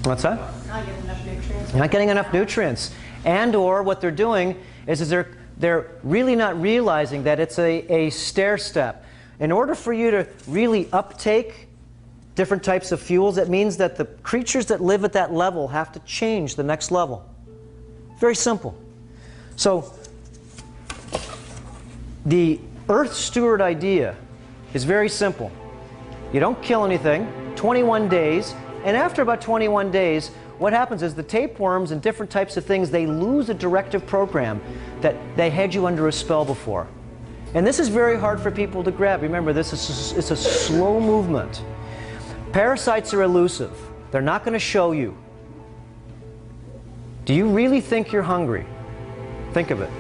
What's that? Not getting enough nutrients. Not getting enough nutrients. And or what they're doing is they're really not realizing that it's a stair step. In order for you to really uptake different types of fuels, that means that the creatures that live at that level have to change the next level. Very simple. So the Earth Steward idea is very simple. You don't kill anything, 21 days, and after about 21 days, what happens is the tapeworms and different types of things, they lose a directive program that they had you under a spell before. And this is very hard for people to grab. Remember, it's a slow movement. Parasites are elusive. They're not going to show you. Do you really think you're hungry? Think of it.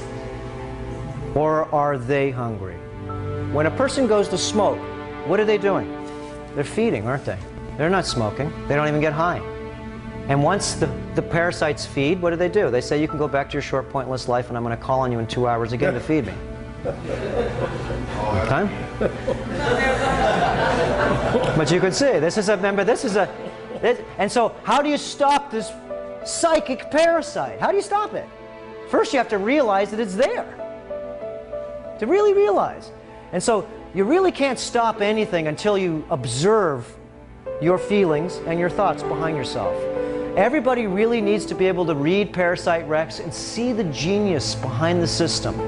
Or are they hungry? When a person goes to smoke, what are they doing? They're feeding, aren't they? They're not smoking. They don't even get high. And once the parasites feed, what do? They say, you can go back to your short, pointless life, and I'm going to call on you in 2 hours again to feed me. Okay? But you can see, and so how do you stop this psychic parasite? How do you stop it? First, you have to realize that it's there. To really realize. And so you really can't stop anything until you observe your feelings and your thoughts behind yourself. Everybody really needs to be able to read Parasite Rex and see the genius behind the system.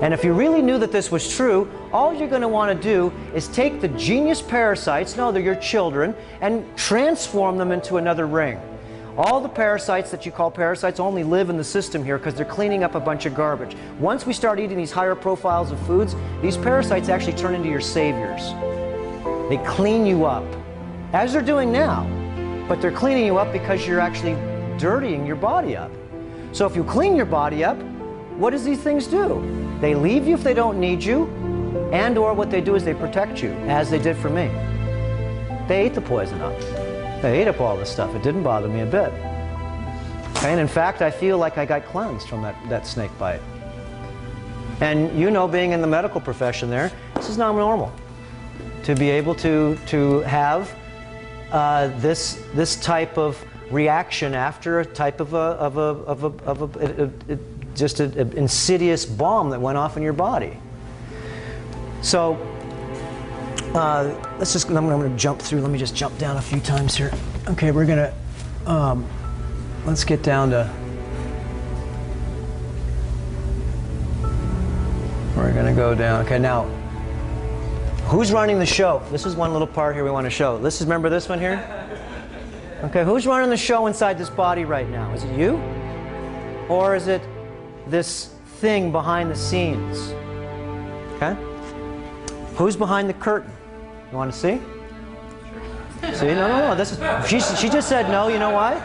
And if you really knew that this was true, all you're going to want to do is take the genius parasites, no, they're your children, and transform them into another ring. All the parasites that you call parasites only live in the system here because they're cleaning up a bunch of garbage. Once we start eating these higher profiles of foods, these parasites actually turn into your saviors. They clean you up, as they're doing now, but they're cleaning you up because you're actually dirtying your body up. So if you clean your body up, what does these things do? They leave you if they don't need you, and or what they do is they protect you, as they did for me. They ate the poison up. They ate up all this stuff. It didn't bother me a bit. And in fact, I feel like I got cleansed from that snake bite. And you know, being in the medical profession there, this is not normal. To be able to have this type of reaction after a type of just an insidious bomb that went off in your body. So I'm going to jump through. Let me just jump down a few times here. Okay, we're going to let's get down to. We're going to go down. Okay, now who's running the show? This is one little part here we want to show. Remember this one here? Okay, who's running the show inside this body right now? Is it you? Or is it this thing behind the scenes? Okay? Who's behind the curtain? You want to see? Sure. See? No. This is, she just said no. You know why?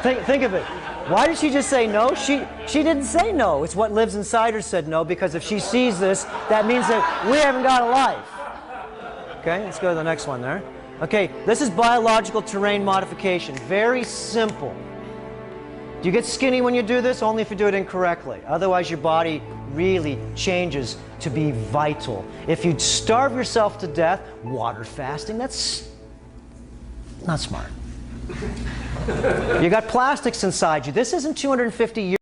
Think of it. Why did she just say no? She didn't say no. It's what lives inside her said no, because if she sees this, that means that we haven't got a life. Okay, let's go to the next one there. Okay, this is biological terrain modification. Very simple. Do you get skinny when you do this? Only if you do it incorrectly. Otherwise, your body really changes to be vital. If you starve yourself to death, water fasting, that's not smart. You got plastics inside you. This isn't 250 years.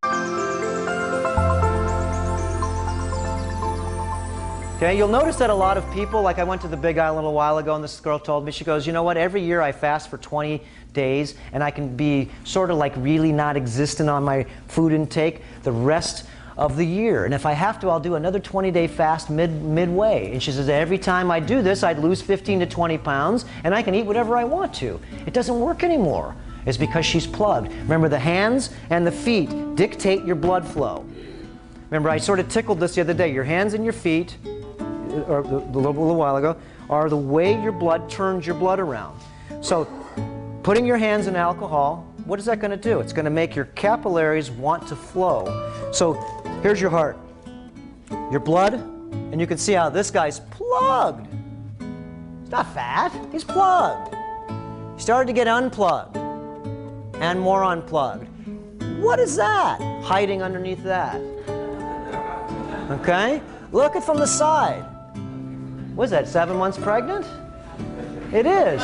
Okay, you'll notice that a lot of people, like I went to the Big Island a little while ago, and this girl told me, she goes, you know what, every year I fast for 20 days, and I can be sort of like really not existent on my food intake the rest of the year. And if I have to, I'll do another 20-day fast midway. And she says, every time I do this, I'd lose 15 to 20 pounds, and I can eat whatever I want to. It doesn't work anymore. It's because she's plugged. Remember, the hands and the feet dictate your blood flow. Remember, I sort of tickled this the other day. Your hands and your feet, or a little while ago, are the way your blood turns your blood around. So putting your hands in alcohol, what is that going to do? It's going to make your capillaries want to flow. So here's your heart, your blood, and you can see how this guy's plugged. He's not fat, he's plugged. He started to get unplugged and more unplugged. What is that hiding underneath that? Okay, look it from the side. What is that, 7 months pregnant? It is,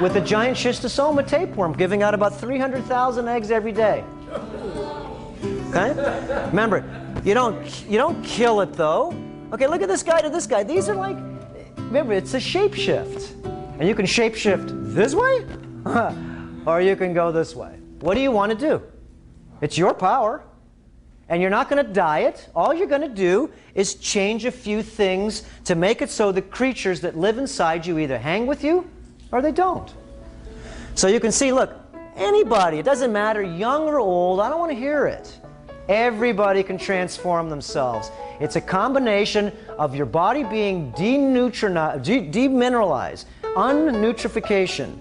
with a giant schistosoma tapeworm giving out about 300,000 eggs every day. Okay? Remember, you don't kill it though. Okay, look at this guy to this guy. These are like, remember, it's a shapeshift. And you can shapeshift this way, or you can go this way. What do you want to do? It's your power. And you're not going to diet. All you're going to do is change a few things to make it so the creatures that live inside you either hang with you or they don't. So you can see, look, anybody, it doesn't matter, young or old, I don't want to hear it. Everybody can transform themselves. It's a combination of your body being demineralized, unnutrification.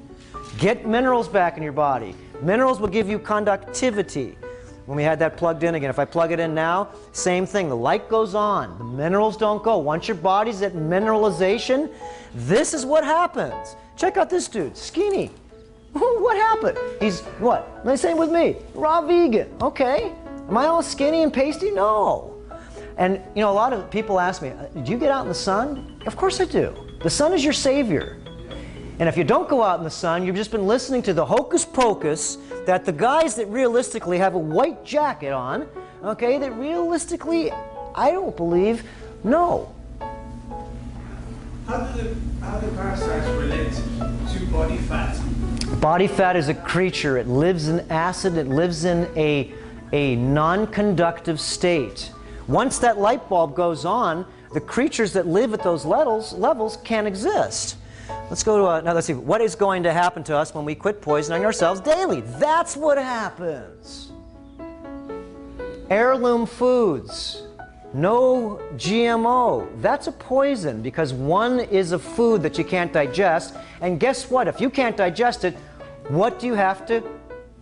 Get minerals back in your body. Minerals will give you conductivity. when we had that plugged in again. If I plug it in now, same thing. The light goes on. The minerals don't go. Once your body's at mineralization, this is what happens. Check out this dude, skinny. What happened? He's what? Same with me, raw vegan. Okay. Am I all skinny and pasty? No. And you know, a lot of people ask me, do you get out in the sun? Of course I do. The sun is your savior. And if you don't go out in the sun, you've just been listening to the hocus pocus that the guys that realistically have a white jacket on, okay, that realistically, I don't believe, know. How do parasites relate to body fat? Body fat is a creature. It lives in acid. It lives in a non-conductive state. Once that light bulb goes on, the creatures that live at those levels can't exist. Let's go to now let's see, what is going to happen to us when we quit poisoning ourselves daily? That's what happens. Heirloom Foods, no GMO. That's a poison because one is a food that you can't digest. And guess what? If you can't digest it, what do you have to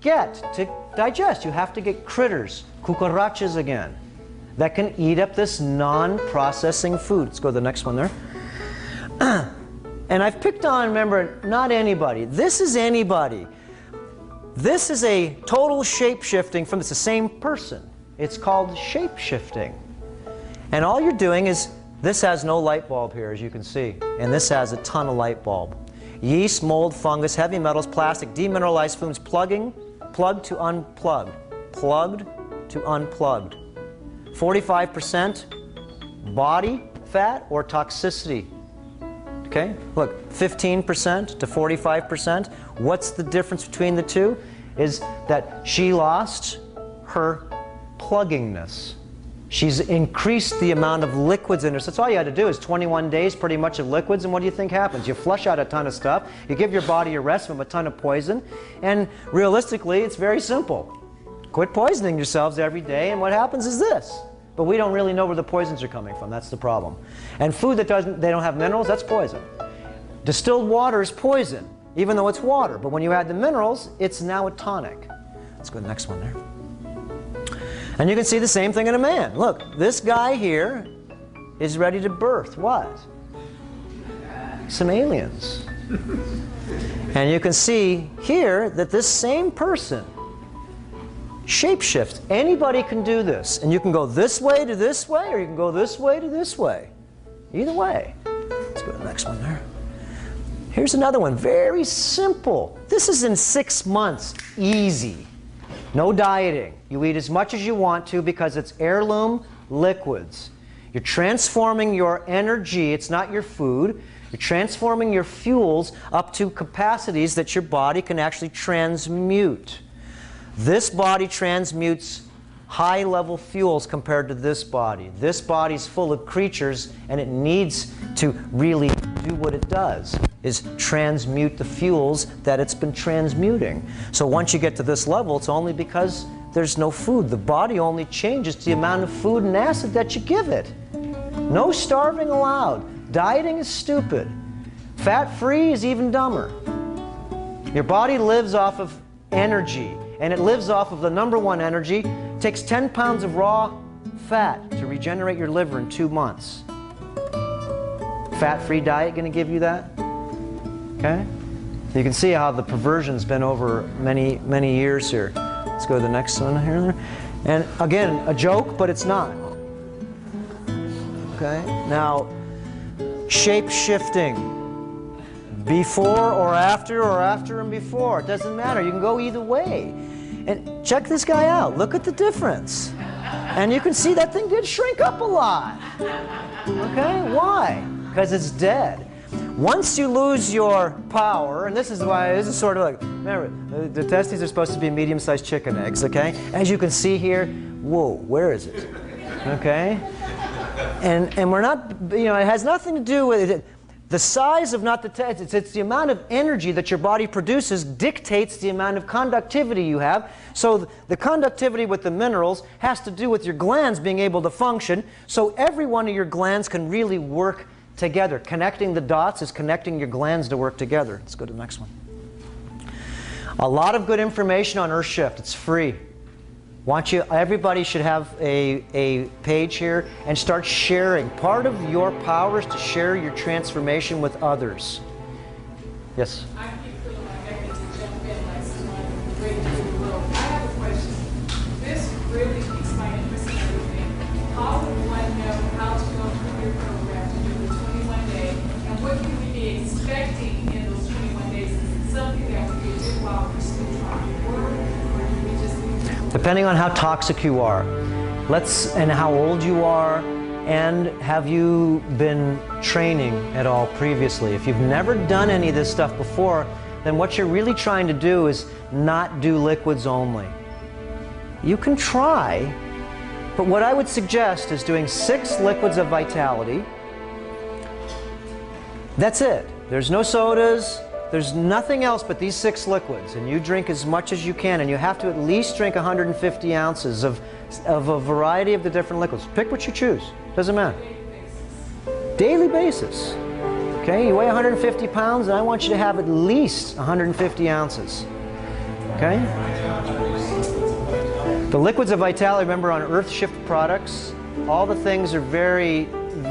get to digest? You have to get critters, cucarachas again, that can eat up this non-processing food. Let's go to the next one there. And I've picked on, remember, not anybody. This is anybody. This is a total shape-shifting from, it's the same person. It's called shape-shifting. And all you're doing is, this has no light bulb here, as you can see. And this has a ton of light bulb. Yeast, mold, fungus, heavy metals, plastic, demineralized fumes, plugged to unplugged. Plugged to unplugged. 45% body fat or toxicity. Okay, look, 15% to 45%. What's the difference between the two? Is that she lost her pluggingness. She's increased the amount of liquids in her. So that's all you had to do is 21 days pretty much of liquids, and what do you think happens? You flush out a ton of stuff, you give your body a rest from a ton of poison, and realistically, it's very simple. Quit poisoning yourselves every day, and what happens is this. But we don't really know where the poisons are coming from. That's the problem. And food that they don't have minerals, that's poison. Distilled water is poison, even though it's water. But when you add the minerals, it's now a tonic. Let's go to the next one there. And you can see the same thing in a man. Look, this guy here is ready to birth what? Some aliens. And you can see here that this same person shapeshift. Anybody can do this. And you can go this way to this way, or you can go this way to this way. Either way. Let's go to the next one there. Here's another one. Very simple. This is in 6 months. Easy. No dieting. You eat as much as you want to because it's heirloom liquids. You're transforming your energy. It's not your food. You're transforming your fuels up to capacities that your body can actually transmute. This body transmutes high-level fuels compared to this body. This body's full of creatures, and it needs to really do what it does, is transmute the fuels that it's been transmuting. So once you get to this level, it's only because there's no food. The body only changes the amount of food and acid that you give it. No starving allowed. Dieting is stupid. Fat-free is even dumber. Your body lives off of energy. And it lives off of the #1 energy. It takes 10 pounds of raw fat to regenerate your liver in 2 months. Fat-free diet going to give you that? Okay? You can see how the perversion's been over many, many years here. Let's go to the next one here. And again, a joke, but it's not. Okay? Now, shape-shifting. Before or after and before. It doesn't matter. You can go either way. And check this guy out. Look at the difference. And you can see that thing did shrink up a lot. Okay? Why? Because it's dead. Once you lose your power, and this is why, this is sort of like, remember, the testes are supposed to be medium-sized chicken eggs, okay? As you can see here, whoa, where is it? Okay? And we're not, you know, it has nothing to do with it. The size of not the test, it's the amount of energy that your body produces dictates the amount of conductivity you have. So the conductivity with the minerals has to do with your glands being able to function. So every one of your glands can really work together. Connecting the dots is connecting your glands to work together. Let's go to the next one. A lot of good information on Earth Shift. It's free. Everybody should have a page here and start sharing. Part of your power is to share your transformation with others. Yes? I keep feeling like I get to jump in like someone great in the world. I have a question. This really piques my interest in everything. How would one know how to go through your program to do the 21-day, and what can we be expecting in those 21 days? Is it something that we can do while we're still trying to work, or do we just need to... Depending on how toxic you are, and how old you are, and have you been training at all previously. If you've never done any of this stuff before, then what you're really trying to do is not do liquids only. You can try, but what I would suggest is doing 6 liquids of vitality. That's it. There's no sodas. There's nothing else but these 6 liquids, and you drink as much as you can, and you have to at least drink 150 ounces of a variety of the different liquids. Pick what you choose. Doesn't matter. Daily basis. Okay, you weigh 150 pounds, and I want you to have at least 150 ounces. Okay? The liquids of vitality, remember, on Earthshift products, all the things are very,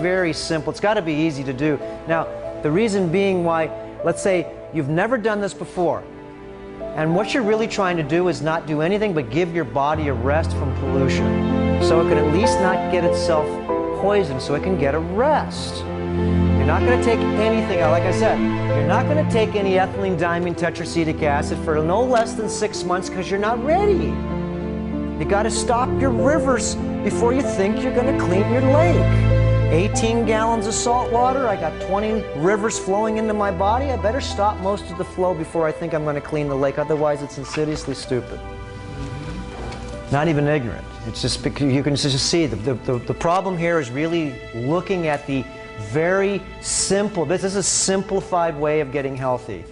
very simple. It's got to be easy to do. Now, the reason being why, let's say you've never done this before, and what you're really trying to do is not do anything but give your body a rest from pollution, so it can at least not get itself poisoned, so it can get a rest. You're not going to take anything out. Like I said, you're not going to take any ethylene diamine tetracetic acid for no less than 6 months because you're not ready. You got to stop your rivers before you think you're going to clean your lake. 18 gallons of salt water, I got 20 rivers flowing into my body. I better stop most of the flow before I think I'm going to clean the lake. Otherwise, it's insidiously stupid. Not even ignorant. It's just because you can just see the problem here is really looking at the very simple. This is a simplified way of getting healthy.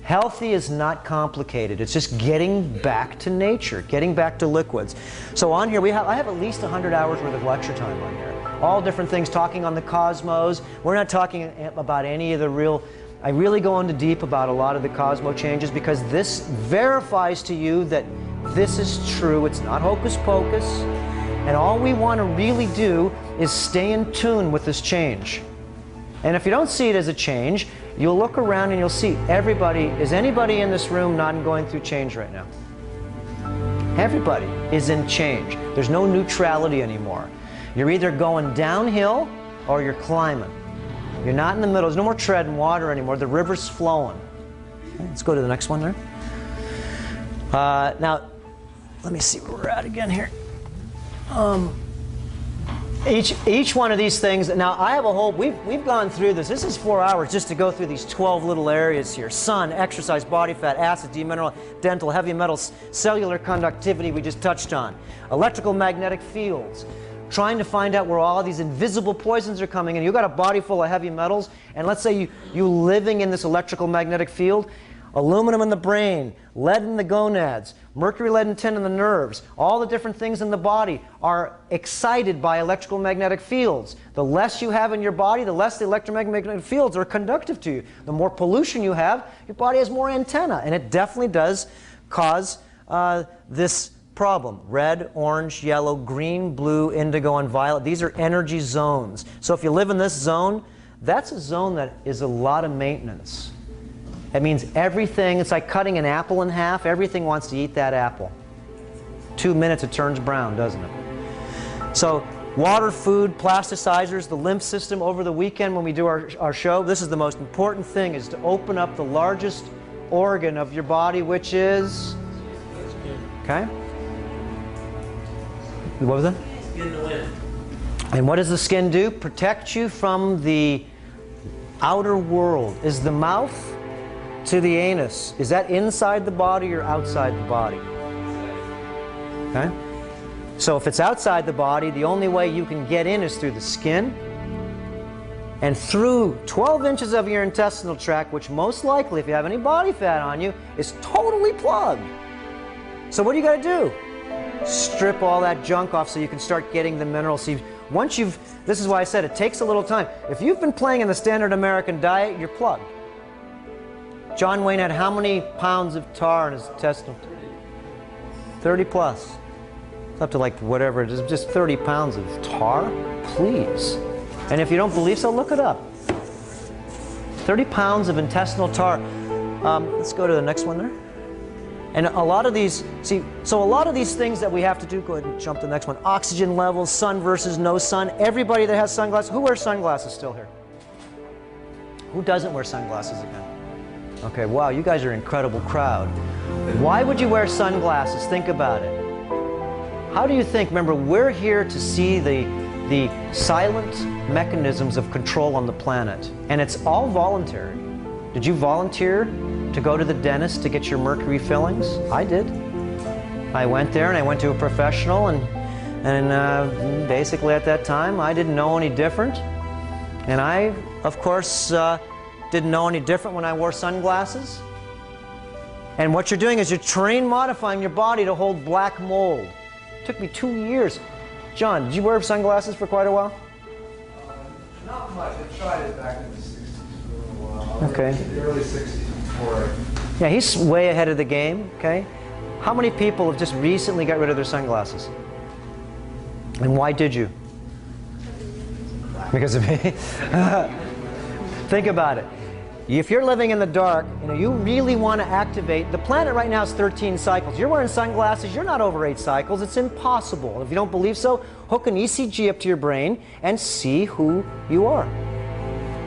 Healthy is not complicated. It's just getting back to nature, getting back to liquids. So on here, I have at least 100 hours worth of lecture time on here. All different things, talking on the cosmos. We're not talking about any of the real... I really go into deep about a lot of the cosmo changes because this verifies to you that this is true. It's not hocus pocus. And all we want to really do is stay in tune with this change. And if you don't see it as a change, you'll look around and you'll see everybody. Is anybody in this room not going through change right now? Everybody is in change. There's no neutrality anymore. You're either going downhill or you're climbing. You're not in the middle. There's no more treading water anymore. The river's flowing. Okay, let's go to the next one there. Now, let me see where we're at again here. Each one of these things, now I have a whole, we've gone through this. This is 4 hours just to go through these 12 little areas here. Sun, exercise, body fat, acid, demineral, dental, heavy metals, cellular conductivity we just touched on. Electrical magnetic fields. Trying to find out where all these invisible poisons are coming in. You've got a body full of heavy metals, and let's say you living in this electrical magnetic field, aluminum in the brain, lead in the gonads, mercury, lead, and tin in the nerves. All the different things in the body are excited by electrical magnetic fields. The less you have in your body, the less the electromagnetic fields are conductive to you. The more pollution you have, your body has more antenna, and it definitely does cause this problem. Red, orange, yellow, green, blue, indigo, and violet. These are energy zones. So if you live in this zone, that's a zone that is a lot of maintenance. That means everything, it's like cutting an apple in half. Everything wants to eat that apple. 2 minutes it turns brown, doesn't it? So water, food, plasticizers, the lymph system. Over the weekend when we do our show, this is the most important thing, is to open up the largest organ of your body, which is... Okay? What was that? Skin to win. And what does the skin do? Protect you from the outer world. Is the mouth to the anus, is that inside the body or outside the body? Okay? So if it's outside the body, the only way you can get in is through the skin and through 12 inches of your intestinal tract, which most likely, if you have any body fat on you, is totally plugged. So what do you got to do? Strip all that junk off so you can start getting the minerals. See, once you've, this is why I said it takes a little time. If you've been playing in the standard American diet, you're plugged. John Wayne had how many pounds of tar in his intestinal? 30 plus. It's up to like whatever it is, just 30 pounds of tar, please. And if you don't believe so, look it up. 30 pounds of intestinal tar. Let's go to the next one there. And a lot of these, see, so a lot of these things that we have to do, go ahead and jump to the next one. Oxygen levels, sun versus no sun. Everybody that has sunglasses, who wears sunglasses still here? Who doesn't wear sunglasses again? Okay, wow, you guys are an incredible crowd. Why would you wear sunglasses? Think about it. How do you think? Remember, we're here to see the silent mechanisms of control on the planet. And it's all voluntary. Did you volunteer to go to the dentist to get your mercury fillings? I did. I went there and I went to a professional and basically at that time I didn't know any different. And I, of course, didn't know any different when I wore sunglasses. And what you're doing is you're terrain modifying your body to hold black mold. It took me 2 years. John, did you wear sunglasses for quite a while? Not much. I tried it back in the 60s for a little while. Okay. The early 60s before. Yeah, he's way ahead of the game, okay? How many people have just recently got rid of their sunglasses? And why did you? Because of me? Think about it. If you're living in the dark, you really want to activate. The planet right now is 13 cycles. You're wearing sunglasses, you're not over 8 cycles. It's impossible. If you don't believe so, hook an ECG up to your brain and see who you are.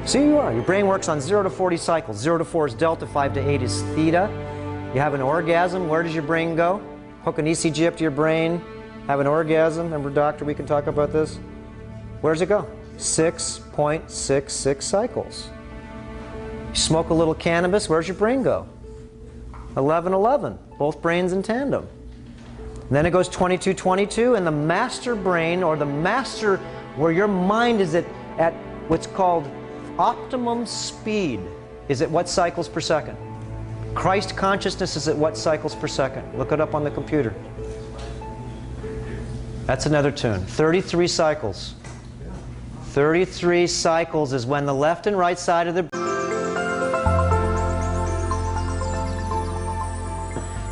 See who you are. Your brain works on 0 to 40 cycles. 0 to 4 is delta, 5 to 8 is theta. You have an orgasm, where does your brain go? Hook an ECG up to your brain, have an orgasm. Remember, doctor, we can talk about this. Where does it go? 6.66 cycles. You smoke a little cannabis, where's your brain go? 11-11, both brains in tandem. And then it goes 22-22, and the master brain, or the master, where your mind is at what's called optimum speed, is at what cycles per second? Christ consciousness is at what cycles per second? Look it up on the computer. That's another tune. 33 cycles. 33 cycles is when the left and right side of the...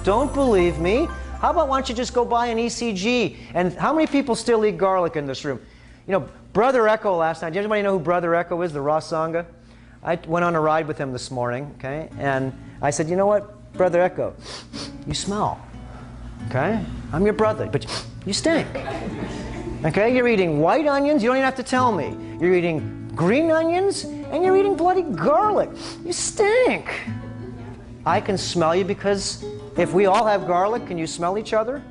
Don't believe me? How about why don't you just go buy an ECG? And how many people still eat garlic in this room? You know, Brother Echo last night, does anybody know who Brother Echo is, the Raw Sangha? I went on a ride with him this morning, okay? And I said, you know what, Brother Echo, you smell, okay? I'm your brother, but you stink. Okay, you're eating white onions, you don't even have to tell me. You're eating green onions, and you're eating bloody garlic. You stink. I can smell you because if we all have garlic, can you smell each other?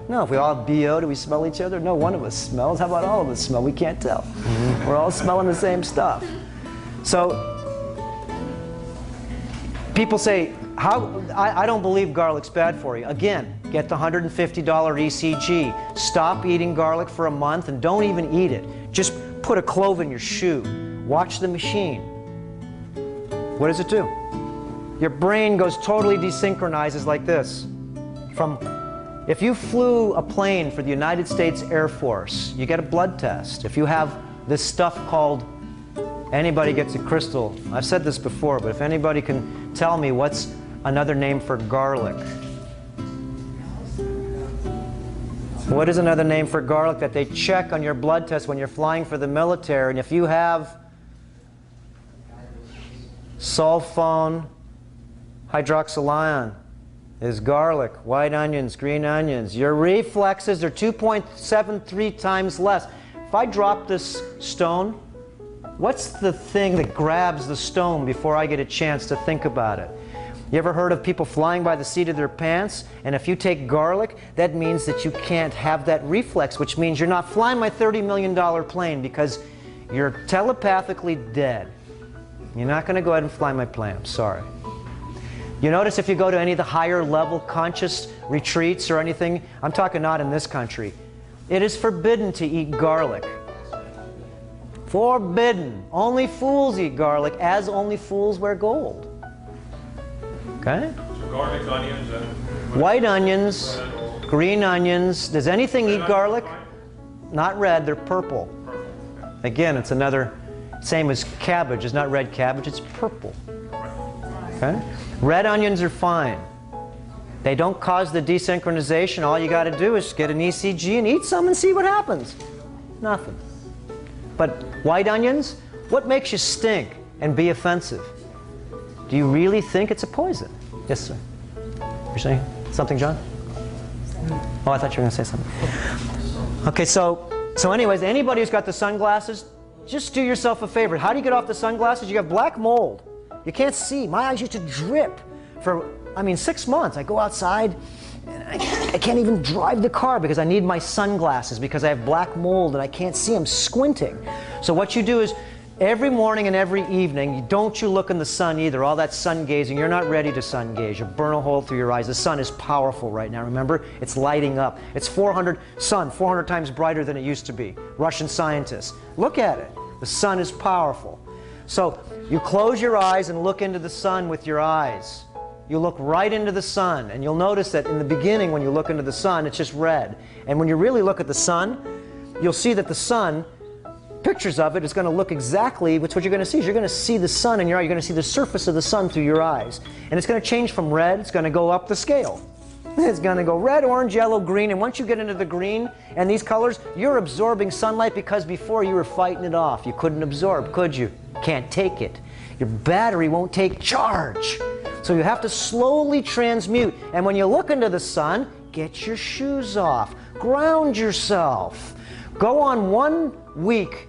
No, if we all have BO, do we smell each other? No, one of us smells. How about all of us smell? We can't tell. We're all smelling the same stuff. So, people say, I don't believe garlic's bad for you. Again, get the $150 ECG. Stop eating garlic for a month and don't even eat it. Just put a clove in your shoe. Watch the machine. What does it do? Your brain goes totally desynchronizes like this. If you flew a plane for the United States Air Force, you get a blood test. If you have this stuff called, anybody gets a crystal. I've said this before, but if anybody can tell me what's another name for garlic. What is another name for garlic that they check on your blood test when you're flying for the military? And if you have sulfone hydroxylion is garlic, white onions, green onions. Your reflexes are 2.73 times less. If I drop this stone, what's the thing that grabs the stone before I get a chance to think about it? You ever heard of people flying by the seat of their pants? And if you take garlic, that means that you can't have that reflex, which means you're not flying my $30 million plane because you're telepathically dead. You're not going to go ahead and fly my plane. I'm sorry. You notice if you go to any of the higher level conscious retreats or anything, I'm talking not in this country, it is forbidden to eat garlic. Forbidden. Only fools eat garlic, as only fools wear gold. Okay? So garlic, onions, and... White onions, green onions. Does anything eat garlic? Not red, they're purple. Again, it's another, same as cabbage. It's not red cabbage, it's purple. Okay? Red onions are fine. They don't cause the desynchronization. All you got to do is get an ECG and eat some and see what happens. Nothing. But white onions, what makes you stink and be offensive? Do you really think it's a poison? Yes, sir. You're saying something, John? Oh, I thought you were going to say something. Okay, so anyways, anybody who's got the sunglasses, just do yourself a favor. How do you get off the sunglasses? You got black mold. You can't see. My eyes used to drip for, 6 months. I go outside, and I can't even drive the car because I need my sunglasses because I have black mold and I can't see. I'm squinting. So what you do is, every morning and every evening, don't you look in the sun either. All that sun gazing, you're not ready to sun gaze. You burn a hole through your eyes. The sun is powerful right now. Remember, it's lighting up. It's 400 times brighter than it used to be. Russian scientists. Look at it. The sun is powerful. So you close your eyes and look into the sun with your eyes. You look right into the sun, and you'll notice that in the beginning when you look into the sun, it's just red. And when you really look at the sun, you'll see that the sun, pictures of it, is going to look exactly, what you're going to see is you're going to see the sun in your eye. You're going to see the surface of the sun through your eyes. And it's going to change from red, it's going to go up the scale. It's going to go red, orange, yellow, green, and once you get into the green and these colors, you're absorbing sunlight because before you were fighting it off. You couldn't absorb, could you? Can't take it. Your battery won't take charge. So you have to slowly transmute. And when you look into the sun, get your shoes off. Ground yourself. Go on 1 week,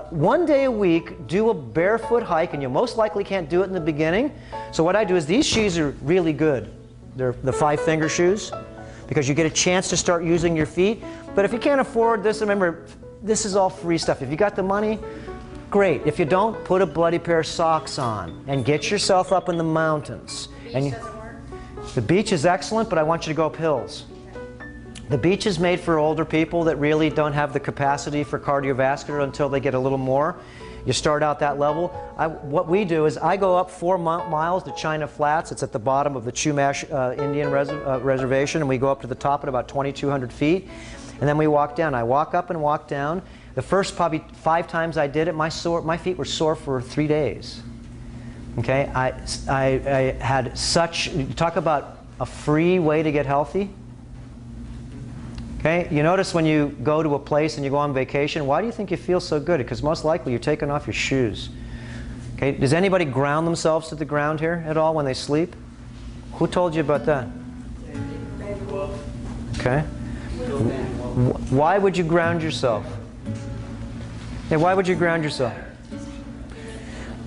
1 day a week, do a barefoot hike, and you most likely can't do it in the beginning. So what I do is, these shoes are really good. They're the 5-finger shoes because you get a chance to start using your feet. But if you can't afford this, remember, this is all free stuff. If you got the money, great. If you don't, put a bloody pair of socks on and get yourself up in the mountains. Beach doesn't work? The beach is excellent, but I want you to go up hills. The beach is made for older people that really don't have the capacity for cardiovascular until they get a little more. You start out that level. What we do is I go up 4 miles to China Flats. It's at the bottom of the Chumash Indian Reservation, and we go up to the top at about 2,200 feet. And then we walk down. I walk up and walk down. The first probably 5 times I did it, my feet were sore for 3 days. Okay, I had such, talk about a free way to get healthy. Okay, you notice when you go to a place and you go on vacation, why do you think you feel so good? Because most likely you're taking off your shoes. Okay, does anybody ground themselves to the ground here at all when they sleep? Who told you about that? Okay. Why would you ground yourself? Yeah, why would you ground yourself?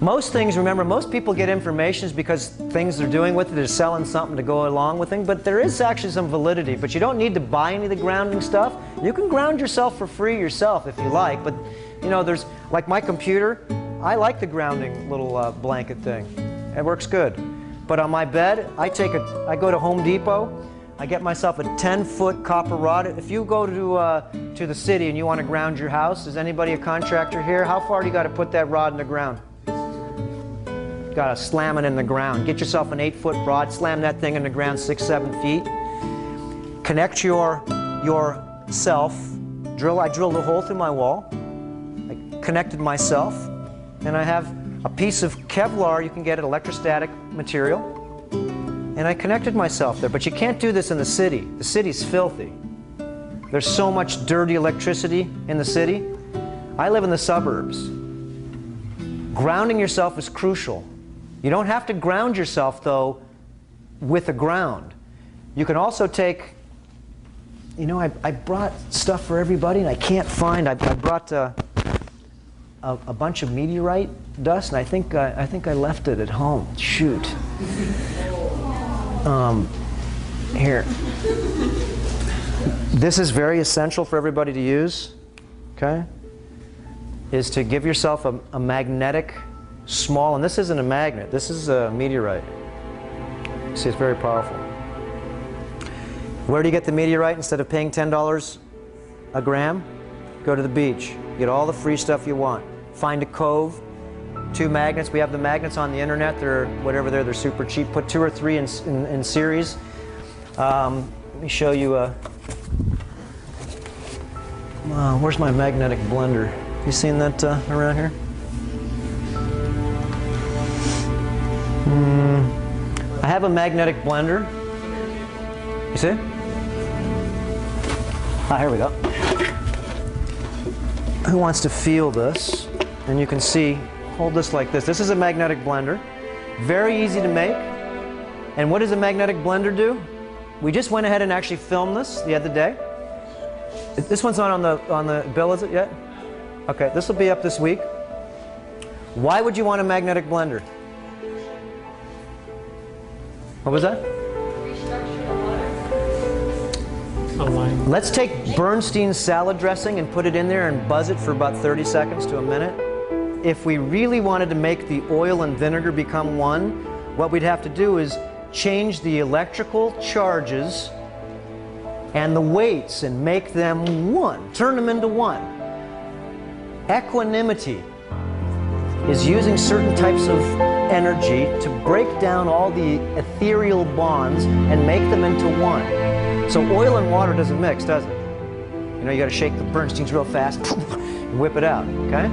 Most things, remember, most people get information because things they're doing with it, they're selling something to go along with things, but there is actually some validity. But you don't need to buy any of the grounding stuff. You can ground yourself for free yourself if you like, but you know, there's, like my computer, I like the grounding little blanket thing. It works good. But on my bed, I go to Home Depot, I get myself a 10-foot copper rod. If you go to the city and you want to ground your house, is anybody a contractor here? How far do you got to put that rod in the ground? Got to slam it in the ground. Get yourself an 8-foot rod, slam that thing in the ground 6-7 feet. Connect yourself. I drilled a hole through my wall. I connected myself, and I have a piece of Kevlar. You can get an electrostatic material. And I connected myself there. But you can't do this in the city. The city's filthy. There's so much dirty electricity in the city. I live in the suburbs. Grounding yourself is crucial. You don't have to ground yourself, though, with a ground. You can also take, you know, I brought stuff for everybody, and I can't find, I brought a bunch of meteorite dust, and I think I left it at home. Shoot. Here. This is very essential for everybody to use, okay? Is to give yourself a magnetic small, and this isn't a magnet, this is a meteorite. See, it's very powerful. Where do you get the meteorite instead of paying $10 a gram? Go to the beach. Get all the free stuff you want. Find a cove, 2 magnets. We have the magnets on the internet. They're whatever they're super cheap. Put 2 or 3 in series. Let me show you where's my magnetic blender? You seen that around here? I have a magnetic blender. You see? Ah, here we go. Who wants to feel this? And you can see, hold this like this. This is a magnetic blender. Very easy to make. And what does a magnetic blender do? We just went ahead and actually filmed this the other day. This one's not on the bill, is it yet? Okay, this will be up this week. Why would you want a magnetic blender? What was that? Let's take Bernstein's salad dressing and put it in there and buzz it for about 30 seconds to a minute. If we really wanted to make the oil and vinegar become one, what we'd have to do is change the electrical charges and the weights and make them one, turn them into one. Equanimity is using certain types of energy to break down all the ethereal bonds and make them into one. So oil and water doesn't mix, does it? You know, you got to shake the Bernsteins real fast and whip it out, okay?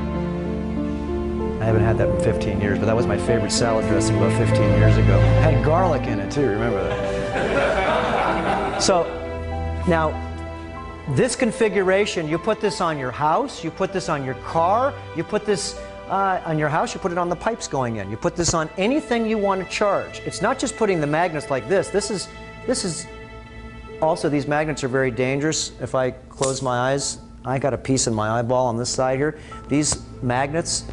I haven't had that in 15 years, but that was my favorite salad dressing about 15 years ago. It had garlic in it too, remember that? So, now, this configuration, you put this on your house, you put this on your car, you put this on your house, you put it on the pipes going in. You put this on anything you want to charge. It's not just putting the magnets like this. This is also, these magnets are very dangerous. If I close my eyes, I got a piece in my eyeball on this side here. These magnets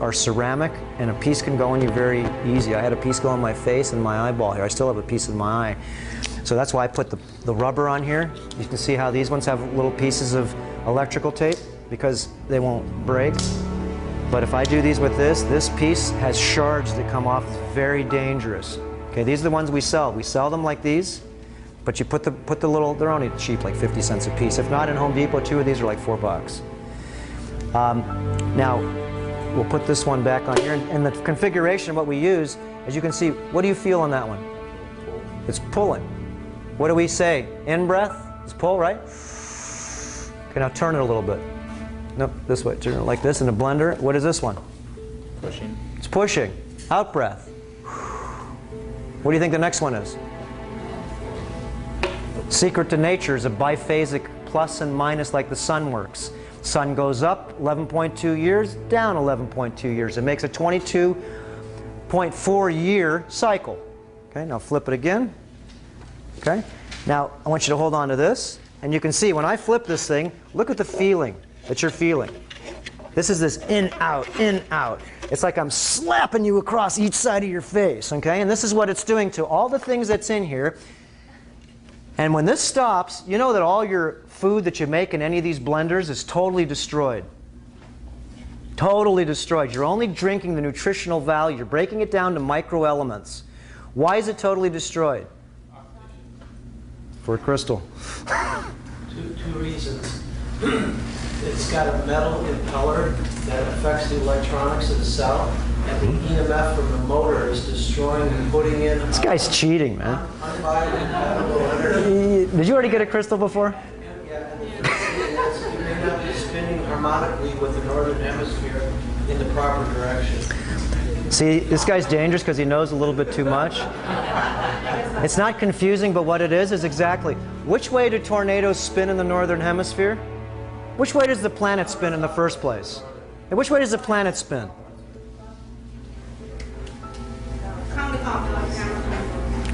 are ceramic, and a piece can go in you very easy. I had a piece go in my face and my eyeball here. I still have a piece in my eye. So that's why I put the rubber on here. You can see how these ones have little pieces of electrical tape because they won't break. But if I do these with this piece has shards that come off. It's very dangerous. Okay, these are the ones we sell. We sell them like these. But you put the little, they're only cheap, like 50 cents a piece. If not, in Home Depot, 2 of these are like $4. Now, we'll put this one back on here. And the configuration, what we use, as you can see, what do you feel on that one? It's pulling. What do we say? In breath, it's pull, right? Okay, now turn it a little bit. Nope, this way. Turn it like this in a blender. What is this one? Pushing. It's pushing. Out breath. What do you think the next one is? Secret to nature is a biphasic plus and minus like the sun works. Sun goes up 11.2 years, down 11.2 years. It makes a 22.4 year cycle. Okay, now flip it again. Okay, now I want you to hold on to this, and you can see when I flip this thing, look at the feeling that you're feeling. This is this in, out, in, out. It's like I'm slapping you across each side of your face, okay? And this is what it's doing to all the things that's in here. And when this stops, you know that all your food that you make in any of these blenders is totally destroyed. Totally destroyed. You're only drinking the nutritional value. You're breaking it down to microelements. Why is it totally destroyed? For a crystal. Two reasons. It's got a metal impeller that affects the electronics of the cell, and the EMF from the motor is destroying and putting in. This guy's cheating, man. Unbiocompatible energy. Did you already get a crystal before? Yeah, and you may not be spinning harmonically with the northern hemisphere in the proper direction. See, this guy's dangerous because he knows a little bit too much. It's not confusing, but what it is exactly. Which way do tornadoes spin in the northern hemisphere? Which way does the planet spin in the first place? And which way does the planet spin?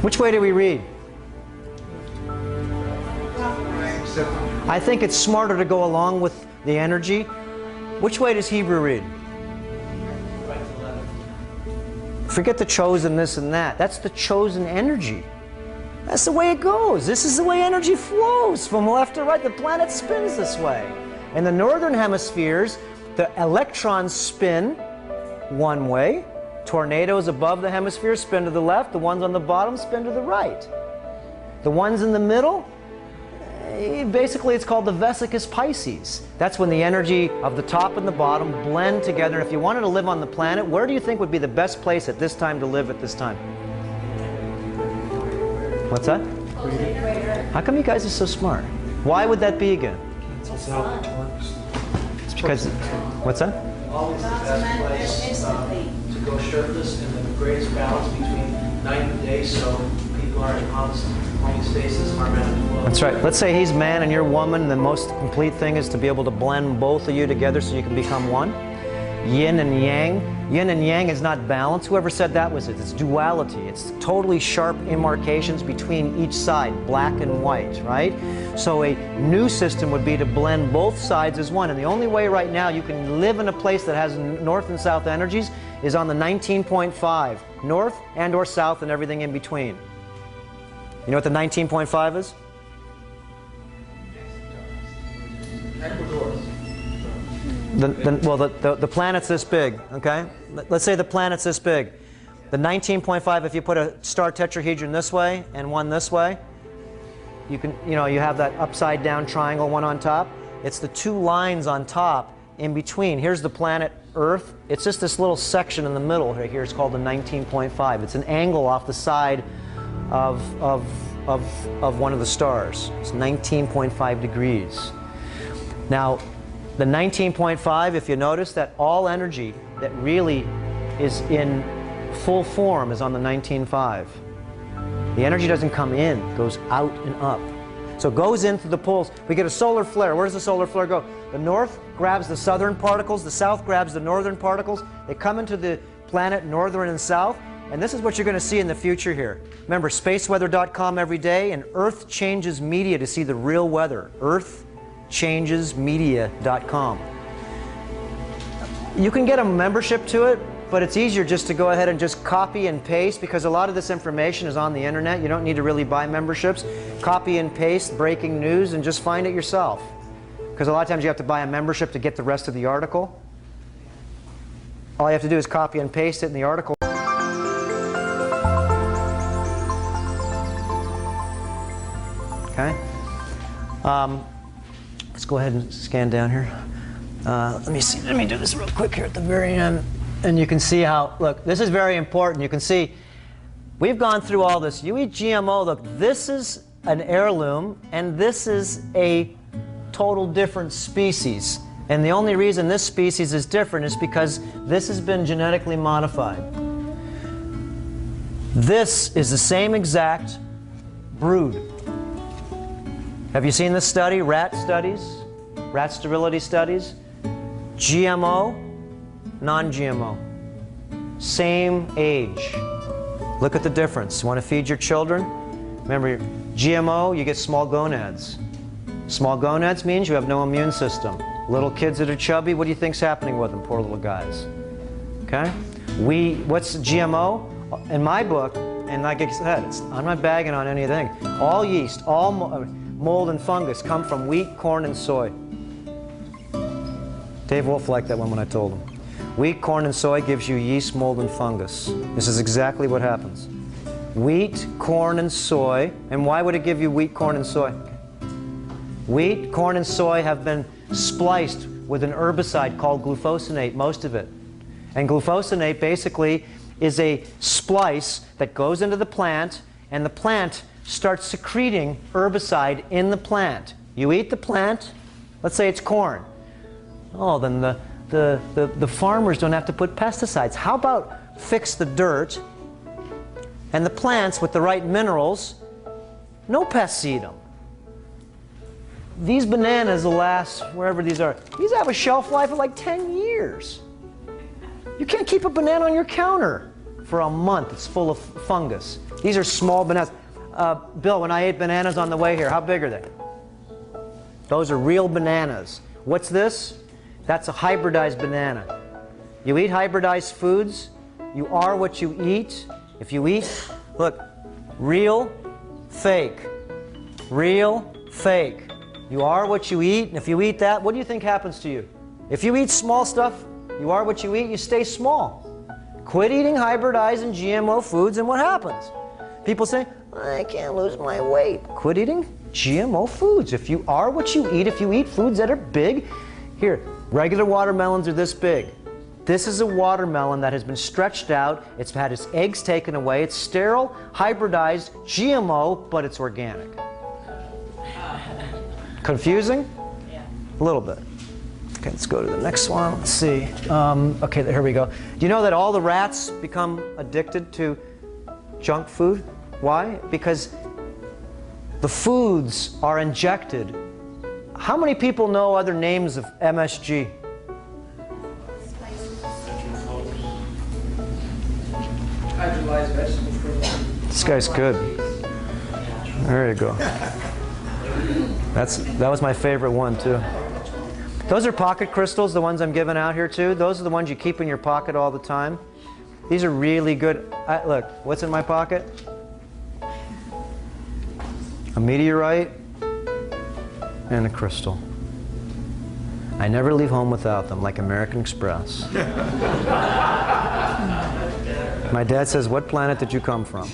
Which way do we read? I think it's smarter to go along with the energy. Which way does Hebrew read? Forget the chosen this and that. That's the chosen energy. That's the way it goes. This is the way energy flows from left to right. The planet spins this way. In the northern hemispheres, the electrons spin one way. Tornadoes above the hemisphere spin to the left. The ones on the bottom spin to the right. The ones in the middle, basically it's called the vesicus Pisces. That's when the energy of the top and the bottom blend together. If you wanted to live on the planet, where do you think would be the best place at this time to live at this time? What's that? How come you guys are so smart? Why would that be again? It's because, what's that? Always the best place to go shirtless and the greatest balance between night and day, so people you are and how this homeostasis harmonic flow. That's right. Let's say he's man and you're woman. The most complete thing is to be able to blend both of you together so you can become one. Yin and yang. Yin and yang is not balance. Whoever said that was it. It's duality. It's totally sharp demarcations between each side, black and white, right? So a new system would be to blend both sides as one. And the only way right now you can live in a place that has north and south energies is on the 19.5. North and or south and everything in between. You know what the 19.5 is? The planet's this big, okay? Let's say the planet's this big. The 19.5, if you put a star tetrahedron this way and one this way, you have that upside down triangle, one on top. It's the two lines on top in between. Here's the planet Earth. It's just this little section in the middle right here. It's called the 19.5. It's an angle off the side of one of the stars. It's 19.5 degrees. Now, the 19.5, if you notice that all energy that really is in full form is on the 19.5. The energy doesn't come in, it goes out and up. So it goes into the poles. We get a solar flare. Where does the solar flare go? The north grabs the southern particles, the south grabs the northern particles. They come into the planet northern and south, and this is what you're going to see in the future here. Remember, spaceweather.com every day, and Earth Changes Media to see the real weather. EarthChangesMedia.com. You can get a membership to it, but it's easier just to go ahead and just copy and paste because a lot of this information is on the internet. You don't need to really buy memberships. Copy and paste breaking news and just find it yourself. Because a lot of times you have to buy a membership to get the rest of the article. All you have to do is copy and paste it in the article. Okay. Let's go ahead and scan down here. Let me see. Let me do this real quick here at the very end. And you can see how, look, this is very important. You can see we've gone through all this. You eat GMO, look, this is an heirloom, and this is a total different species. And the only reason this species is different is because this has been genetically modified. This is the same exact brood. Have you seen this study? Rat studies? Rat sterility studies? GMO, non-GMO. Same age. Look at the difference. You want to feed your children? Remember, GMO, you get small gonads. Small gonads means you have no immune system. Little kids that are chubby, what do you think's happening with them, poor little guys? Okay? What's GMO? In my book, and like I said, I'm not bagging on anything. All yeast, all mold and fungus come from wheat, corn, and soy. Dave Wolf liked that one when I told him. Wheat, corn, and soy gives you yeast, mold, and fungus. This is exactly what happens. Wheat, corn, and soy. And why would it give you wheat, corn, and soy? Wheat, corn, and soy have been spliced with an herbicide called glufosinate, most of it. And glufosinate basically is a splice that goes into the plant, and the plant starts secreting herbicide in the plant. You eat the plant, let's say it's corn. Oh, then the farmers don't have to put pesticides. How about fix the dirt and the plants with the right minerals, no pests eat them. These bananas will last wherever these are. These have a shelf life of like 10 years. You can't keep a banana on your counter for a month. It's full of fungus. These are small bananas. Bill, when I ate bananas on the way here, how big are they? Those are real bananas. What's this? That's a hybridized banana. You eat hybridized foods, you are what you eat. If you eat, look, real, fake. Real, fake. You are what you eat, and if you eat that, what do you think happens to you? If you eat small stuff, you are what you eat, you stay small. Quit eating hybridized and GMO foods, and what happens? People say, I can't lose my weight. Quit eating GMO foods. If you are what you eat, if you eat foods that are big, here, regular watermelons are this big. This is a watermelon that has been stretched out. It's had its eggs taken away. It's sterile, hybridized, GMO, but it's organic. Confusing? Yeah. A little bit. Okay, let's go to the next one. Let's see. Okay, here we go. Do you know that all the rats become addicted to junk food? Why? Because the foods are injected. How many people know other names of MSG? Hydrolyzed vegetable protein. This guy's good. There you go. That was my favorite one too. Those are pocket crystals, the ones I'm giving out here too. Those are the ones you keep in your pocket all the time. These are really good. Look, what's in my pocket? A meteorite and a crystal. I never leave home without them, like American Express. My dad says, "What planet did you come from?"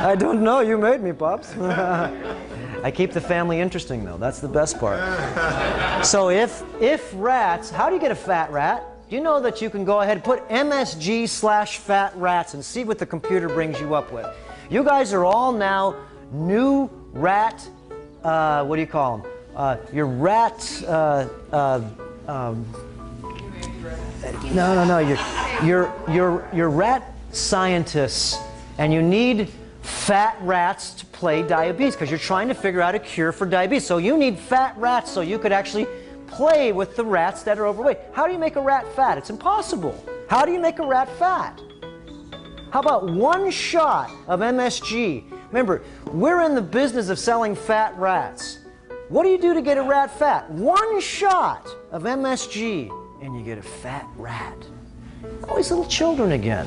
I don't know. You made me, Pops. I keep the family interesting, though. That's the best part. So if rats, how do you get a fat rat? Do you know that you can go ahead and put MSG/fat rats and see what the computer brings you up with? You guys are all now new rat, what do you call them? Your rat, no. You're rat scientists, and you need fat rats to play diabetes because you're trying to figure out a cure for diabetes. So you need fat rats so you could actually play with the rats that are overweight. How do you make a rat fat? It's impossible. How do you make a rat fat? How about one shot of MSG? Remember, we're in the business of selling fat rats. What do you do to get a rat fat? One shot of MSG and you get a fat rat. All these little children again.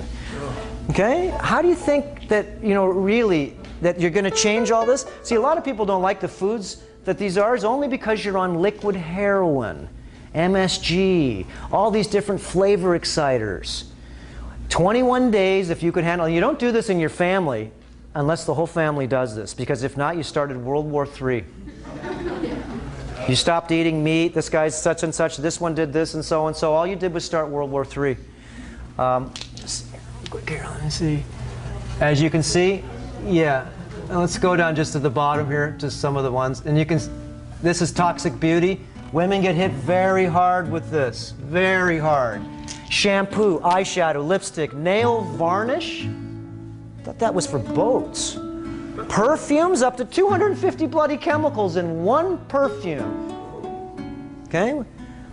Okay? How do you think that, really, that you're going to change all this? See, a lot of people don't like the foods that these are. It's only because you're on liquid heroin, MSG, all these different flavor exciters. 21 days if you could handle it. You don't do this in your family unless the whole family does this, because if not, you started World War III. You stopped eating meat, this guy's such and such, this one did this and so. All you did was start World War III. Quick here, let me see. As you can see, yeah. Let's go down just to the bottom here, to some of the ones. And you can, this is Toxic Beauty. Women get hit very hard with this, very hard. Shampoo, eyeshadow, lipstick, nail varnish. Thought that was for boats. Perfumes, up to 250 bloody chemicals in one perfume. Okay?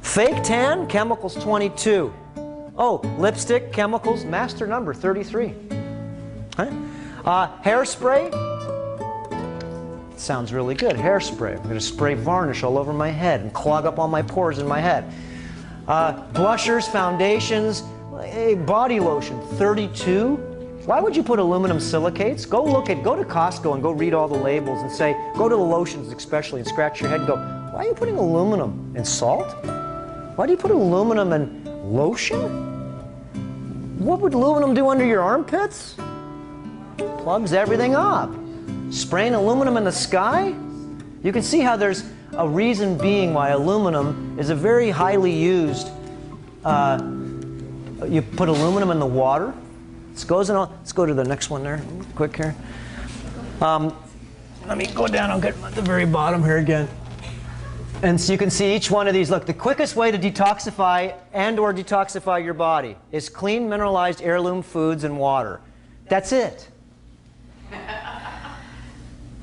Fake tan, chemicals 22. Oh, lipstick, chemicals, master number 33. Okay? Hairspray. Sounds really good. Hairspray. I'm going to spray varnish all over my head and clog up all my pores in my head. Blushers, foundations, body lotion 32. Why would you put aluminum silicates? Go to Costco and go read all the labels and say, go to the lotions especially and scratch your head and go, why are you putting aluminum in salt? Why do you put aluminum in lotion? What would aluminum do under your armpits? Plugs everything up. Spraying aluminum in the sky? You can see how there's a reason being why aluminum is a very highly used, you put aluminum in the water. Let's go to the next one there, quick here. Let me go down and get at the very bottom here again. And so you can see each one of these. Look, the quickest way to detoxify and/or detoxify your body is clean, mineralized heirloom foods and water. That's it.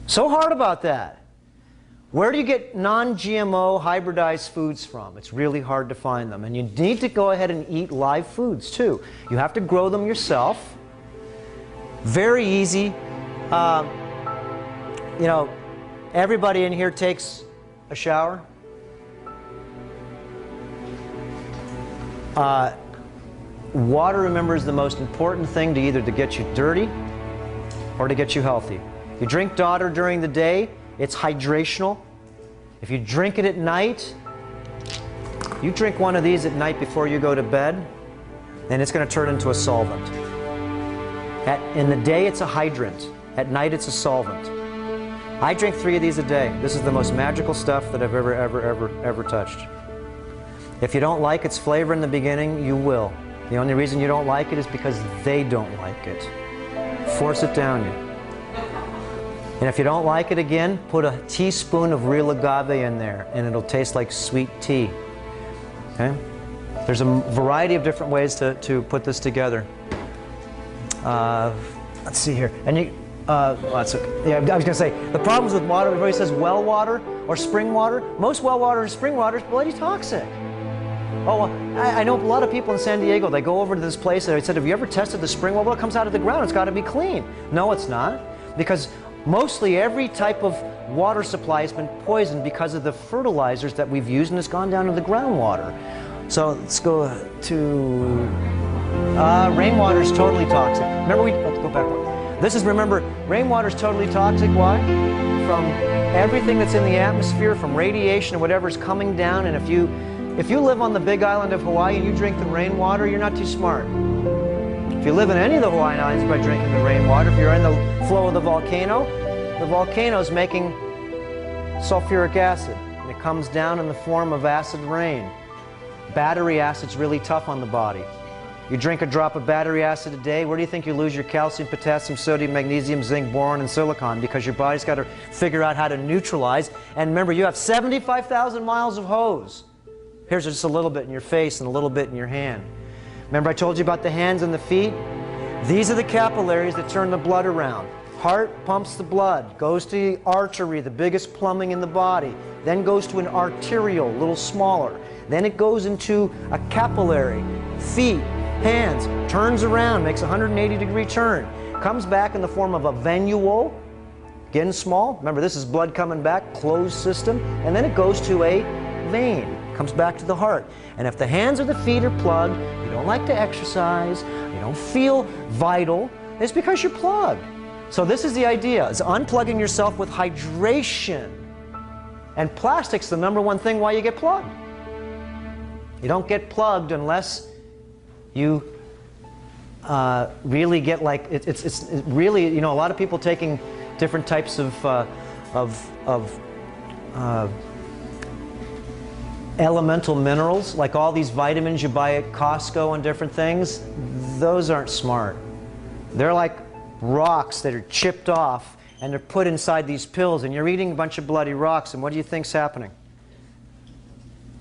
So hard about that. Where do you get non-GMO hybridized foods from? It's really hard to find them. And you need to go ahead and eat live foods too. You have to grow them yourself. Very easy. Everybody in here takes a shower. Water, remember, is the most important thing to either to get you dirty or to get you healthy. You drink water during the day, it's hydrational. If you drink it at night, you drink one of these at night before you go to bed, then it's going to turn into a solvent. In the day, it's a hydrant. At night, it's a solvent. I drink 3 of these a day. This is the most magical stuff that I've ever touched. If you don't like its flavor in the beginning, you will. The only reason you don't like it is because they don't like it. Force it down you. And if you don't like it again, put a teaspoon of real agave in there, and it'll taste like sweet tea. Okay? There's a variety of different ways to put this together. let's see here. And you, well, that's okay. Yeah, I was going to say, the problems with water, everybody says well water or spring water. Most well water and spring water is bloody toxic. Oh, I know a lot of people in San Diego, they go over to this place and they said, have you ever tested the spring well? Well, it comes out of the ground, it's got to be clean. No, it's not. Because mostly every type of water supply has been poisoned because of the fertilizers that we've used, and it's gone down to the groundwater. So let's go to rainwater is totally toxic. Remember, let's go back one. This is, remember, rainwater is totally toxic. Why? From everything that's in the atmosphere, from radiation or whatever's coming down. And if you live on the big island of Hawaii and you drink the rainwater, you're not too smart. If you live in any of the Hawaiian Islands by drinking the rainwater, if you're in the flow of the volcano's making sulfuric acid, and it comes down in the form of acid rain. Battery acid's really tough on the body. You drink a drop of battery acid a day, where do you think you lose your calcium, potassium, sodium, magnesium, zinc, boron, and silicon? Because your body's got to figure out how to neutralize. And remember, you have 75,000 miles of hose. Here's just a little bit in your face and a little bit in your hand. Remember I told you about the hands and the feet? These are the capillaries that turn the blood around. Heart pumps the blood, goes to the artery, the biggest plumbing in the body, then goes to an arterial, a little smaller. Then it goes into a capillary. Feet, hands, turns around, makes a 180-degree turn. Comes back in the form of a venule, again small. Remember, this is blood coming back, closed system. And then it goes to a vein, comes back to the heart. And if the hands or the feet are plugged, you don't like to exercise, you don't feel vital, it's because you're plugged. So this is the idea, is unplugging yourself with hydration. And plastic's the #1 thing why you get plugged. You don't get plugged unless you really get like, it's really, you know, a lot of people taking different types of elemental minerals, like all these vitamins you buy at Costco and different things, those aren't smart. They're like rocks that are chipped off and they're put inside these pills, and you're eating a bunch of bloody rocks, and what do you think's happening?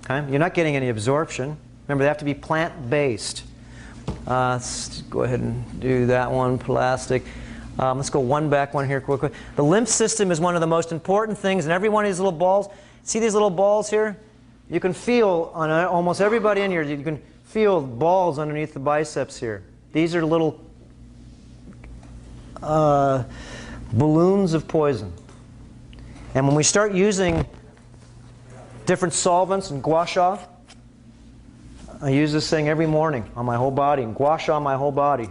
Okay? You're not getting any absorption. Remember, they have to be plant-based. Let's go ahead and do that one, plastic. Let's go one back one here quickly. The lymph system is one of the most important things, and every one of these little balls, see these little balls here? You can feel on almost everybody in here, you can feel balls underneath the biceps here. These are little balloons of poison. And when we start using different solvents and gua sha, I use this thing every morning on my whole body, and gua sha on my whole body.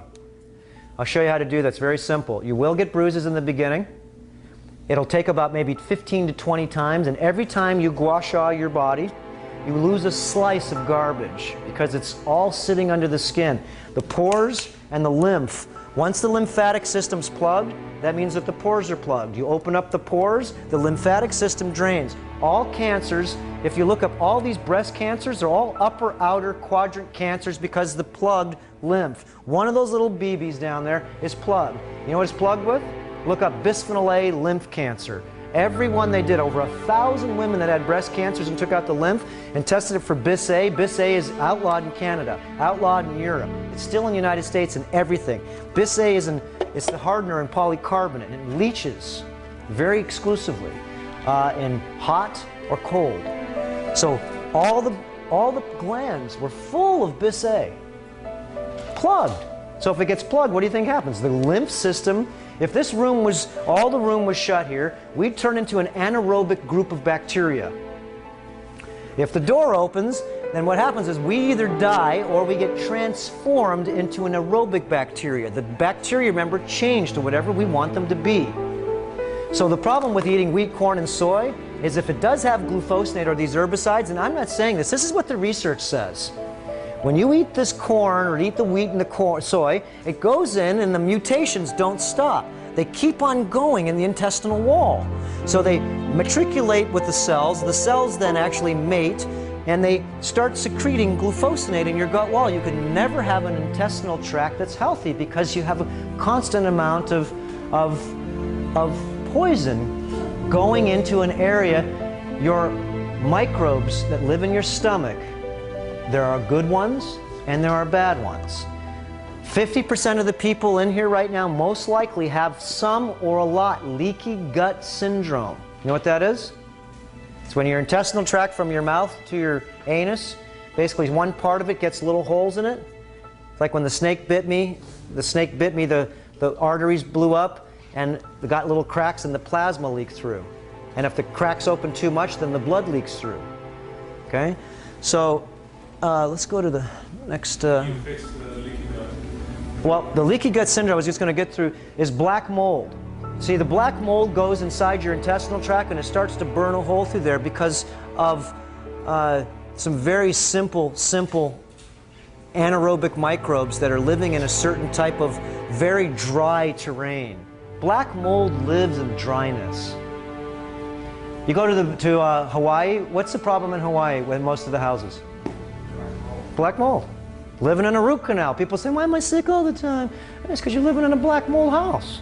I'll show you how to do that. It's very simple. You will get bruises in the beginning. It'll take about maybe 15 to 20 times, and every time you gua sha your body, you lose a slice of garbage because it's all sitting under the skin. The pores and the lymph. Once the lymphatic system's plugged, that means that the pores are plugged. You open up the pores, the lymphatic system drains. All cancers, if you look up all these breast cancers, they're all upper outer quadrant cancers because of the plugged lymph. One of those little BBs down there is plugged. You know what it's plugged with? Look up bisphenol A lymph cancer. Every one they did, over 1,000 women that had breast cancers and took out the lymph and tested it for bis A. Bis A is outlawed in Canada, outlawed in Europe. It's still in the United States and everything. Bis A is it's the hardener in polycarbonate, and it leaches very exclusively in hot or cold. So all the glands were full of bis A, plugged. So if it gets plugged, what do you think happens? The lymph system, if this room was, all the room was shut here, we'd turn into an anaerobic group of bacteria. If the door opens, then what happens is we either die or we get transformed into an aerobic bacteria. The bacteria, remember, change to whatever we want them to be. So the problem with eating wheat, corn, and soy is if it does have glufosinate or these herbicides, and I'm not saying this is what the research says. When you eat this corn or eat the wheat and the soy, it goes in and the mutations don't stop. They keep on going in the intestinal wall. So they matriculate with the cells then actually mate, and they start secreting glufosinate in your gut wall. You can never have an intestinal tract that's healthy because you have a constant amount of poison going into an area. Your microbes that live in your stomach, there are good ones and there are bad ones. 50% of the people in here right now most likely have some or a lot leaky gut syndrome. You know what that is? It's when your intestinal tract from your mouth to your anus, basically one part of it gets little holes in it. It's like when the snake bit me, the arteries blew up and got little cracks and the plasma leaked through. And if the cracks open too much, then the blood leaks through. Okay? So let's go to the next. Well, the leaky gut syndrome I was just going to get through is black mold. See, the black mold goes inside your intestinal tract and it starts to burn a hole through there because of some very simple anaerobic microbes that are living in a certain type of very dry terrain. Black mold lives in dryness. You go to Hawaii, what's the problem in Hawaii with most of the houses? Black mold. Living in a root canal. People say, why am I sick all the time? It's because you're living in a black mold house.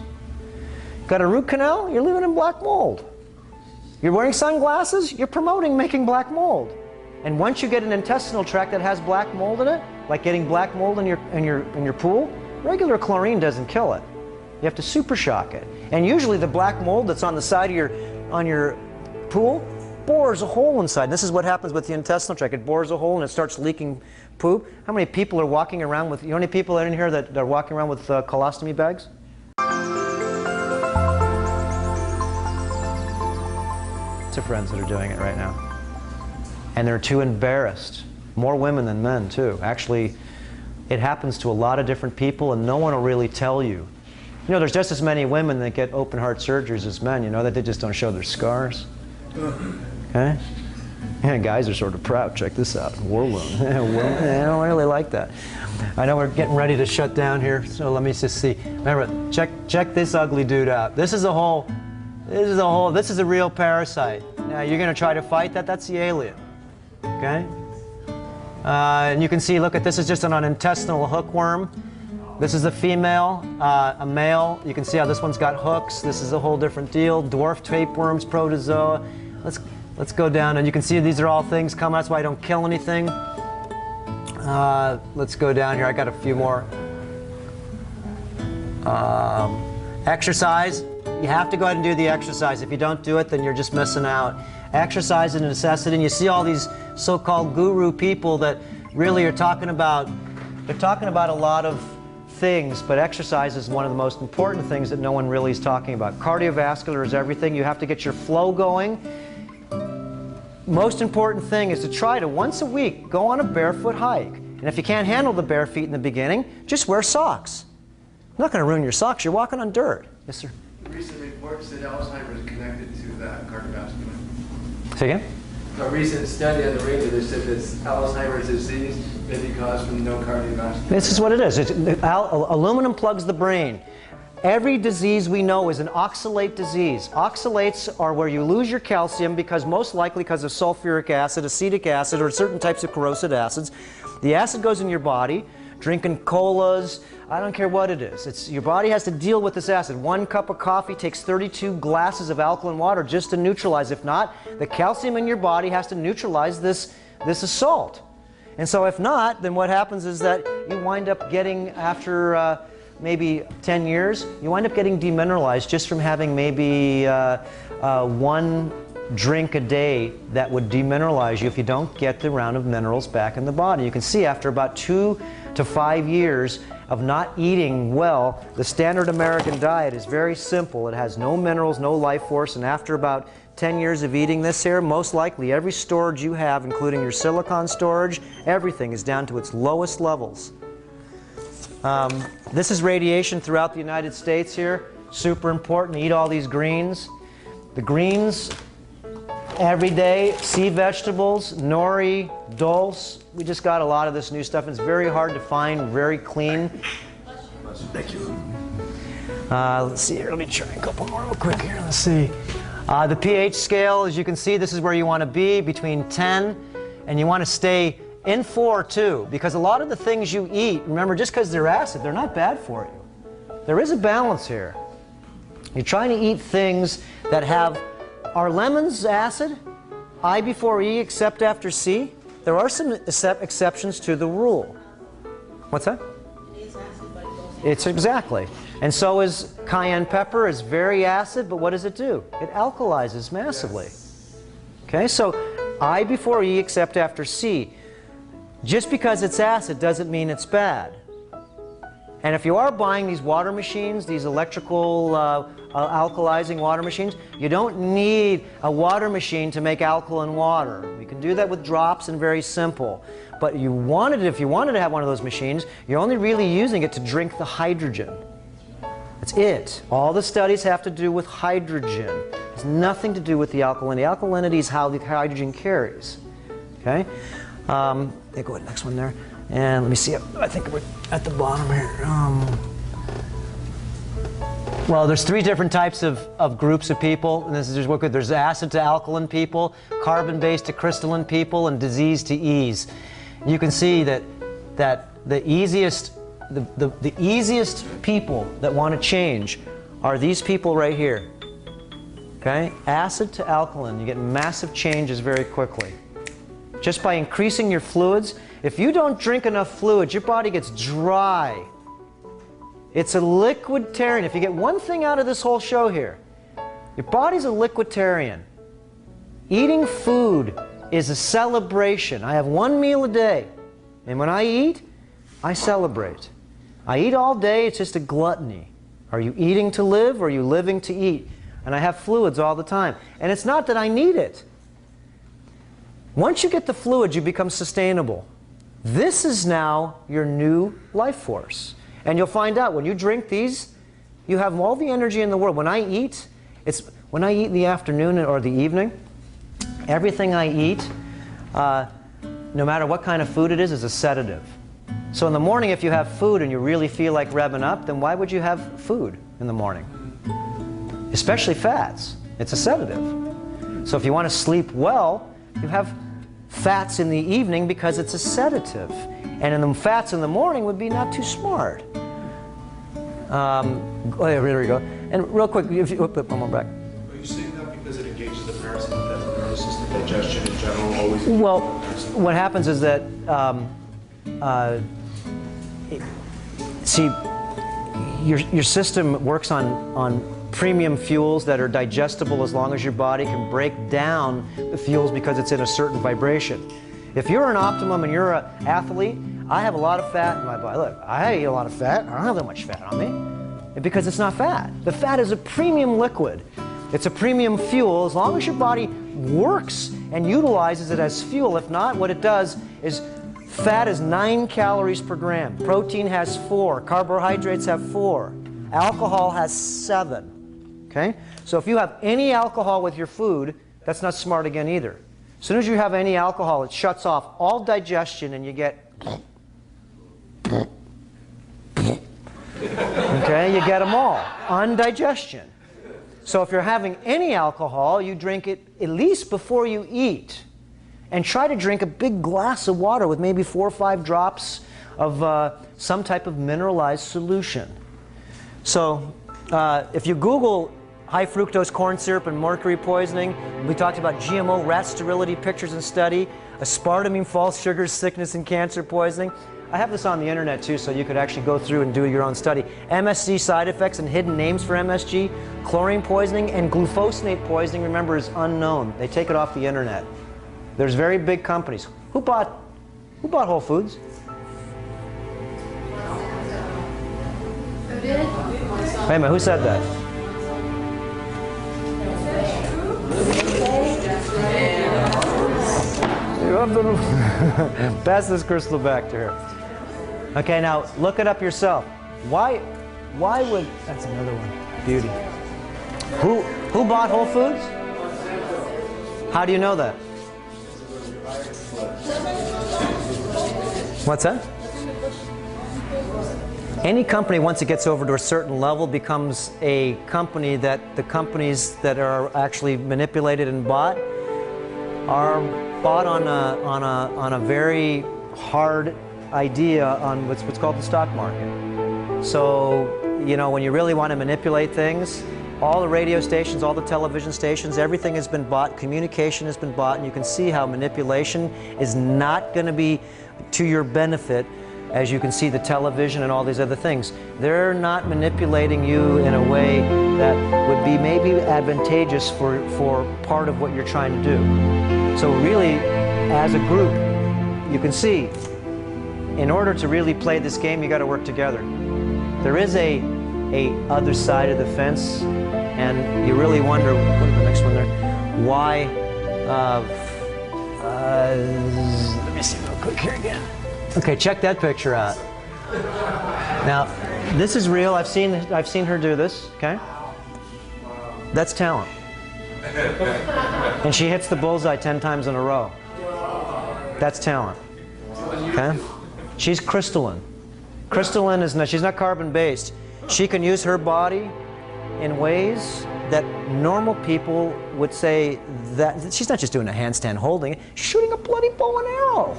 Got a root canal? You're living in black mold. You're wearing sunglasses? You're promoting making black mold. And once you get an intestinal tract that has black mold in it, like getting black mold in your pool, regular chlorine doesn't kill it. You have to super shock it. And usually the black mold that's on the side of your pool bores a hole inside. This is what happens with the intestinal tract. It bores a hole and it starts leaking poop. How many people are walking around with, you know how many people are in here that are walking around with colostomy bags? Lots of friends that are doing it right now. And they're too embarrassed. More women than men too. Actually, it happens to a lot of different people and no one will really tell you. You know, there's just as many women that get open heart surgeries as men, you know, that they just don't show their scars. Okay? Yeah, guys are sort of proud. Check this out. War wound. I don't really like that. I know we're getting ready to shut down here, so let me just see. Remember, check this ugly dude out. This is a real parasite. Now, you're going to try to fight that? That's the alien. Okay? And you can see, look at this, is just an intestinal hookworm. This is a female, a male. You can see how this one's got hooks. This is a whole different deal. Dwarf tapeworms, protozoa. Let's go down, and you can see these are all things coming. That's why I don't kill anything. Let's go down here. I got a few more. Exercise. You have to go ahead and do the exercise. If you don't do it, then you're just missing out. Exercise is a necessity, and you see all these so-called guru people that really are talking about, they're talking about a lot of things, but exercise is one of the most important things that no one really is talking about. Cardiovascular is everything. You have to get your flow going. Most important thing is to try to once a week go on a barefoot hike. And if you can't handle the bare feet in the beginning, just wear socks. I'm not going to ruin your socks. You're walking on dirt. Yes, sir. Recent reports that Alzheimer's is connected to that cardiovascular. Say again? A recent study on the radio that said that Alzheimer's disease may be caused from no cardiovascular. This is what it is. Aluminum plugs the brain. Every disease we know is an oxalate disease. Oxalates are where you lose your calcium because most likely because of sulfuric acid, acetic acid, or certain types of corrosive acids. The acid goes in your body, drinking colas, I don't care what it is. Your body has to deal with this acid. 1 cup of coffee takes 32 glasses of alkaline water just to neutralize. If not, the calcium in your body has to neutralize this assault. And so if not, then what happens is that you wind up getting, after maybe 10 years, you wind up getting demineralized just from having maybe 1 drink a day that would demineralize you if you don't get the round of minerals back in the body. You can see after about 2 to 5 years of not eating well, the standard American diet is very simple. It has no minerals, no life force, and after about 10 years of eating this here, most likely every storage you have, including your silicon storage, everything is down to its lowest levels. This is radiation throughout the United States here. Super important. Eat all these greens. The greens every day. Sea vegetables, nori, dulse. We just got a lot of this new stuff. It's very hard to find, very clean. Thank you. Let's see here. Let me try a couple more real quick here. Let's see. The pH scale, as you can see, this is where you want to be, between 10, and you want to stay in 4 too, because a lot of the things you eat, remember, just because they're acid, they're not bad for you. There is a balance here. You're trying to eat things that have, are lemons acid? I before E except after C? There are some exceptions to the rule. What's that? It is acid, but It's exactly. And so is cayenne pepper. It's very acid, but what does it do? It alkalizes massively. Okay, so I before E except after C. Just because it's acid doesn't mean it's bad. And if you are buying these water machines, these electrical alkalizing water machines, you don't need a water machine to make alkaline water. You can do that with drops and very simple. But if you wanted to have one of those machines, you're only really using it to drink the hydrogen. That's it. All the studies have to do with hydrogen. It has nothing to do with the alkalinity. Alkalinity is how the hydrogen carries. Okay? Go ahead, next one there. And let me see, I think we're at the bottom here. Well, there's 3 different types of groups of people. And this is just what good. There's acid to alkaline people, carbon-based to crystalline people, and disease to ease. You can see that the easiest people that want to change are these people right here. Okay? Acid to alkaline. You get massive changes very quickly. Just by increasing your fluids. If you don't drink enough fluids, your body gets dry. It's a liquiditarian. If you get one thing out of this whole show here, your body's a liquiditarian. Eating food is a celebration. I have 1 meal a day. And when I eat, I celebrate. I eat all day, it's just a gluttony. Are you eating to live or are you living to eat? And I have fluids all the time. And it's not that I need it. Once you get the fluids, you become sustainable. This is now your new life force. And you'll find out when you drink these, you have all the energy in the world. When I eat in the afternoon or the evening, everything I eat, no matter what kind of food it is a sedative. So in the morning, if you have food and you really feel like revving up, then why would you have food in the morning? Especially fats. It's a sedative. So if you want to sleep well, you have fats in the evening because it's a sedative. And in the fats in the morning would be not too smart. Here we go. And real quick, if you one more back. Are you saying that because it engages the parasympathetic nervous system, digestion in general, always? Well, what happens is that, see, your system works on premium fuels that are digestible as long as your body can break down the fuels because it's in a certain vibration. If you're an optimum and you're an athlete, I have a lot of fat in my body. Look, I eat a lot of fat. I don't have that much fat on me because it's not fat. The fat is a premium liquid. It's a premium fuel as long as your body works and utilizes it as fuel. If not, what it does is fat is 9 calories per gram. Protein has 4. Carbohydrates have 4. Alcohol has 7. Okay? So if you have any alcohol with your food, that's not smart again either. As soon as you have any alcohol, it shuts off all digestion and you get okay, you get them all. Undigestion. So if you're having any alcohol, you drink it at least before you eat. And try to drink a big glass of water with maybe 4 or 5 drops of some type of mineralized solution. So if you Google high fructose corn syrup and mercury poisoning, we talked about GMO rat sterility pictures and study, aspartame, false sugars, sickness and cancer poisoning. I have this on the internet too, so you could actually go through and do your own study. MSG side effects and hidden names for MSG, chlorine poisoning, and glufosinate poisoning, remember, is unknown. They take it off the internet. There's very big companies. Who bought Whole Foods? Who did? Wait a minute, who said that? Pass this crystal back to her. Okay, now look it up yourself. Why would, that's another one, beauty. Who bought Whole Foods? How do you know that? What's that? Any company, once it gets over to a certain level, becomes a company that the companies that are actually manipulated and bought are bought on a very hard idea on what's called the stock market. So, you know, when you really want to manipulate things, all the radio stations, all the television stations, everything has been bought, communication has been bought, and you can see how manipulation is not going to be to your benefit as you can see, the television and all these other things. They're not manipulating you in a way that would be maybe advantageous for part of what you're trying to do. So really, as a group, you can see, in order to really play this game, you got to work together. There is a other side of the fence, and you really wonder, what is the next one there? Why, let me see real quick here again. Okay, check that picture out. Now, this is real. I've seen her do this, okay? That's talent. And she hits the bullseye 10 times in a row. That's talent. Okay? She's crystalline. Crystalline is not, she's not carbon-based. She can use her body in ways that normal people would say that she's not just doing a handstand holding it, she's shooting a bloody bow and arrow.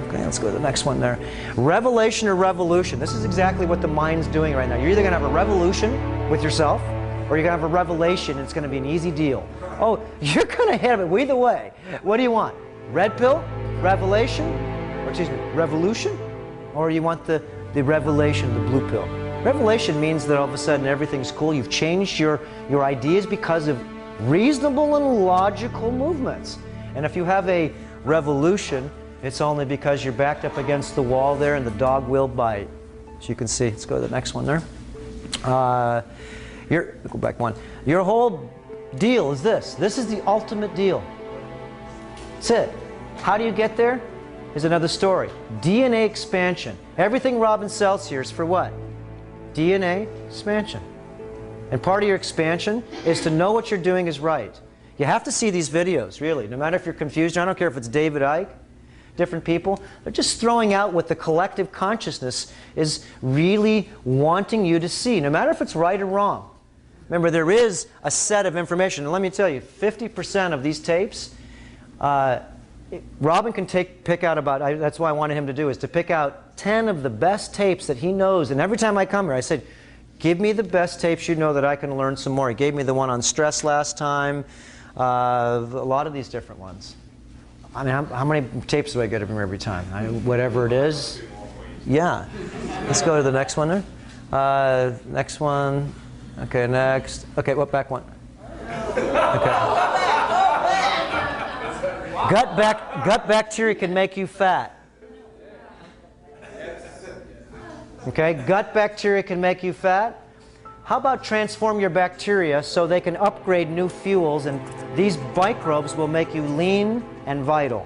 Okay, let's go to the next one there. Revelation or revolution. This is exactly what the mind's doing right now. You're either going to have a revolution with yourself, or you're going to have a revelation, and it's going to be an easy deal. Oh, you're going to have it either way. What do you want? Red pill? Revelation? Or excuse me, revolution? Or you want the revelation, the blue pill? Revelation means that all of a sudden everything's cool. You've changed your ideas because of reasonable and logical movements. And if you have a revolution, it's only because you're backed up against the wall there and the dog will bite. As you can see, let's go to the next one there. Go back one. Your whole deal is this. This is the ultimate deal. That's it. How do you get there? Is another story. DNA expansion. Everything Robin sells here is for what? DNA expansion. And part of your expansion is to know what you're doing is right. You have to see these videos, really. No matter if you're confused, I don't care if it's David Icke, different people, they're just throwing out what the collective consciousness is really wanting you to see, no matter if it's right or wrong. Remember, there is a set of information. And let me tell you, 50% of these tapes, Robin can pick out about, that's what I wanted him to do, is to pick out 10 of the best tapes that he knows. And every time I come here, I said, give me the best tapes you know that I can learn some more. He gave me the one on stress last time, a lot of these different ones. I mean, how many tapes do I get of him every time? Whatever it is. Yeah. Let's go to the next one there. Next one. Okay, next. Okay, what back one? Okay. Gut bacteria can make you fat. Okay, gut bacteria can make you fat. How about transform your bacteria so they can upgrade new fuels, and these microbes will make you lean and vital.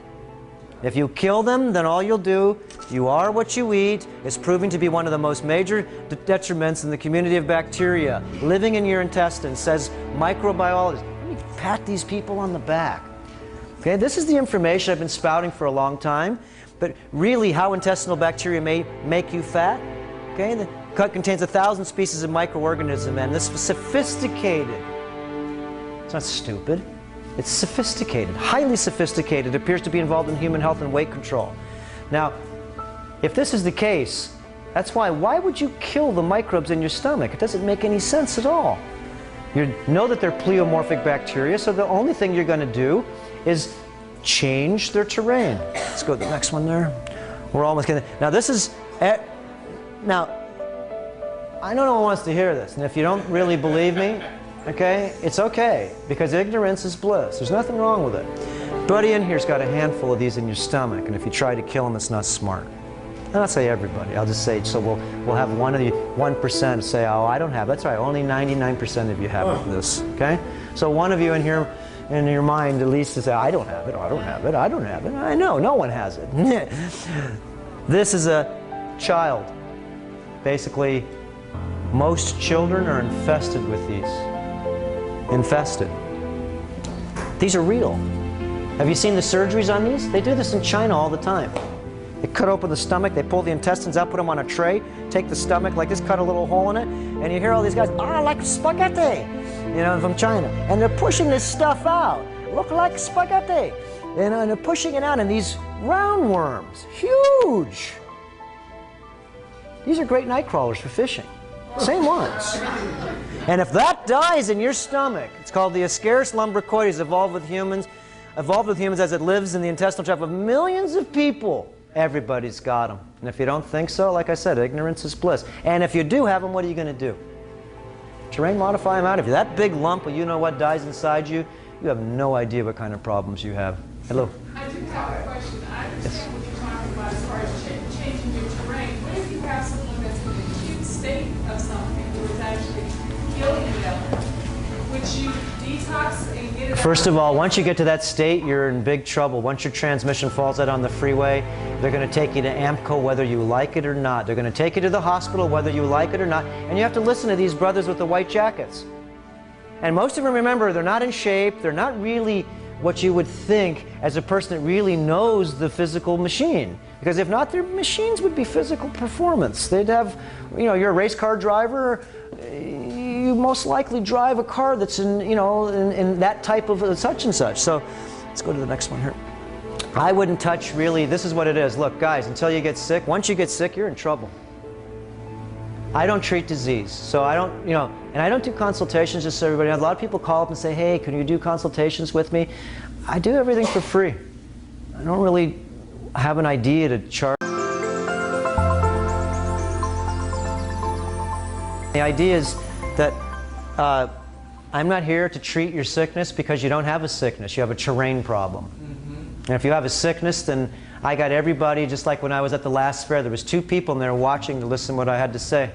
If you kill them, then all you'll do, you are what you eat, is proving to be one of the most major detriments in the community of bacteria living in your intestines, says microbiologists. Let me pat these people on the back. Okay, this is the information I've been spouting for a long time, but really how intestinal bacteria may make you fat. Okay, the gut contains 1,000 species of microorganisms, and this is sophisticated. It's not stupid. It's sophisticated, highly sophisticated. It appears to be involved in human health and weight control. Now, if this is the case, that's why would you kill the microbes in your stomach? It doesn't make any sense at all. You know that they're pleomorphic bacteria, so the only thing you're going to do is change their terrain. Let's go to the next one there. We're almost going to... Now, this is... Now, I know no one wants to hear this, and if you don't really believe me, okay, it's okay, because ignorance is bliss. There's nothing wrong with it. Everybody in here's got a handful of these in your stomach, and if you try to kill them, it's not smart. I'll not say everybody. I'll just say, so we'll have 1% say, oh, I don't have it. That's right, only 99% of you have this, okay? So one of you in here, in your mind, at least, to say, I don't have it, I don't have it, I don't have it. I know, no one has it. This is a child. Basically, most children are infested with these. Infested. These are real. Have you seen the surgeries on these? They do this in China all the time. They cut open the stomach, they pull the intestines out, put them on a tray, take the stomach like this, cut a little hole in it, and you hear all these guys, like spaghetti, you know, from China. And they're pushing this stuff out. Look like spaghetti. And they're pushing it out in these roundworms. Huge. These are great night crawlers for fishing. Same ones. And if that dies in your stomach, it's called the Ascaris lumbricoides, evolved with humans as it lives in the intestinal tract of millions of people. Everybody's got them. And if you don't think so, like I said, ignorance is bliss. And if you do have them, what are you going to do? Terrain modify them out of you. That big lump of you know what dies inside you, you have no idea what kind of problems you have. Hello? I do have a question. I understand what you're talking about as far as changing your terrain. What if you have someone that's in an acute state of something who is actually killing them? Would you detox and get it out? First of all, once you get to that state, you're in big trouble. Once your transmission falls out on the freeway, they're going to take you to AMCO whether you like it or not. They're going to take you to the hospital whether you like it or not. And you have to listen to these brothers with the white jackets. And most of them, remember, they're not in shape. They're not really what you would think as a person that really knows the physical machine. Because if not, their machines would be physical performance. They'd have, you know, you're a race car driver, you most likely drive a car that's in, you know, in that type of such and such. So let's go to the next one here. I wouldn't touch really, this is what it is. Look, guys, until you get sick, once you get sick, you're in trouble. I don't treat disease, so I don't, you know, and I don't do consultations just so everybody knows. A lot of people call up and say, hey, can you do consultations with me? I do everything for free. I don't really have an idea to charge. The idea is that I'm not here to treat your sickness because you don't have a sickness. You have a terrain problem. And if you have a sickness, then I got everybody, just like when I was at the last fair, there was 2 people in there watching to listen to what I had to say.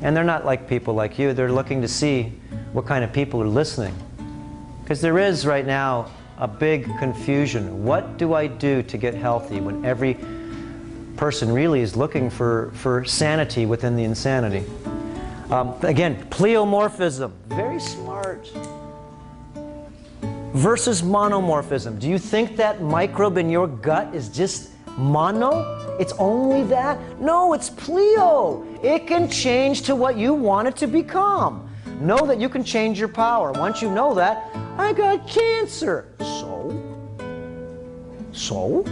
And they're not like people like you. They're looking to see what kind of people are listening. Because there is right now a big confusion. What do I do to get healthy when every person really is looking for sanity within the insanity? Again, pleomorphism, very smart. Versus monomorphism. Do you think that microbe in your gut is just mono? It's only that? No, it's pleo. It can change to what you want it to become. Know that you can change your power. Once you know that, I got cancer. So?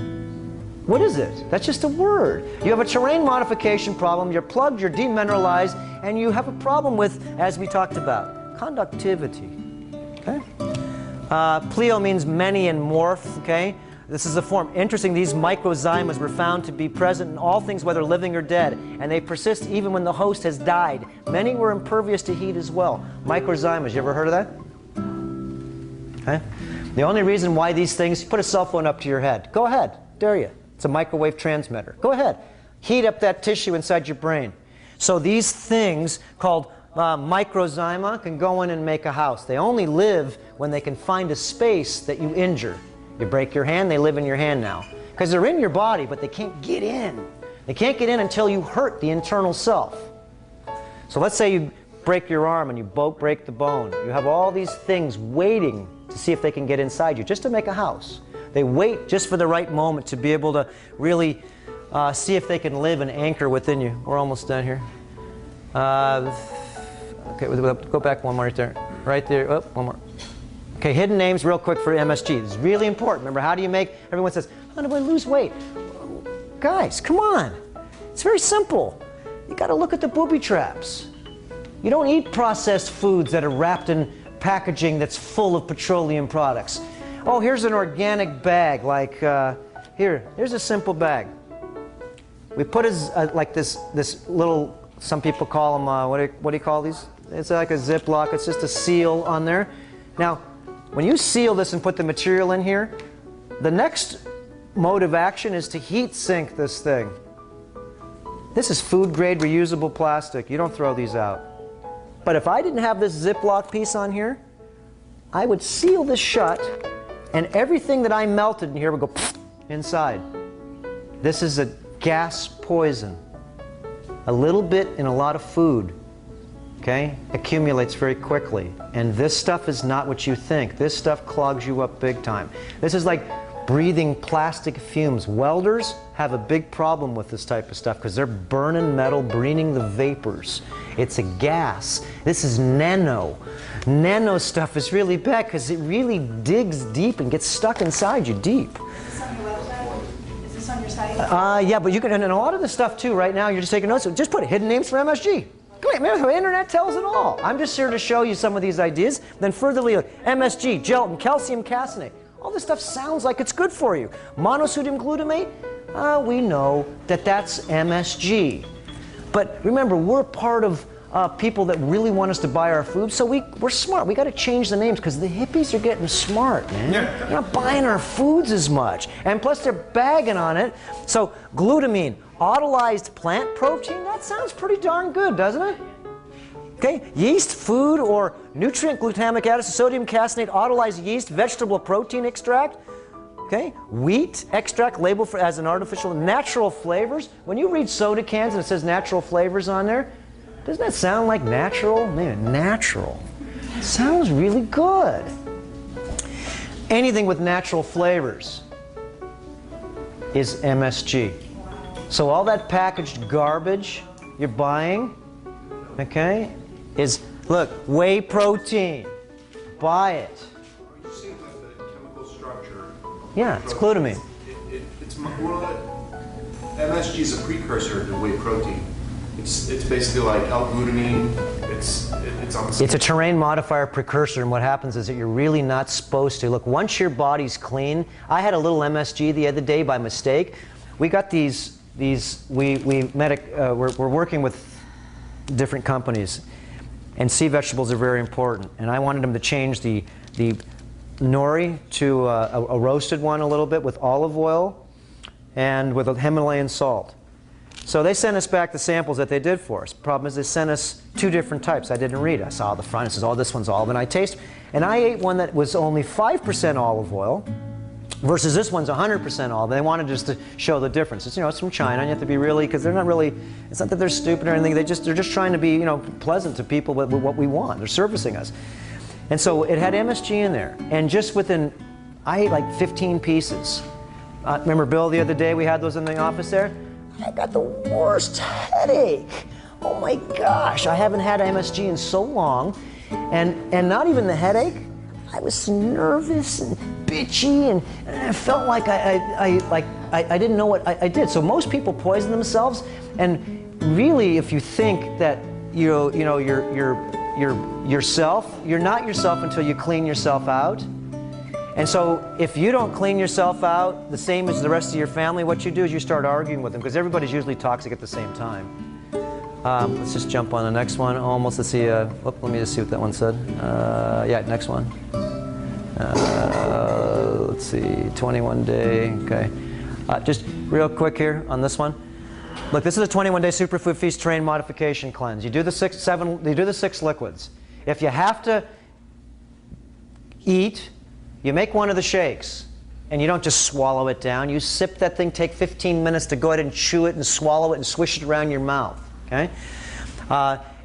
What is it? That's just a word. You have a terrain modification problem, you're plugged, you're demineralized, and you have a problem with, as we talked about, conductivity. Okay? Pleo means many and morph, okay? This is a form. Interesting, these microzymas were found to be present in all things, whether living or dead, and they persist even when the host has died. Many were impervious to heat as well. Microzymas, you ever heard of that? Okay? The only reason why these things, put a cell phone up to your head. Go ahead, dare you. It's a microwave transmitter. Go ahead. Heat up that tissue inside your brain. So these things called microzyma can go in and make a house. They only live when they can find a space that you injure. You break your hand, they live in your hand now. Because they're in your body, but they can't get in. They can't get in until you hurt the internal self. So let's say you break your arm and you break the bone. You have all these things waiting to see if they can get inside you, just to make a house. They wait just for the right moment to be able to really see if they can live and anchor within you. We're almost done here. Okay, go back one more right there. Right there, oh, one more. Okay, hidden names real quick for MSG. This is really important. Remember, how do you make, everyone says, how do I lose weight? Guys, come on. It's very simple. You got to look at the booby traps. You don't eat processed foods that are wrapped in packaging that's full of petroleum products. Oh, here's an organic bag, like, here's a simple bag. We put like this little, some people call them, what do you call these? It's like a Ziploc, it's just a seal on there. Now, when you seal this and put the material in here, the next mode of action is to heat sink this thing. This is food grade reusable plastic. You don't throw these out. But if I didn't have this Ziploc piece on here, I would seal this shut and everything that I melted in here would go inside. This is a gas poison. A little bit in a lot of food, okay, accumulates very quickly. And this stuff is not what you think. This stuff clogs you up big time. This is like breathing plastic fumes. Welders have a big problem with this type of stuff because they're burning metal, breathing the vapors. It's a gas. This is nano. Nano stuff is really bad because it really digs deep and gets stuck inside you deep. Is this on your website? Is this on your site? Yeah, but you can, and a lot of the stuff too, right now, you're just taking notes. So just put hidden names for MSG. Come here, the internet tells it all. I'm just here to show you some of these ideas. Then furtherly, MSG, gelatin, calcium caseinate. All this stuff sounds like it's good for you. Monosodium glutamate, we know that that's MSG. But remember, we're part of people that really want us to buy our food, so we're smart. We got to change the names because the hippies are getting smart, man. They're not buying our foods as much, and plus they're bagging on it. So glutamine, autolyzed plant protein, that sounds pretty darn good, doesn't it? Okay, yeast, food, or nutrient glutamic acid, sodium caseinate, autolyzed yeast, vegetable protein extract. Okay, wheat extract labeled as an artificial, natural flavors. When you read soda cans and it says natural flavors on there, doesn't that sound like natural? Man, natural. Sounds really good. Anything with natural flavors is MSG. So all that packaged garbage you're buying, okay, is, look, whey protein. Buy it. Are you seeing like the chemical structure? Yeah, it's glutamine. It's MSG is a precursor to whey protein. It's basically like L-glutamine. It's on the. It's a terrain modifier precursor, and what happens is that you're really not supposed to. Look, once your body's clean, I had a little MSG the other day by mistake. We got these we're working with different companies, and sea vegetables are very important. And I wanted them to change the nori to a roasted one a little bit with olive oil and with a Himalayan salt. So they sent us back the samples that they did for us. Problem is they sent us 2 different types. I didn't read. I saw the front. It says, oh, this one's olive. And I taste, and I ate one that was only 5% olive oil versus this one's 100% olive. They wanted just to show the difference. It's, it's from China, and you have to be really, because they're not really, it's not that they're stupid or anything. They're just trying to be, pleasant to people with what we want. They're servicing us. And so it had MSG in there. And just within, I ate like 15 pieces. Remember Bill the other day, we had those in the office there? I got the worst headache. Oh my gosh, I haven't had MSG in so long. And not even the headache, I was nervous and bitchy, and I felt like I didn't know what I did. So most people poison themselves, and really if you think that you're yourself, you're not yourself until you clean yourself out. And so if you don't clean yourself out the same as the rest of your family, what you do is you start arguing with them, because everybody's usually toxic at the same time. Let's just jump on the next one. Almost, let's see, let me just see what that one said. Yeah, next one. Let's see, 21 day, okay. Just real quick here on this one. Look, this is a 21-day superfood feast terrain modification cleanse. You do the 6 liquids. If you have to eat, you make one of the shakes, and you don't just swallow it down. You sip that thing, take 15 minutes to go ahead and chew it and swallow it and swish it around your mouth, okay?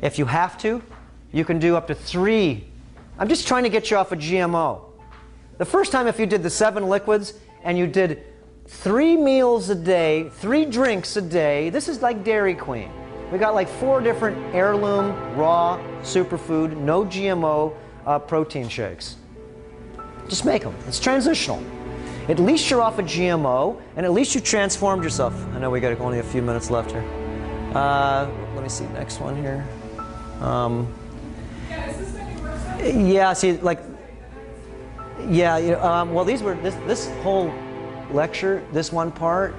If you have to, you can do up to 3. I'm just trying to get you off of GMO. The first time if you did the 7 liquids and you did 3 meals a day, 3 drinks a day, this is like Dairy Queen. We got like 4 different heirloom, raw, superfood, no GMO protein shakes. Just make them. It's transitional. At least you're off of GMO, and at least you transformed yourself. I know we got only a few minutes left here. Let me see, next one here. Yeah, see, like, yeah, well, these were, this whole lecture, this one part,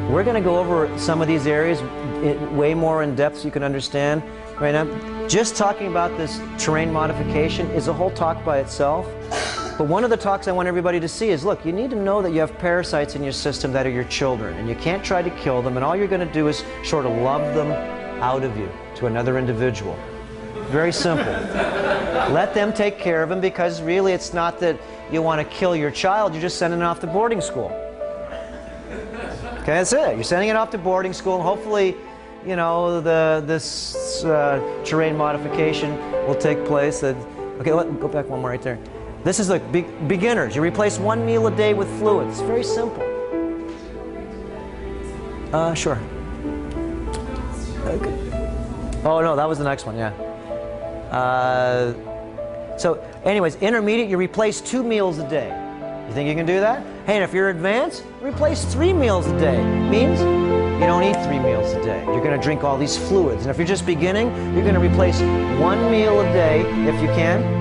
we're going to go over some of these areas way more in depth so you can understand. Right now, just talking about this terrain modification is a whole talk by itself. But one of the talks I want everybody to see is, look, you need to know that you have parasites in your system that are your children, and you can't try to kill them, and all you're going to do is sort of love them out of you to another individual. Very simple. Let them take care of them, because really it's not that you want to kill your child, you're just sending it off to boarding school. Okay, that's it. You're sending it off to boarding school, and hopefully, this terrain modification will take place. Okay, go back one more right there. This is like beginners. You replace 1 meal a day with fluids. It's very simple. Sure. Okay. Oh no, that was the next one, yeah. So anyways, intermediate, you replace 2 meals a day. You think you can do that? Hey, and if you're advanced, replace 3 meals a day. Means you don't eat 3 meals a day. You're going to drink all these fluids. And if you're just beginning, you're going to replace 1 meal a day if you can.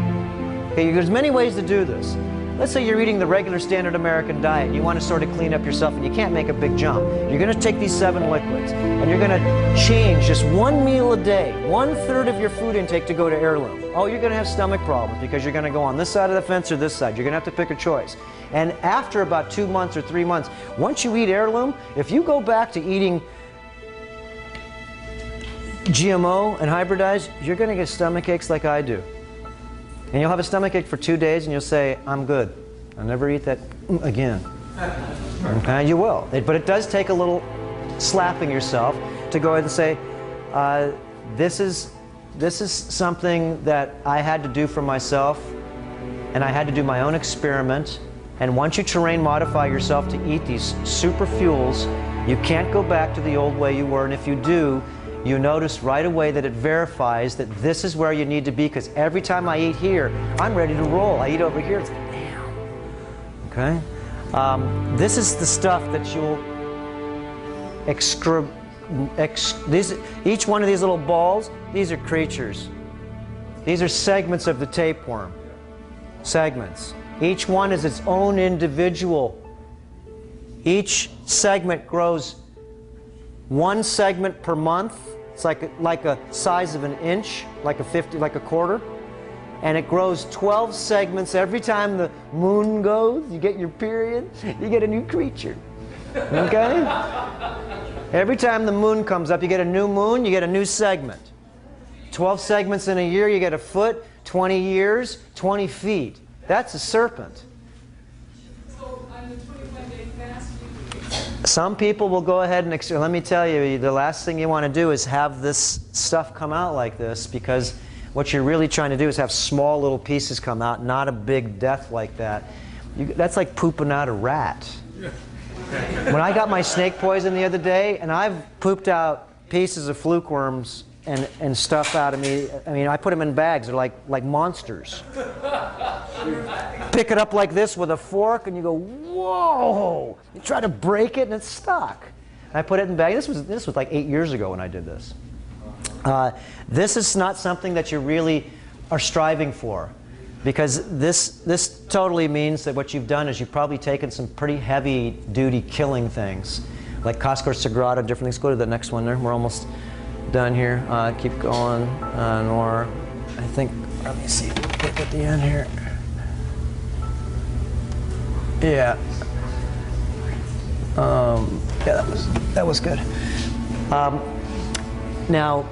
Okay, there's many ways to do this. let's say you're eating the regular standard American diet, and you want to sort of clean up yourself, and you can't make a big jump. You're going to take these 7 liquids, and you're going to change just 1 meal a day, 1/3 of your food intake to go to Heirloom. Oh, you're going to have stomach problems because you're going to go on this side of the fence or this side. You're going to have to pick a choice. And after about 2 months or 3 months, once you eat Heirloom, if you go back to eating GMO and hybridized, you're going to get stomach aches like I do. And you'll have a stomach ache for 2 days and you'll say, I'm good. I'll never eat that again. Okay, you will. But it does take a little slapping yourself to go ahead and say, this is something that I had to do for myself, and I had to do my own experiment. And once you terrain modify yourself to eat these super fuels, you can't go back to the old way you were, and if you do, you notice right away that it verifies that this is where you need to be, because every time I eat here, I'm ready to roll. I eat over here, it's like, damn. Okay? This is the stuff that you'll each one of these little balls, these are creatures. These are segments of the tapeworm. Segments. Each one is its own individual. Each segment grows 1 segment per month. It's like a size of an inch, like a quarter. And it grows 12 segments every time the moon goes. You get your period, you get a new creature. Okay? Every time the moon comes up, you get a new moon, you get a new segment. 12 segments in a year, you get a foot. 20 years, 20 feet. That's a serpent. So on the 21-day fast, Some people will go ahead and, let me tell you, the last thing you want to do is have this stuff come out like this, because what you're really trying to do is have small little pieces come out, not a big death like that. That's like pooping out a rat. When I got my snake poison the other day, and I've pooped out pieces of fluke worms and stuff out of me. I mean, I put them in bags. They're like monsters. Pick it up like this with a fork, and you go, whoa! You try to break it, and it's stuck. And I put it in bags. This was like 8 years ago when I did this. This is not something that you really are striving for, because this totally means that what you've done is you've probably taken some pretty heavy-duty killing things, like Cassar Sagrada, different things. Go to the next one there. We're almost done here. Keep going. Or I think, let me see, get at the end here. Yeah. Yeah, that was good. Now,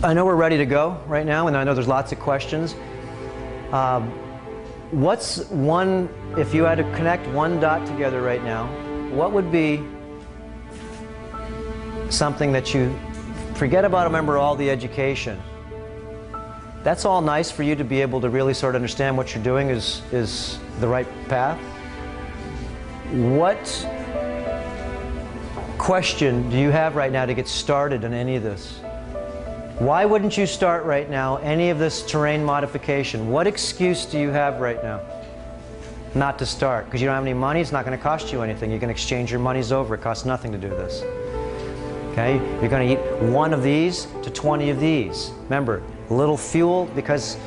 I know we're ready to go right now, and I know there's lots of questions. What's one, if you had to connect one dot together right now, what would be something that you forget about? Remember all the education. That's all nice for you to be able to really sort of understand what you're doing is the right path. What question do you have right now to get started in any of this? Why wouldn't you start right now any of this terrain modification? What excuse do you have right now not to start? Because you don't have any money, it's not going to cost you anything. You can exchange your monies over. It costs nothing to do this. Okay? You're going to eat 1 of these to 20 of these. Remember, a little fuel, because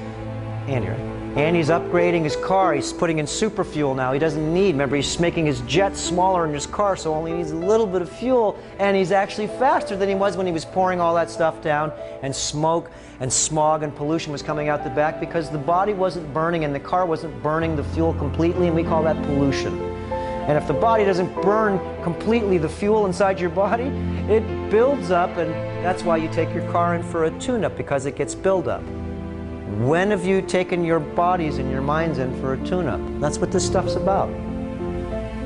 Andy's upgrading his car. He's putting in super fuel now. He doesn't need, remember, he's making his jet smaller in his car, so only needs a little bit of fuel, and he's actually faster than he was when he was pouring all that stuff down, and smoke and smog and pollution was coming out the back because the body wasn't burning and the car wasn't burning the fuel completely, and we call that pollution. And if the body doesn't burn completely the fuel inside your body, it builds up, and that's why you take your car in for a tune-up, because it gets built up. When have you taken your bodies and your minds in for a tune-up? That's what this stuff's about.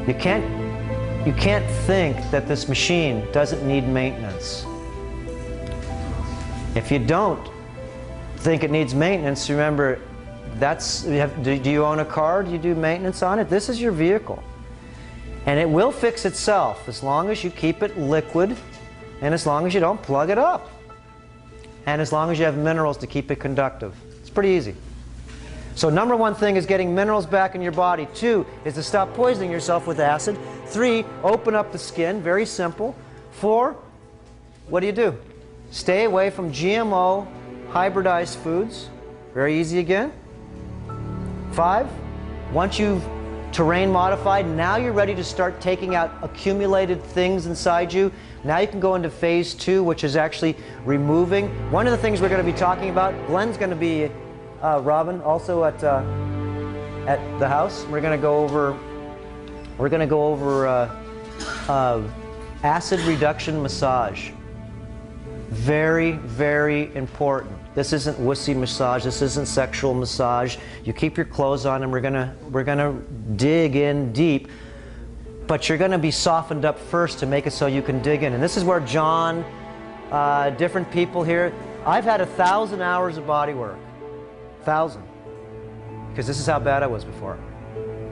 You can't think that this machine doesn't need maintenance. If you don't think it needs maintenance, remember, do you own a car? Do you do maintenance on it? This is your vehicle. And it will fix itself as long as you keep it liquid and as long as you don't plug it up. And as long as you have minerals to keep it conductive. It's pretty easy. So number 1 thing is getting minerals back in your body. 2 is to stop poisoning yourself with acid. 3, open up the skin. Very simple. 4, what do? Stay away from GMO hybridized foods. Very easy again. 5, once you've terrain modified, now you're ready to start taking out accumulated things inside you. Now you can go into phase 2, which is actually removing. One of the things we're going to be talking about, Glenn's going to be, Robin, also at the house. We're going to go over acid reduction massage. Very, very important. This isn't wussy massage. This isn't sexual massage. You keep your clothes on, and we're gonna dig in deep. But you're gonna be softened up first to make it so you can dig in. And this is where John, different people here. I've had 1,000 hours of body work, 1,000, because this is how bad I was before.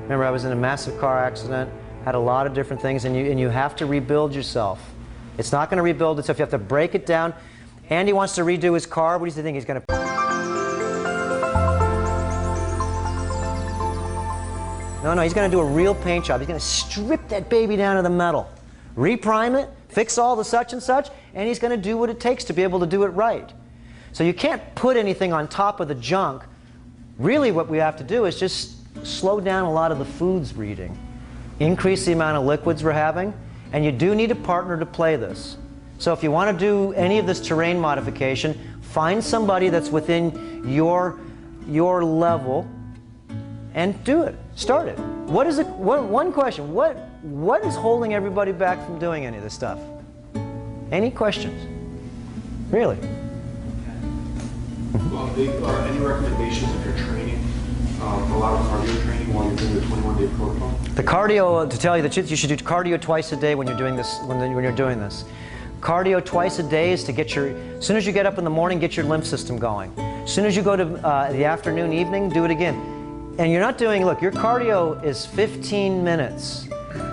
Remember, I was in a massive car accident, had a lot of different things, and you have to rebuild yourself. It's not going to rebuild itself. You have to break it down. Andy wants to redo his car. What do you think he's going to... No, he's going to do a real paint job. He's going to strip that baby down to the metal, reprime it, fix all the such and such, and he's going to do what it takes to be able to do it right. So you can't put anything on top of the junk. Really what we have to do is just slow down a lot of the foods we're eating, increase the amount of liquids we're having, and you do need a partner to play this. So if you want to do any of this terrain modification, find somebody that's within your level and do it. Start it. What is it? One question. What is holding everybody back from doing any of this stuff? Any questions? Really? Well, any recommendations if you're training? A lot of cardio training while you're doing the 21-day protocol? The cardio, to tell you the truth, you should do cardio twice a day when you're doing this. When you're doing this, cardio twice a day is to get your. As soon as you get up in the morning, get your lymph system going. As soon as you go to the afternoon, evening, do it again. And you're not doing. Look, your cardio is 15 minutes.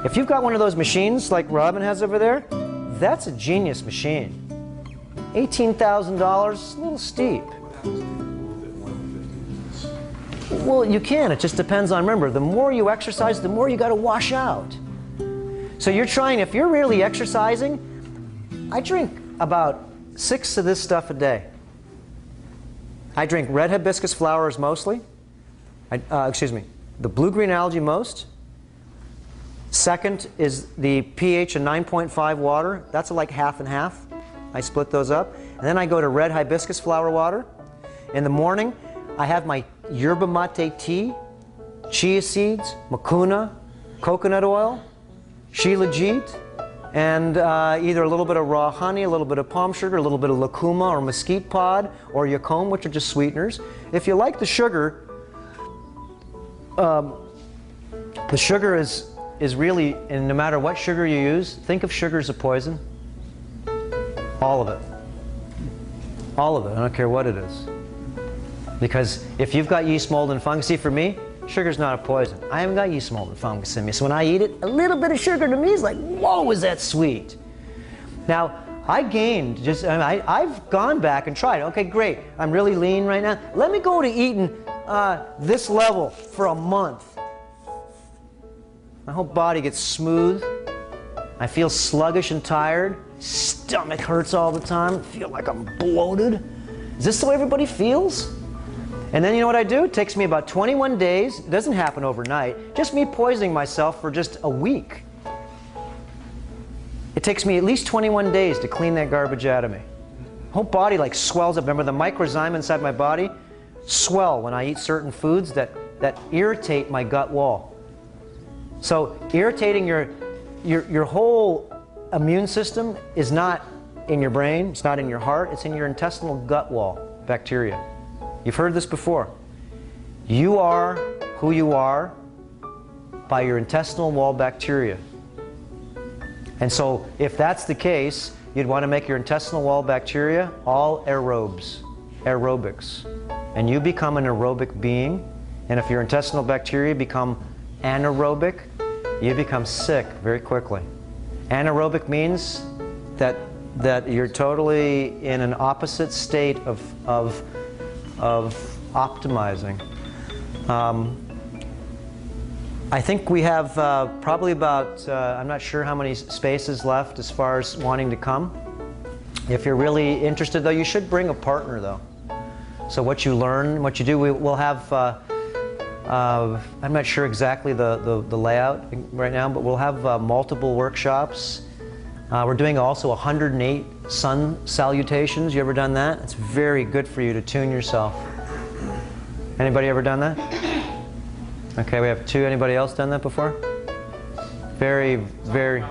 If you've got one of those machines like Robin has over there, that's a genius machine. $18,000, a little steep. Well, you can. It just depends on, remember, the more you exercise, the more you got to wash out. So you're trying, if you're really exercising, I drink about 6 of this stuff a day. I drink red hibiscus flowers mostly. The blue-green algae most. Second is the pH of 9.5 water. That's like half and half. I split those up. And then I go to red hibiscus flower water. In the morning, I have my yerba mate tea, chia seeds, mucuna, coconut oil, shilajit, and either a little bit of raw honey, a little bit of palm sugar, a little bit of lucuma or mesquite pod or yacome, which are just sweeteners. If you like the sugar is really, and no matter what sugar you use, think of sugar as a poison. All of it. All of it. I don't care what it is. Because if you've got yeast, mold, and fungus, see, for me, sugar's not a poison. I haven't got yeast, mold, and fungus in me. So when I eat it, a little bit of sugar to me is like, whoa, is that sweet? Now, I gained, I've gone back and tried. Okay, great. I'm really lean right now. Let me go to eating this level for a month. My whole body gets smooth. I feel sluggish and tired. Stomach hurts all the time. I feel like I'm bloated. Is this the way everybody feels? And then you know what I do? It takes me about 21 days. It doesn't happen overnight. Just me poisoning myself for just a week. It takes me at least 21 days to clean that garbage out of me. Whole body like swells up. Remember, the microzyme inside my body swell when I eat certain foods that irritate my gut wall. So irritating your whole immune system is not in your brain, it's not in your heart, it's in your intestinal gut wall bacteria. You've heard this before. You are who you are by your intestinal wall bacteria. And so if that's the case, you'd want to make your intestinal wall bacteria all aerobics. And you become an aerobic being. And if your intestinal bacteria become anaerobic, you become sick very quickly. Anaerobic means that you're totally in an opposite state of optimizing. I think we have probably about, I'm not sure how many spaces left as far as wanting to come. If you're really interested, though, you should bring a partner, though. So what you learn, what you do, we'll have, I'm not sure exactly the layout right now, but we'll have multiple workshops. We're doing also 108 sun salutations. You ever done that? It's very good for you to tune yourself. Anybody ever done that? Okay, we have 2. Anybody else done that before? Very, very.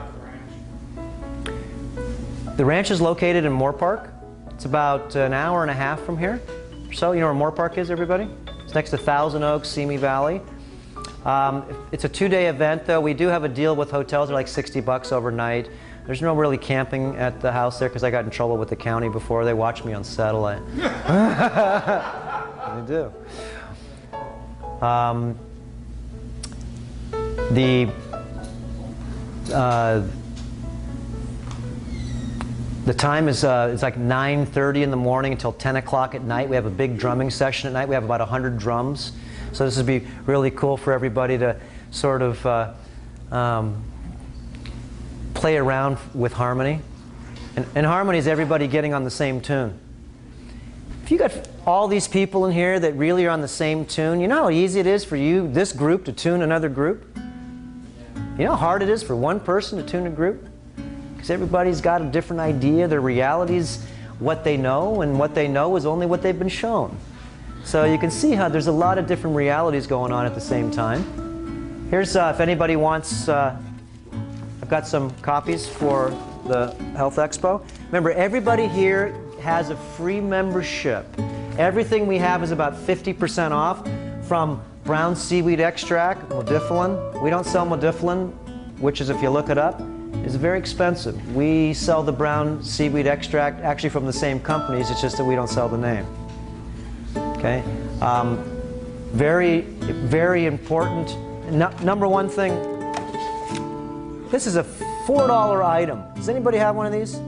The ranch is located in Moore Park. It's about an hour and a half from here. So, you know where Moore Park is, everybody? It's next to Thousand Oaks, Simi Valley. It's a 2-day event, though. We do have a deal with hotels. They're like $60 overnight. There's no really camping at the house there because I got in trouble with the county before. They watch me on satellite. They do. The time is it's like 9:30 in the morning until 10 o'clock at night. We have a big drumming session at night. We have about 100 drums. So this would be really cool for everybody to sort of play around with harmony. And harmony is everybody getting on the same tune. If you got all these people in here that really are on the same tune, you know how easy it is for you, this group, to tune another group? You know how hard it is for one person to tune a group? Because everybody's got a different idea. Their reality's what they know, and what they know is only what they've been shown. So you can see how there's a lot of different realities going on at the same time. Here's, if anybody wants, I've got some copies for the Health Expo. Remember, everybody here has a free membership. Everything we have is about 50% off, from brown seaweed extract, modifilin. We don't sell modifilin, which is, if you look it up, is very expensive. We sell the brown seaweed extract actually from the same companies, it's just that we don't sell the name. Okay? Very, very important. Number one thing, this is a $4 item. Does anybody have one of these?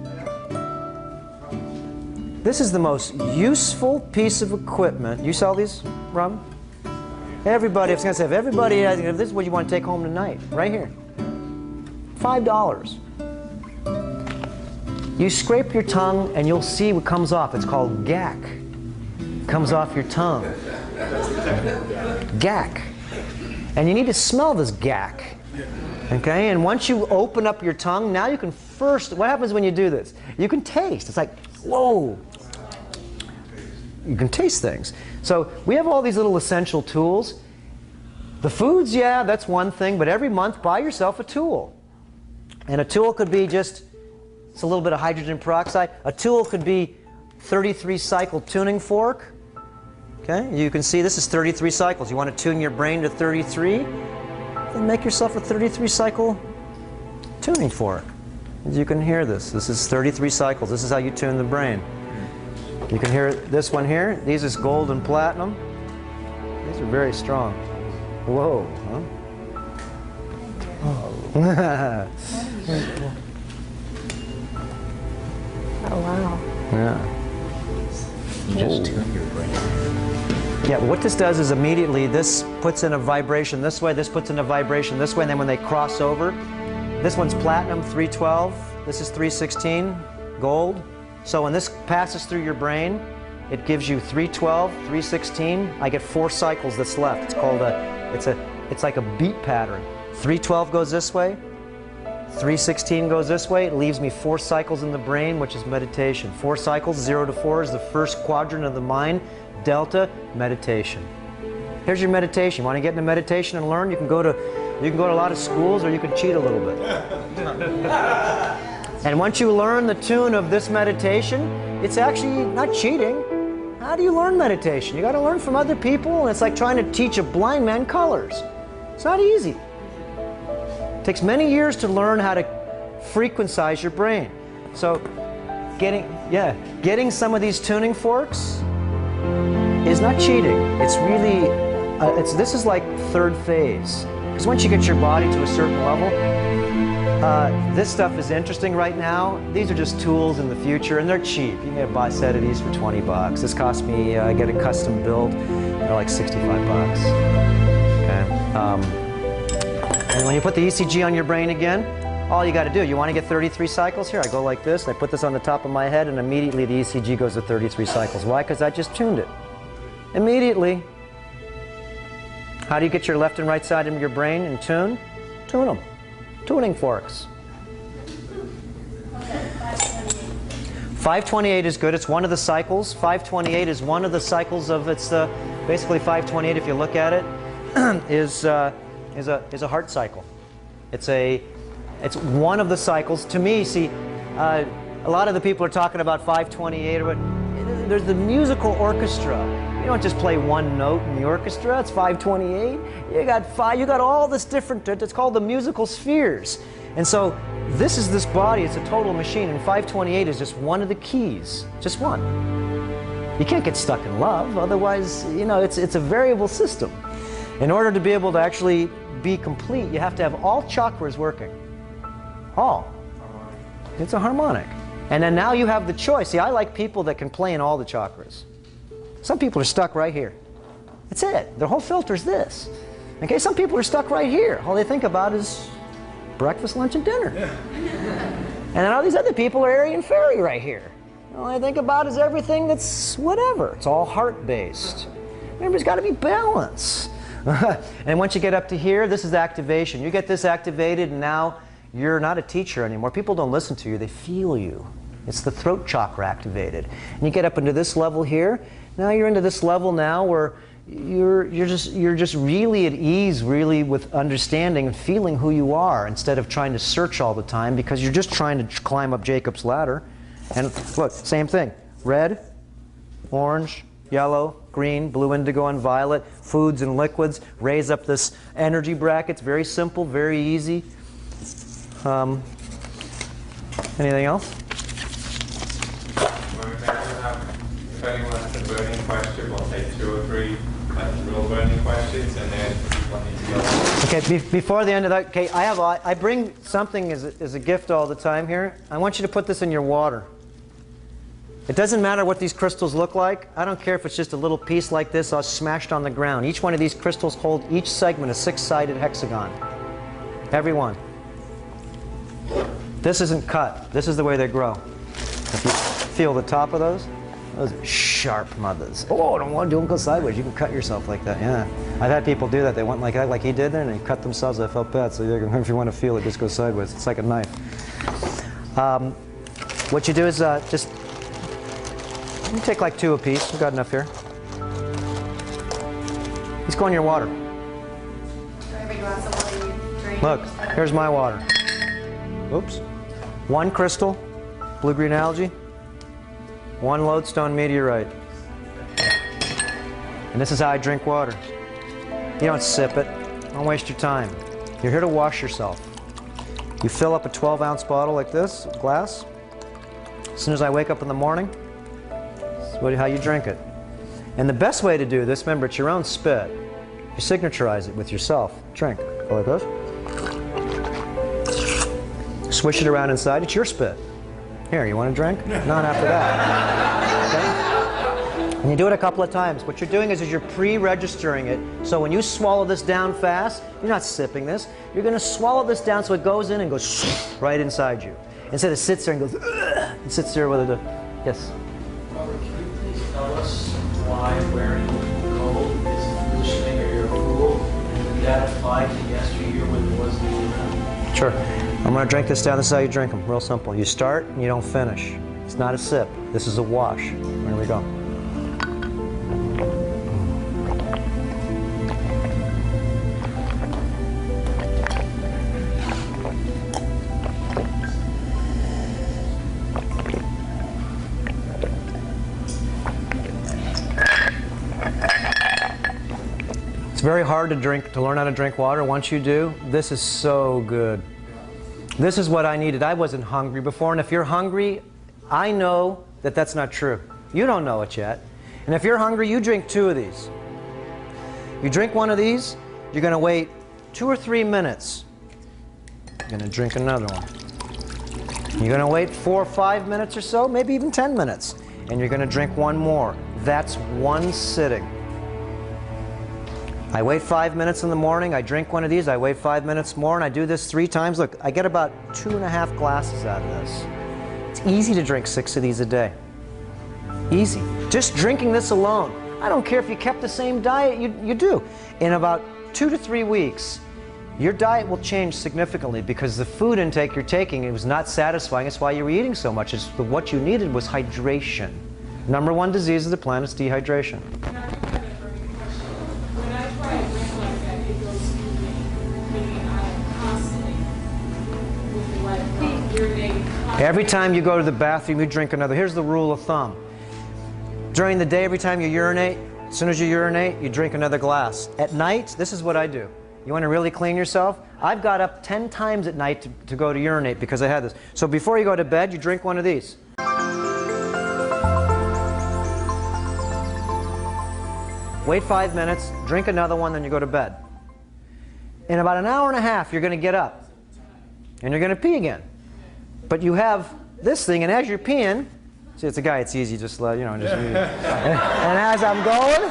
This is the most useful piece of equipment. You sell these, Rob? Everybody, I was going to say, if everybody, if this is what you want to take home tonight, right here. $5. You scrape your tongue and you'll see what comes off. It's called gack. It comes off your tongue. Gack. And you need to smell this gack. Okay? And once you open up your tongue, now you can first, what happens when you do this? You can taste. It's like, whoa. You can taste things. So we have all these little essential tools. The foods, yeah, that's one thing, but every month buy yourself a tool. And a tool could be just, it's a little bit of hydrogen peroxide. A tool could be 33 cycle tuning fork. Okay, you can see this is 33 cycles. You want to tune your brain to 33? Then make yourself a 33 cycle tuning fork. You can hear this. This is 33 cycles. This is how you tune the brain. You can hear this one here. These is gold and platinum. These are very strong. Whoa, huh? Oh, wow. Yeah. You just tune your brain. Yeah, but what this does is immediately this puts in a vibration this way, this puts in a vibration this way, and then when they cross over, this one's platinum, 312, this is 316, gold. So when this passes through your brain, it gives you 312, 316. I get 4 cycles that's left. It's called it's like a beat pattern. 312 goes this way, 316 goes this way. It leaves me 4 cycles in the brain, which is meditation. 4 cycles, 0 to 4 is the first quadrant of the mind. Delta, meditation. Here's your meditation. You want to get into meditation and learn? You can go to a lot of schools, or you can cheat a little bit. And once you learn the tune of this meditation, it's actually not cheating. How do you learn meditation? You got to learn from other people, and it's like trying to teach a blind man colors. It's not easy. It takes many years to learn how to frequencize your brain. So getting some of these tuning forks is not cheating. It's really, this is like third phase. Because once you get your body to a certain level, this stuff is interesting right now. These are just tools in the future, and they're cheap. You can buy a set of these for 20 bucks. This cost me, I get a custom build, they're like 65 bucks. Okay. And when you put the ECG on your brain again, all you got to do, you want to get 33 cycles? Here, I go like this, and I put this on the top of my head, and immediately the ECG goes to 33 cycles. Why? Because I just tuned it. immediately. How do you get your left and right side of your brain in tune? Tune them. Tuning forks. 528 is good. It's one of the cycles. 528 is one of the cycles of its. Basically, 528, if you look at it, is a heart cycle. It's one of the cycles. To me, see, a lot of the people are talking about 528 or what. There's the musical orchestra. You don't just play one note in the orchestra. It's 528. You got all this different. It's called the musical spheres. And so this is this body. It's a total machine. And 528 is just one of the keys. Just one. You can't get stuck in love. Otherwise, you know, it's a variable system. In order to be able to actually be complete, you have to have all chakras working. All. It's a harmonic. And then now you have the choice. See, I like people that can play in all the chakras. Some people are stuck right here. That's it. Their whole filter is this. Okay, some people are stuck right here. All they think about is breakfast, lunch, and dinner. Yeah. And then all these other people are airy and fairy right here. All they think about is everything that's whatever. It's all heart-based. Everybody's got to be balanced. And once you get up to here, this is activation. You get this activated, and now you're not a teacher anymore. People don't listen to you. They feel you. It's the throat chakra activated. And you get up into this level here. Now you're into this level now where you're just really at ease, really with understanding and feeling who you are, instead of trying to search all the time, because you're just trying to climb up Jacob's ladder. And look, same thing. Red, orange, yellow, green, blue, indigo, and violet. Foods and liquids raise up this energy bracket. It's very simple, very easy. Anything else? If anyone has a burning question, we'll take 2 or 3 real burning questions, and then people need to go. Okay, before the end of that, okay, I bring something as a gift all the time here. I want you to put this in your water. It doesn't matter what these crystals look like. I don't care if it's just a little piece like this all smashed on the ground. Each one of these crystals hold each segment a 6-sided hexagon. Every one. This isn't cut. This is the way they grow. If you feel the top of those are sharp mothers. Oh, I don't want to do them go sideways. You can cut yourself like that, yeah. I've had people do that. They went like that, like he did there, and they cut themselves. I felt bad. So if you want to feel it, just go sideways. It's like a knife. What you do is just you take like 2 apiece. We've got enough here. These go in your water. Look, here's my water. Oops. 1 crystal, blue-green algae, 1 lodestone meteorite. And this is how I drink water. You don't sip it. Don't waste your time. You're here to wash yourself. You fill up a 12-ounce bottle like this, glass. As soon as I wake up in the morning, that's how you drink it. And the best way to do this, remember, it's your own spit. You signaturize it with yourself. Drink. Go like this. Swish it around inside. It's your spit. Here, you want a drink? Not after that. Okay? And you do it a couple of times. What you're doing is you're pre-registering it. So when you swallow this down fast, you're not sipping this. You're going to swallow this down so it goes in and goes right inside you. Instead it sits there and goes, ugh, it sits there with it. Yes? Robert, can you please tell us why wearing gold is a foolish thing or you're a fool? And did that apply to yesteryear when there wasn't even? Sure. I'm going to drink this down. This is how you drink them. Real simple. You start and you don't finish. It's not a sip. This is a wash. Here we go. It's very hard to learn how to drink water. Once you do, this is so good. This is what I needed. I wasn't hungry before, and if you're hungry, I know that that's not true. You don't know it yet. And if you're hungry, you drink 2 of these. You drink 1 of these, you're going to wait 2 or 3 minutes. You're going to drink another one. You're going to wait 4 or 5 minutes or so, maybe even 10 minutes. And you're going to drink 1 more. That's 1 sitting. I wait 5 minutes in the morning, I drink 1 of these, I wait 5 minutes more, and I do this 3 times. Look, I get about 2.5 glasses out of this. It's easy to drink 6 of these a day. Easy. Just drinking this alone. I don't care if you kept the same diet, you do. In about 2 to 3 weeks, your diet will change significantly because the food intake you're taking, it was not satisfying. That's why you were eating so much. What you needed was hydration. #1 disease of the planet is dehydration. When I try a drink like that, it goes through me, meaning I am constantly with urinating. Every time you go to the bathroom, you drink another. Here's the rule of thumb. During the day, every time you urinate, as soon as you urinate, you drink another glass. At night, this is what I do. You want to really clean yourself? I've got up 10 times at night to go to urinate because I had this. So before you go to bed, you drink one of these. Wait 5 minutes, drink another one, then you go to bed. In about an hour and a half, you're going to get up. And you're going to pee again. But you have this thing, and as you're peeing, see, it's a guy, it's easy, just let, you know, just and as I'm going,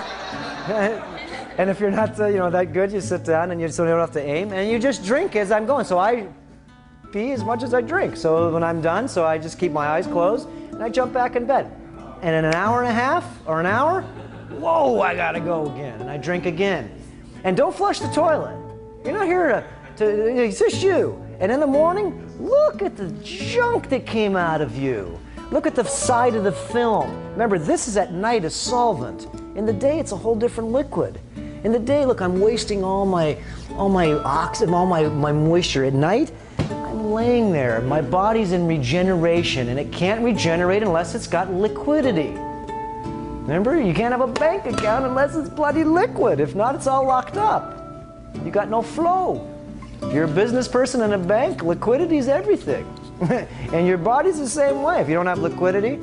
and if you're not, you know, that good, you sit down and you just don't have to aim, and you just drink as I'm going. So I pee as much as I drink. So when I'm done, so I just keep my eyes closed, and I jump back in bed. And in an hour and a half, or an hour, whoa, I gotta go again, and I drink again. And don't flush the toilet. You're not here it's just you. And in the morning, look at the junk that came out of you. Look at the side of the film. Remember, this is at night a solvent. In the day, it's a whole different liquid. In the day, look, I'm wasting all my oxygen, all my moisture. At night, I'm laying there. My body's in regeneration, and it can't regenerate unless it's got liquidity. Remember, you can't have a bank account unless it's bloody liquid. If not, it's all locked up. You got no flow. If you're a business person in a bank, liquidity is everything. And your body's the same way if you don't have liquidity.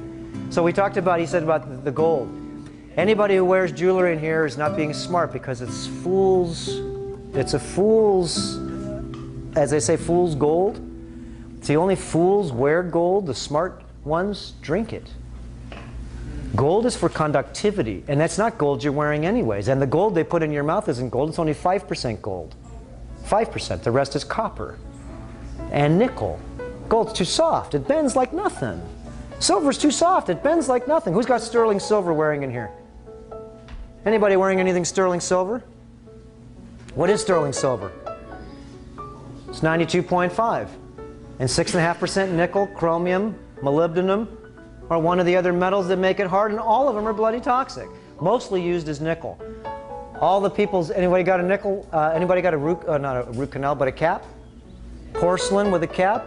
So we talked about, he said about the gold. Anybody who wears jewelry in here is not being smart because it's a fool's, as they say, fool's gold. It's the only fools wear gold, the smart ones drink it. Gold is for conductivity, and that's not gold you're wearing anyways. And the gold they put in your mouth isn't gold, it's only 5% gold. 5%, the rest is copper and nickel. Gold's too soft, it bends like nothing. Silver's too soft, it bends like nothing. Who's got sterling silver wearing in here? Anybody wearing anything sterling silver? What is sterling silver? It's 92.5. And 6.5% nickel, chromium, molybdenum, or one of the other metals that make it hard, and all of them are bloody toxic. Mostly used as nickel. All the people's, anybody got a nickel, anybody got a root, not a root canal, but a cap? Porcelain with a cap?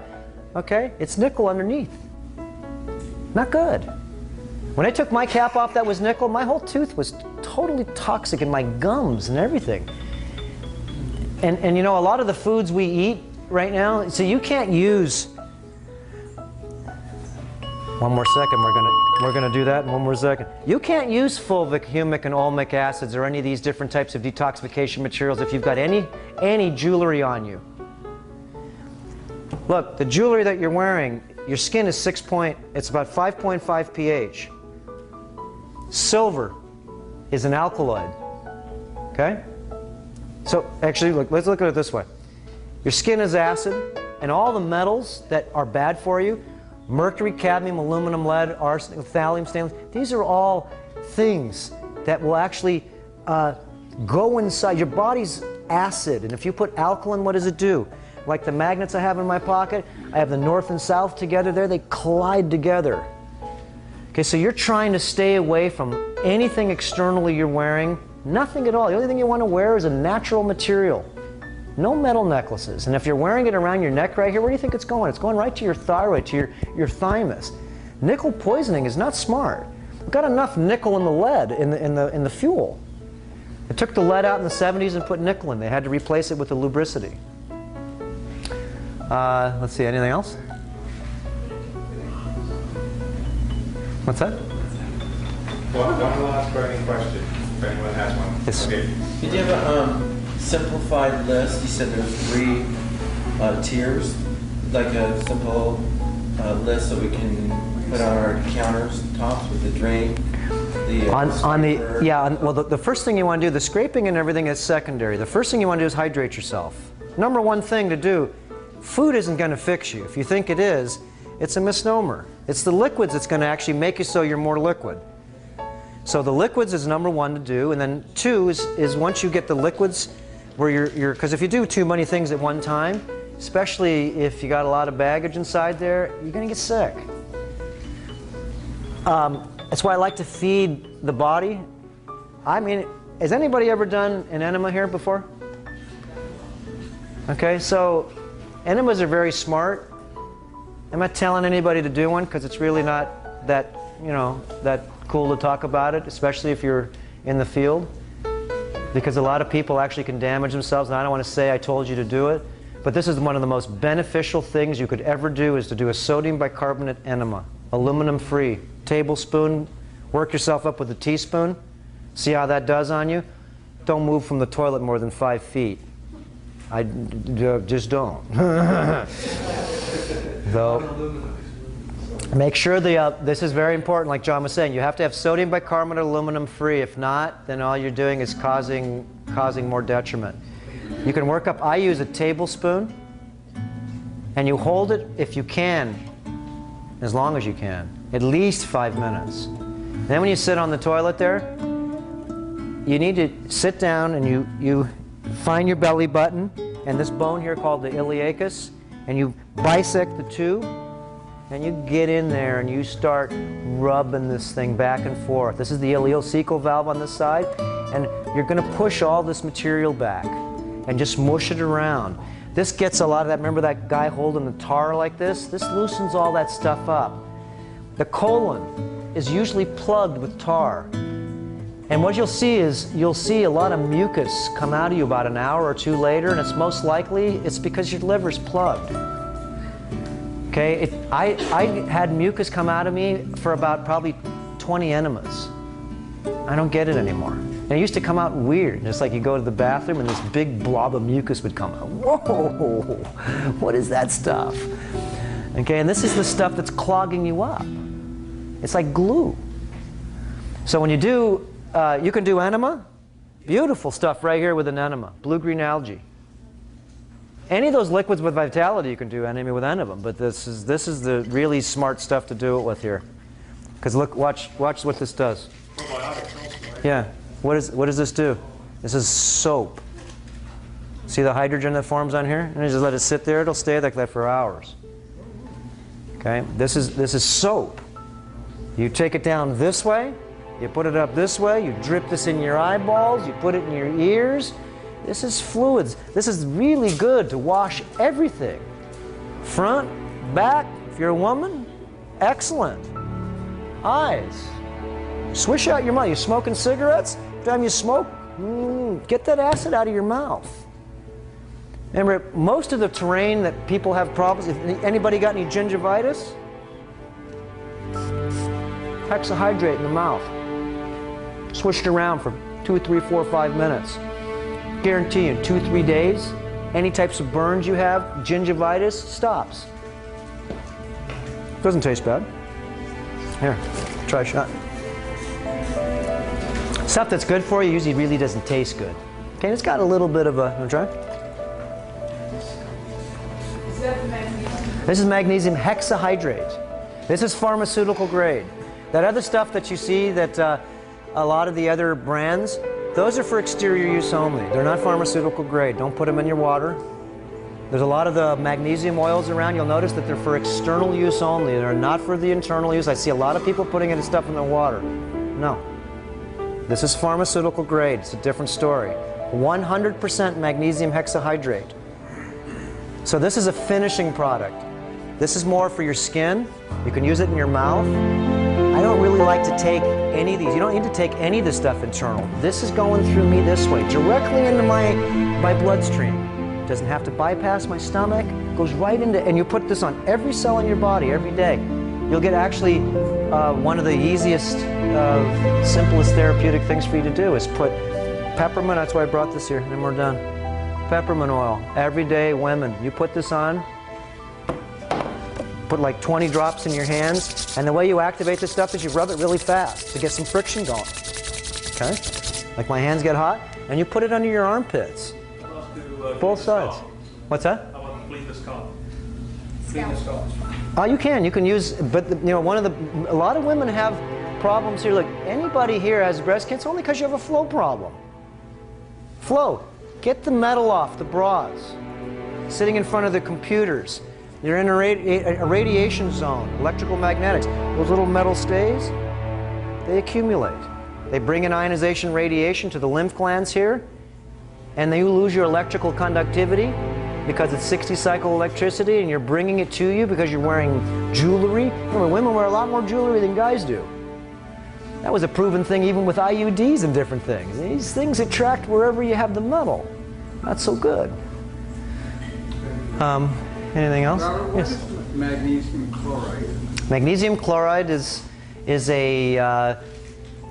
Okay, it's nickel underneath. Not good. When I took my cap off that was nickel, my whole tooth was totally toxic in my gums and everything. And you know, a lot of the foods we eat right now, so you can't use, one more second, we're gonna do that in one more second. You can't use fulvic, humic, and olmic acids or any of these different types of detoxification materials if you've got any jewelry on you. Look, the jewelry that you're wearing, your skin is it's about 5.5 pH. Silver is an alkaloid, okay? So actually, look, let's look at it this way. Your skin is acid, and all the metals that are bad for you, mercury, cadmium, aluminum, lead, arsenic, thallium, stainless, these are all things that will actually go inside. Your body's acid, and if you put alkaline, what does it do? Like the magnets I have in my pocket, I have the north and south together there, they collide together. Okay, so you're trying to stay away from anything externally you're wearing, nothing at all. The only thing you want to wear is a natural material. No metal necklaces. And if you're wearing it around your neck right here, where do you think it's going? It's going right to your thyroid, to your thymus. Nickel poisoning is not smart. We've got enough nickel in the lead, in the fuel. They took the lead out in the 70s and put nickel in. They had to replace it with the lubricity. Let's see, anything else? What's that? One last burning question, if anyone has one. Yes. Okay. Did you have a simplified list? You said there's 3 tiers, like a simple list that we can put on our countertops with the drink. Well, the first thing you want to do, the scraping and everything is secondary. The first thing you want to do is hydrate yourself. #1 thing to do, food isn't going to fix you. If you think it is, it's a misnomer. It's the liquids that's going to actually make you so you're more liquid. So the liquids is number one to do, and then two is once you get the liquids where you're because if you do too many things at one time, especially if you got a lot of baggage inside there, you're going to get sick. That's why I like to feed the body. I mean, has anybody ever done an enema here before? Okay, so enemas are very smart. I'm not telling anybody to do one because it's really not that, that cool to talk about it, especially if you're in the field. Because a lot of people actually can damage themselves, and I don't want to say I told you to do it, but this is one of the most beneficial things you could ever do is to do a sodium bicarbonate enema, aluminum free, tablespoon, work yourself up with a teaspoon, see how that does on you. Don't move from the toilet more than 5 feet. I just don't. Though, make sure this is very important, like John was saying, you have to have sodium bicarbonate aluminum free. If not, then all you're doing is causing more detriment. You can work up, I use a tablespoon, and you hold it if you can, as long as you can, at least 5 minutes. And then when you sit on the toilet there, you need to sit down and you find your belly button and this bone here called the iliacus, and you bisect the two, and you get in there and you start rubbing this thing back and forth. This is the ileocecal valve on this side, and you're going to push all this material back and just mush it around. This gets a lot of that. Remember that guy holding the tar like this? This loosens all that stuff up. The colon is usually plugged with tar. And what you'll see is you'll see a lot of mucus come out of you about an hour or two later, and it's most likely it's because your liver's plugged. Okay, I had mucus come out of me for about probably 20 enemas. I don't get it anymore. And it used to come out weird. It's like you go to the bathroom and this big blob of mucus would come out. Whoa, what is that stuff? Okay, and this is the stuff that's clogging you up. It's like glue. So when you do, you can do enema. Beautiful stuff right here with an enema. Blue-green algae. Any of those liquids with vitality you can do enema with any of them, but this is the really smart stuff to do it with here. Because look, watch what this does. Yeah. What does this do? This is soap. See the hydrogen that forms on here? And you just let it sit there. It'll stay like that for hours. Okay. This is soap. You take it down this way. You put it up this way. You drip this in your eyeballs. You put it in your ears. This is fluids. This is really good to wash everything. Front, back, if you're a woman, excellent. Eyes. Swish out your mouth. You're smoking cigarettes? Every time you smoke, get that acid out of your mouth. Remember, most of the terrain that people have problems, if anybody got any gingivitis? Hexahydrate in the mouth. Swish it around for 2, 3, 4, 5 minutes. Guarantee in 2, 3 days, any types of burns you have, gingivitis, stops. Doesn't taste bad. Here, try a shot. Stuff that's good for you usually really doesn't taste good. Okay, it's got a little bit of a, wanna try? Is that the magnesium? This is magnesium hexahydrate. This is pharmaceutical grade. That other stuff that you see that a lot of the other brands, those are for exterior use only. They're not pharmaceutical grade. Don't put them in your water. There's a lot of the magnesium oils around. You'll notice that they're for external use only. They're not for the internal use. I see a lot of people putting this stuff in their water. No. This is pharmaceutical grade. It's a different story. 100% magnesium hexahydrate. So this is a finishing product. This is more for your skin. You can use it in your mouth. I don't really like to take any of these. You don't need to take any of this stuff internal. This is going through me this way, directly into my bloodstream. It doesn't have to bypass my stomach. It goes right into, and you put this on every cell in your body every day. You'll get actually one of the easiest, simplest therapeutic things for you to do is put peppermint, that's why I brought this here, and then we're done. Peppermint oil, every day, women. You put this on, put like 20 drops in your hands, and the way you activate this stuff is you rub it really fast to get some friction going. Okay? Like my hands get hot, and you put it under your armpits. Both sides. What's that? How about bleed the scalp? Scalp. You can use, but a lot of women have problems here. Look, anybody here has breast cancer only because you have a flow problem. Flow. Get the metal off the bras. Sitting in front of the computers. You're in a radiation zone, electrical magnetics. Those little metal stays, they accumulate. They bring in ionization radiation to the lymph glands here, and then you lose your electrical conductivity because it's 60 cycle electricity, and you're bringing it to you because you're wearing jewelry. Remember, women wear a lot more jewelry than guys do. That was a proven thing even with IUDs and different things. These things attract wherever you have the metal. Not so good. Anything else? Robert, what yes. is magnesium chloride? Magnesium chloride is a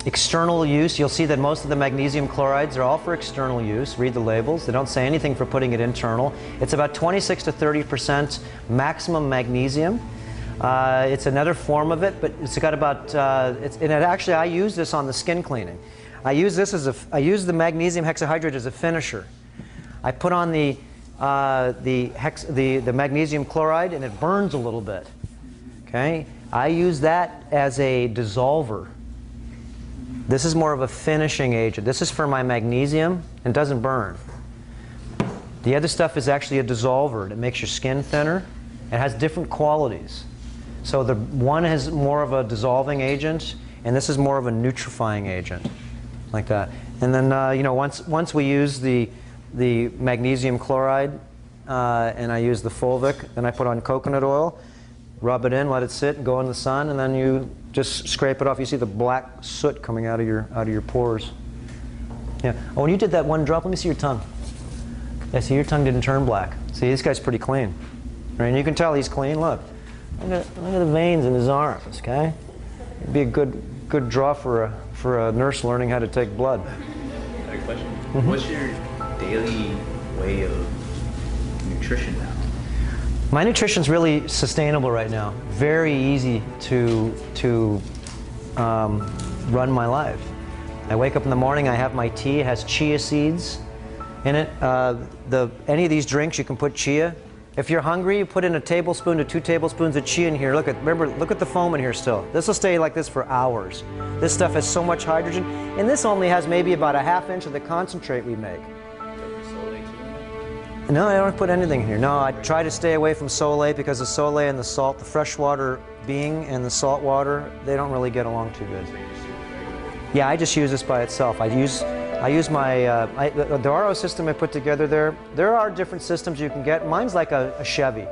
external use. You'll see that most of the magnesium chlorides are all for external use. Read the labels. They don't say anything for putting it internal. It's about 26 to 30% maximum magnesium. It's another form of it, but it's got about. Actually, I use this on the skin cleaning. I use this as I use the magnesium hexahydrate as a finisher. I put on the magnesium chloride, and it burns a little bit. Okay, I use that as a dissolver. This is more of a finishing agent. This is for my magnesium and doesn't burn. The other stuff is actually a dissolver. It makes your skin thinner. It has different qualities. So the one is more of a dissolving agent, and this is more of a nutrifying agent, like that. And then once we use the magnesium chloride and I use the fulvic, then I put on coconut oil, rub it in, let it sit, and go in the sun, and then you just scrape it off. You see the black soot coming out of your pores. Yeah. Oh, when you did that one drop, let me see your tongue. Yeah, see, your tongue didn't turn black. See, this guy's pretty clean. Right? And you can tell he's clean. Look at the veins in his arms. Okay, it'd be a good draw for a nurse learning how to take blood. I have a question. Mm-hmm. What's your daily way of nutrition now? My nutrition's really sustainable right now. Very easy to run my life. I wake up in the morning, I have my tea. It has chia seeds in it. Any of these drinks, you can put chia. If you're hungry, you put in a tablespoon to 2 tablespoons of chia in here. Look at the foam in here still. This will stay like this for hours. This stuff has so much hydrogen, and this only has maybe about a ½ inch of the concentrate we make. No, I don't put anything in here. No, I try to stay away from solate because the solate and the salt, the freshwater being and the salt water, they don't really get along too good. Yeah, I just use this by itself. I use my the RO system I put together there. There are different systems you can get. Mine's like a Chevy.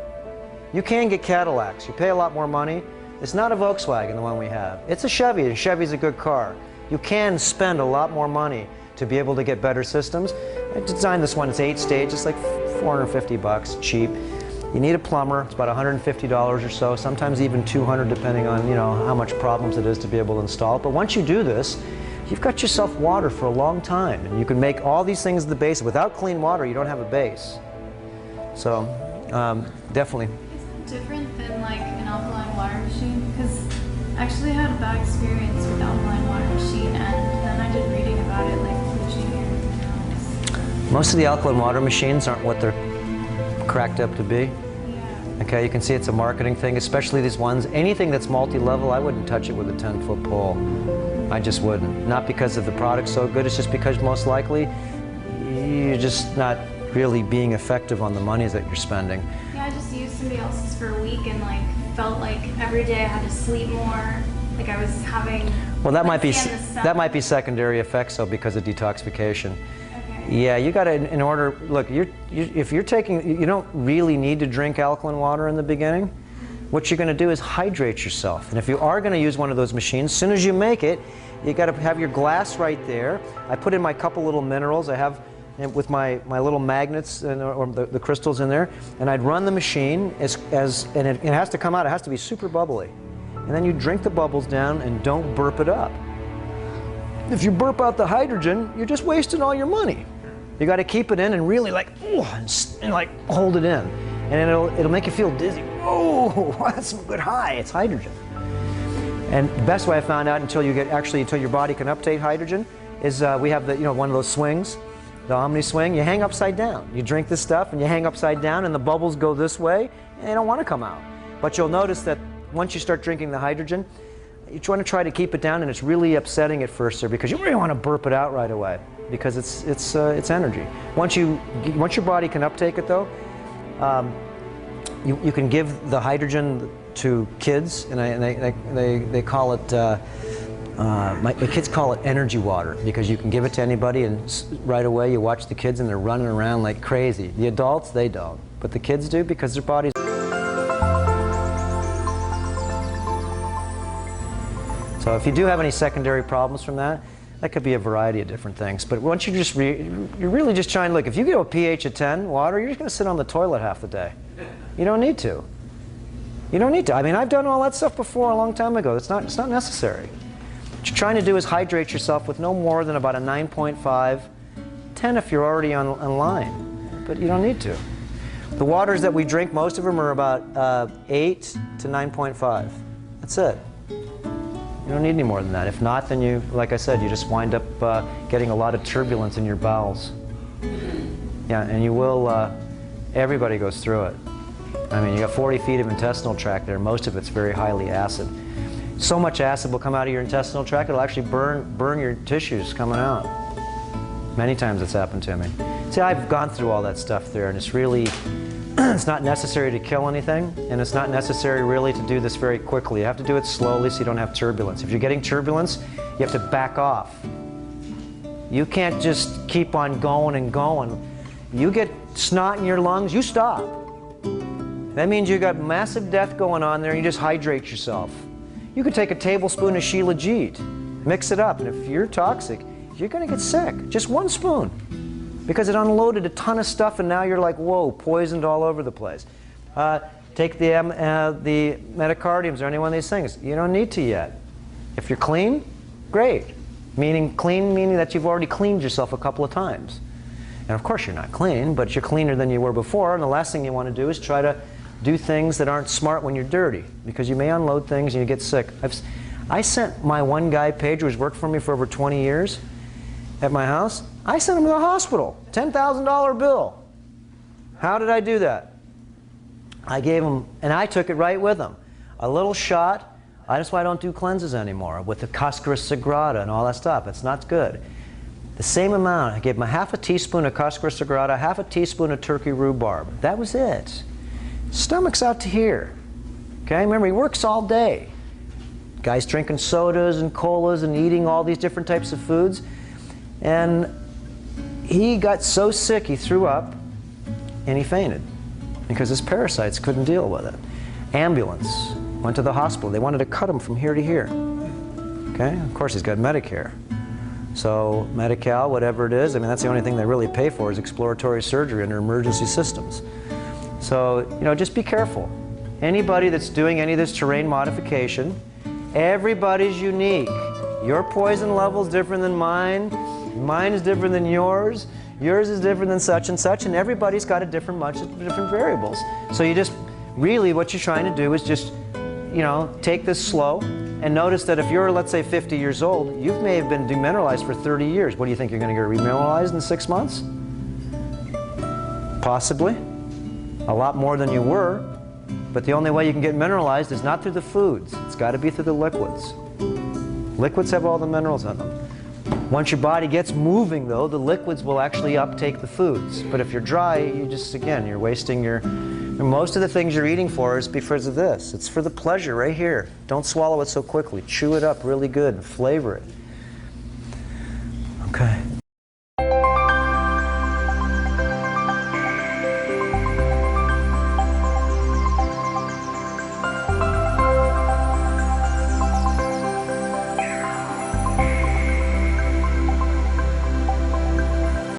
You can get Cadillacs. You pay a lot more money. It's not a Volkswagen, the one we have. It's a Chevy, and Chevy's a good car. You can spend a lot more money to be able to get better systems. I designed this one. It's 8 stages. It's like $450, cheap. You need a plumber. It's about $150 or so, sometimes even $200, depending on how much problems it is to be able to install it. But once you do this, you've got yourself water for a long time, and you can make all these things the base. Without clean water, you don't have a base. So, definitely. Is it different than like an alkaline water machine? Because I actually had a bad experience with the alkaline water machine, and then I did reading about it, like pollution your minerals. Most of the alkaline water machines aren't what they're cracked up to be. Yeah. Okay, you can see it's a marketing thing, especially these ones. Anything that's multi-level, I wouldn't touch it with a 10-foot pole. I just wouldn't. Not because of the product's so good, it's just because most likely you're just not really being effective on the money that you're spending. Yeah, I just used somebody else's for a week and like felt like every day I had to sleep more. Like I was having. Well, that might be secondary effects though because of detoxification. Okay. Yeah, you got to in order. Look, if you're taking, you don't really need to drink alkaline water in the beginning. What you're going to do is hydrate yourself. And if you are going to use one of those machines, as soon as you make it, you got to have your glass right there. I put in my couple little minerals. I have with my little magnets or the crystals in there, and I'd run the machine and it has to come out. It has to be super bubbly. And then you drink the bubbles down and don't burp it up. If you burp out the hydrogen, you're just wasting all your money. You got to keep it in and really like, and like hold it in. And it'll make you feel dizzy. Whoa, that's some good high. It's hydrogen. And the best way I found out until your body can uptake hydrogen is we have one of those swings, the Omni swing. You hang upside down. You drink this stuff and you hang upside down and the bubbles go this way and they don't want to come out. But you'll notice that once you start drinking the hydrogen, you want to try to keep it down, and it's really upsetting at first, sir, because you really want to burp it out right away because it's energy. Once your body can uptake it, though, you can give the hydrogen to kids, and they call it. My kids call it energy water because you can give it to anybody, and right away you watch the kids and they're running around like crazy. The adults, they don't, but the kids do because their bodies. So if you do have any secondary problems from that, that could be a variety of different things. But once you just you're really just trying to look. If you get a pH of 10 water, you're just going to sit on the toilet half the day. You don't need to. You don't need to. I mean, I've done all that stuff before a long time ago. It's not necessary. What you're trying to do is hydrate yourself with no more than about a 9.5, 10 if you're already on line. But you don't need to. The waters that we drink, most of them are about 8 to 9.5. That's it. You don't need any more than that. If not, then you, like I said, you just wind up getting a lot of turbulence in your bowels. Yeah, and you will, everybody goes through it. I mean, you got 40 feet of intestinal tract there. Most of it's very highly acid. So much acid will come out of your intestinal tract, it'll actually burn your tissues coming out. Many times it's happened to me. See, I've gone through all that stuff there, and it's really, it's not necessary to kill anything, and it's not necessary really to do this very quickly. You have to do it slowly so you don't have turbulence. If you're getting turbulence, you have to back off. You can't just keep on going and going. You get snot in your lungs, you stop. That means you got massive death going on there, and you just hydrate yourself. You could take a tablespoon of Shilajit, mix it up, and if you're toxic, you're going to get sick. Just 1 spoon. Because it unloaded a ton of stuff, and now you're like, whoa, poisoned all over the place. Take the metacardiums or any one of these things. You don't need to yet. If you're clean, great. Clean meaning that you've already cleaned yourself a couple of times. And of course you're not clean, but you're cleaner than you were before, and the last thing you want to do is try to do things that aren't smart when you're dirty, because you may unload things and you get sick. I sent my one guy, Pedro, who's worked for me for over 20 years at my house, I sent him to the hospital, $10,000 bill. How did I do that? I gave him, and I took it right with him, a little shot. That's why I don't do cleanses anymore with the Cascara Sagrada and all that stuff. It's not good. The same amount, I gave him a half a teaspoon of Cascara Sagrada, half a teaspoon of turkey rhubarb. That was it. Stomach's out to here. Okay, remember, he works all day. Guy's drinking sodas and colas and eating all these different types of foods. And he got so sick he threw up and he fainted because his parasites couldn't deal with it. Ambulance, went to the hospital. They wanted to cut him from here to here. Okay, of course he's got Medicare. So Medi-Cal, whatever it is, I mean, that's the only thing they really pay for is exploratory surgery under emergency systems. So, you know, just be careful. Anybody that's doing any of this terrain modification, everybody's unique. Your poison level is different than mine. Mine is different than yours. Yours is different than such, and everybody's got a different variables. So you just, really what you're trying to do is just, you know, take this slow and notice that if you're, let's say, 50 years old, you may have been demineralized for 30 years. What do you think, you're going to get remineralized in 6 months? Possibly. A lot more than you were, but the only way you can get mineralized is not through the foods. It's got to be through the liquids. Liquids have all the minerals in them. Once your body gets moving, though, the liquids will actually uptake the foods. But if you're dry, you just, again, you're wasting your... Most of the things you're eating for is because of this. It's for the pleasure right here. Don't swallow it so quickly. Chew it up really good and flavor it. Okay.